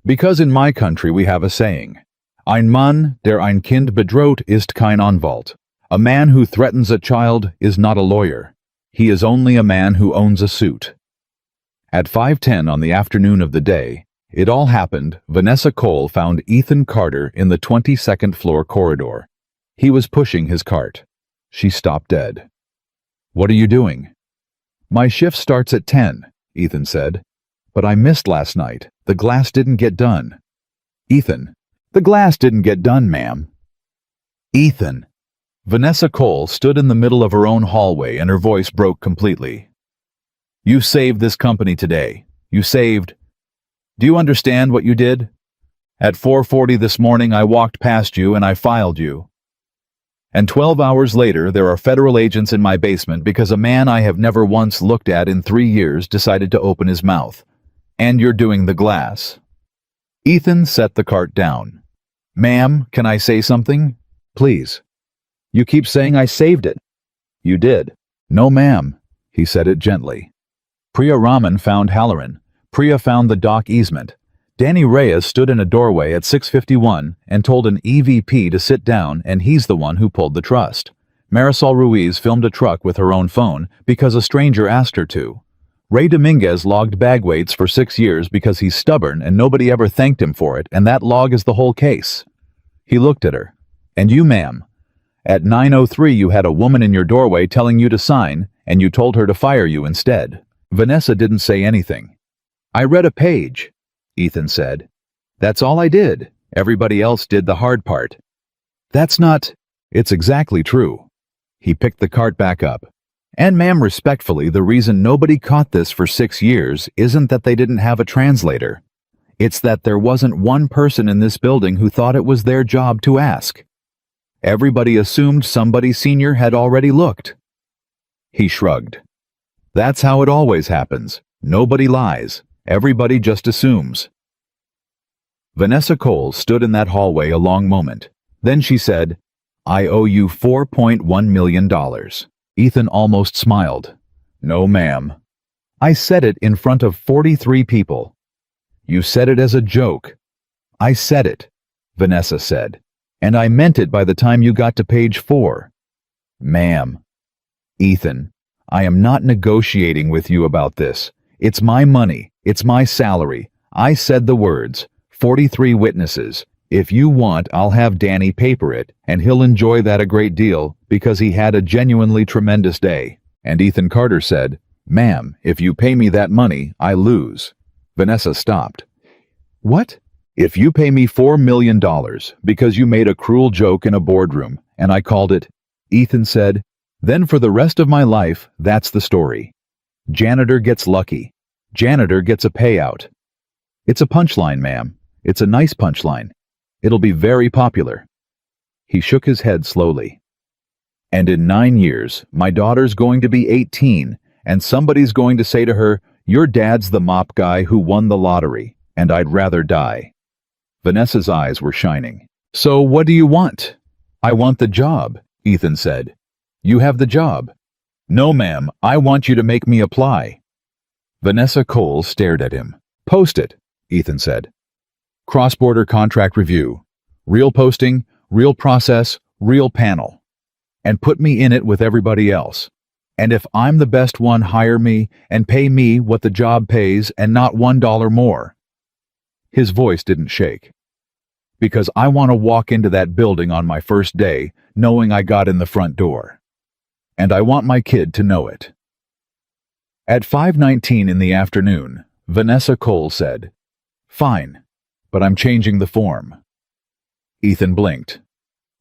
"Because in my country we have a saying, ein Mann, der ein Kind bedroht, ist kein Anwalt. A man who threatens a child is not a lawyer. He is only a man who owns a suit." At 5:10 on the afternoon of the day it all happened, Vanessa Cole found Ethan Carter in the 22nd floor corridor. He was pushing his cart. She stopped dead. "What are you doing?" "My shift starts at 10, Ethan said. "But I missed last night. The glass didn't get done." "Ethan, the glass didn't get done, ma'am." "Ethan." Vanessa Cole stood in the middle of her own hallway and her voice broke completely. "You saved this company today. You saved... Do you understand what you did? At 4:40 this morning I walked past you and I filed you. And 12 hours later there are federal agents in my basement because a man I have never once looked at in 3 years decided to open his mouth. And you're doing the glass." Ethan set the cart down. "Ma'am, can I say something? Please." "You keep saying I saved it." "You did." "No, ma'am." He said it gently. Priya Raman found Halloran. Priya found the dock easement. Danny Reyes stood in a doorway at 6:51 and told an EVP to sit down, and he's the one who pulled the trust. Marisol Ruiz filmed a truck with her own phone because a stranger asked her to. Ray Dominguez logged bag weights for 6 years because he's stubborn and nobody ever thanked him for it, and that log is the whole case. He looked at her. "And you, ma'am. At 9:03 you had a woman in your doorway telling you to sign, and you told her to fire you instead." Vanessa didn't say anything. "I read a page," Ethan said. "That's all I did. Everybody else did the hard part." "That's not..." "It's exactly true." He picked the cart back up. "And ma'am, respectfully, the reason nobody caught this for 6 years isn't that they didn't have a translator. It's that there wasn't one person in this building who thought it was their job to ask. Everybody assumed somebody senior had already looked." He shrugged. "That's how it always happens. Nobody lies. Everybody just assumes." Vanessa Cole stood in that hallway a long moment. Then she said, "I owe you $4.1 million. Ethan almost smiled. "No, ma'am." "I said it in front of 43 people." "You said it as a joke." "I said it," Vanessa said. "And I meant it by the time you got to page 4. "Ma'am." "Ethan, I am not negotiating with you about this. It's my money. It's my salary. I said the words. 43 witnesses. If you want, I'll have Danny paper it, and he'll enjoy that a great deal because he had a genuinely tremendous day." And Ethan Carter said, "Ma'am, if you pay me that money, I lose." Vanessa stopped. "What?" "If you pay me $4 million because you made a cruel joke in a boardroom, and I called it," Ethan said, "then for the rest of my life, that's the story. Janitor gets lucky. Janitor gets a payout. It's a punchline, ma'am. It's a nice punchline. It'll be very popular." He shook his head slowly. "And in 9 years, my daughter's going to be 18, and somebody's going to say to her, 'Your dad's the mop guy who won the lottery, and I'd rather die.'" Vanessa's eyes were shining. "So what do you want?" "I want the job," Ethan said. "You have the job." "No, ma'am, I want you to make me apply." Vanessa Cole stared at him. "Post it," Ethan said. "Cross-border contract review. Real posting, real process, real panel. And put me in it with everybody else. And if I'm the best one, hire me and pay me what the job pays and not $1 more." His voice didn't shake. "Because I want to walk into that building on my first day knowing I got in the front door. And I want my kid to know it." At 5:19 in the afternoon, Vanessa Cole said, "Fine, but I'm changing the form." Ethan blinked.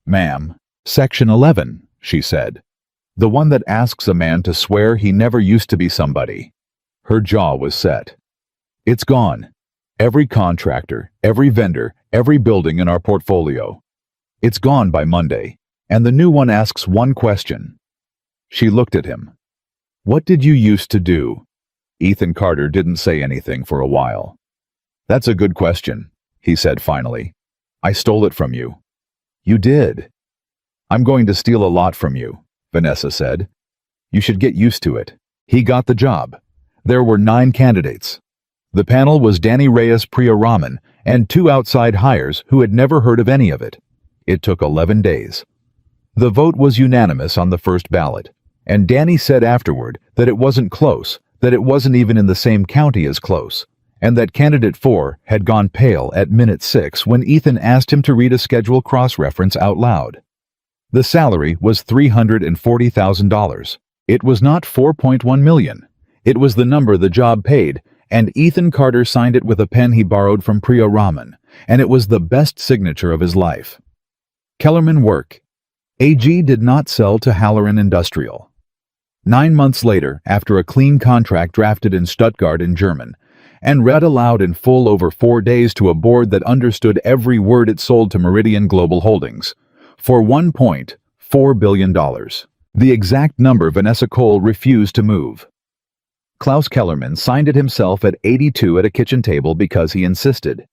"Ma'am, Section 11, she said. The one that asks a man to swear he never used to be somebody." Her jaw was set. "It's gone. Every contractor, every vendor, every building in our portfolio. It's gone by Monday, and the new one asks one question." She looked at him. What did you used to do? Ethan Carter didn't say anything for a while. That's a good question, he said finally. I stole it from you. You did. I'm going to steal a lot from you, Vanessa said. You should get used to it. He got the job. There were 9 candidates. The panel was Danny Reyes Priya Raman and 2 outside hires who had never heard of any of it. It took 11 days. The vote was unanimous on the first ballot, and Danny said afterward that it wasn't close, that it wasn't even in the same county as close, and that candidate 4 had gone pale at minute 6 when Ethan asked him to read a schedule cross-reference out loud. The salary was $340,000. It was not $4.1 million. It was the number the job paid, and Ethan Carter signed it with a pen he borrowed from Priya Raman, and it was the best signature of his life. Kellerman Work. AG did not sell to Halloran Industrial. 9 months later, after a clean contract drafted in Stuttgart in German, and read aloud in full over 4 days to a board that understood every word it sold to Meridian Global Holdings, for $1.4 billion. The exact number Vanessa Cole refused to move. Klaus Kellerman signed it himself at 82 at a kitchen table because he insisted.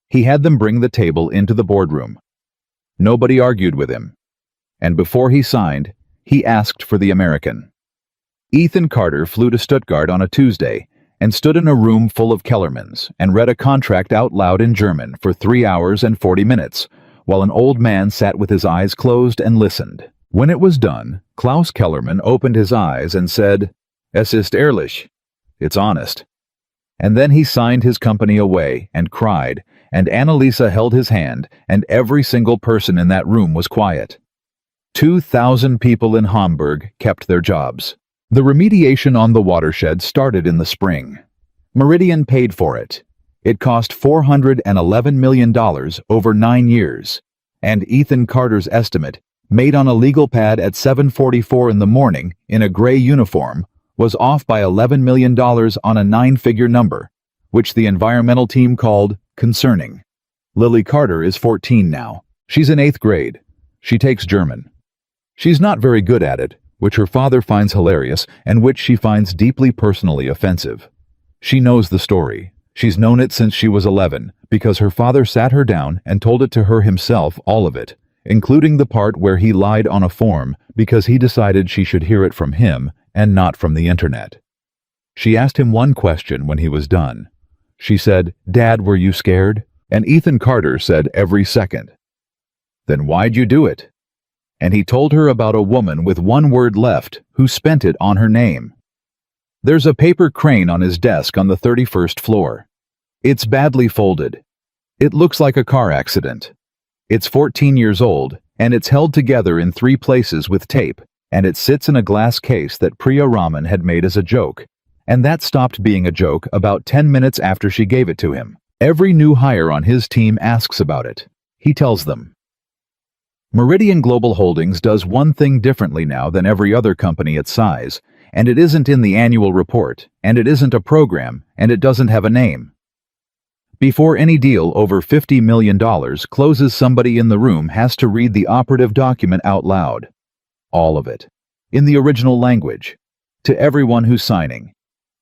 He had them bring the table into the boardroom. Nobody argued with him. And before he signed, he asked for the American. Ethan Carter flew to Stuttgart on a Tuesday and stood in a room full of Kellermans and read a contract out loud in German for 3 hours and 40 minutes, while an old man sat with his eyes closed and listened. When it was done, Klaus Kellerman opened his eyes and said, "Es ist ehrlich." It's honest. And then he signed his company away and cried, and Annalisa held his hand, and every single person in that room was quiet. 2,000 people in Hamburg kept their jobs. The remediation on the watershed started in the spring. Meridian paid for it. It cost $411 million over 9 years, and Ethan Carter's estimate, made on a legal pad at 7:44 in the morning in a gray uniform, was off by $11 million on a 9-figure number, which the environmental team called concerning. Lily Carter is 14 now. She's in 8th grade. She takes German. She's not very good at it, which her father finds hilarious and which she finds deeply personally offensive. She knows the story. She's known it since she was 11, because her father sat her down and told it to her himself, all of it, including the part where he lied on a form because he decided she should hear it from him and not from the internet. She asked him one question when he was done. She said, "Dad, were you scared?" And Ethan Carter said every second. "Then why'd you do it?" And he told her about a woman with 1 word left who spent it on her name. There's a paper crane on his desk on the 31st floor. It's badly folded. It looks like a car accident. It's 14 years old, and it's held together in 3 places with tape, and it sits in a glass case that Priya Raman had made as a joke, and that stopped being a joke about 10 minutes after she gave it to him. Every new hire on his team asks about it. He tells them. Meridian Global Holdings does one thing differently now than every other company its size, and it isn't in the annual report, and it isn't a program, and it doesn't have a name. Before any deal over $50 million closes, somebody in the room has to read the operative document out loud. All of it. In the original language. To everyone who's signing.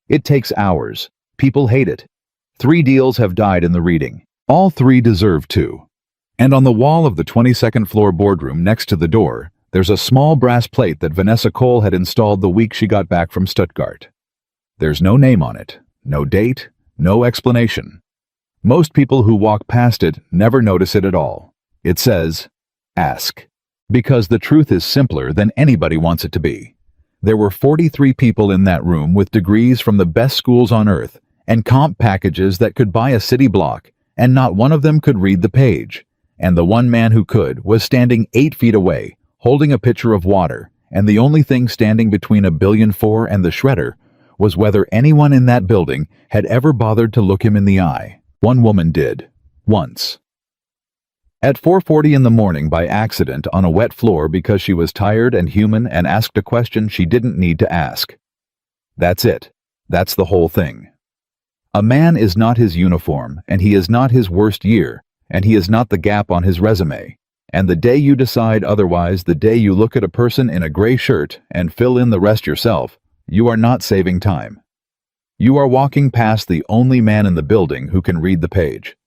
It takes hours. People hate it. 3 deals have died in the reading. All 3 deserve to. And on the wall of the 22nd floor boardroom next to the door, there's a small brass plate that Vanessa Cole had installed the week she got back from Stuttgart. There's no name on it, no date, no explanation. Most people who walk past it never notice it at all. It says, "Ask." Because the truth is simpler than anybody wants it to be. There were 43 people in that room with degrees from the best schools on earth and comp packages that could buy a city block, and not one of them could read the page. And the one man who could was standing 8 feet away, holding a pitcher of water, and the only thing standing between $1.4 billion and the shredder was whether anyone in that building had ever bothered to look him in the eye. One woman did. Once. At 4:40 in the morning by accident on a wet floor because she was tired and human and asked a question she didn't need to ask. That's it. That's the whole thing. A man is not his uniform, and he is not his worst year, and he is not the gap on his resume. And the day you decide otherwise, the day you look at a person in a gray shirt and fill in the rest yourself, You are not saving time. You are walking past the only man in the building who can read the page.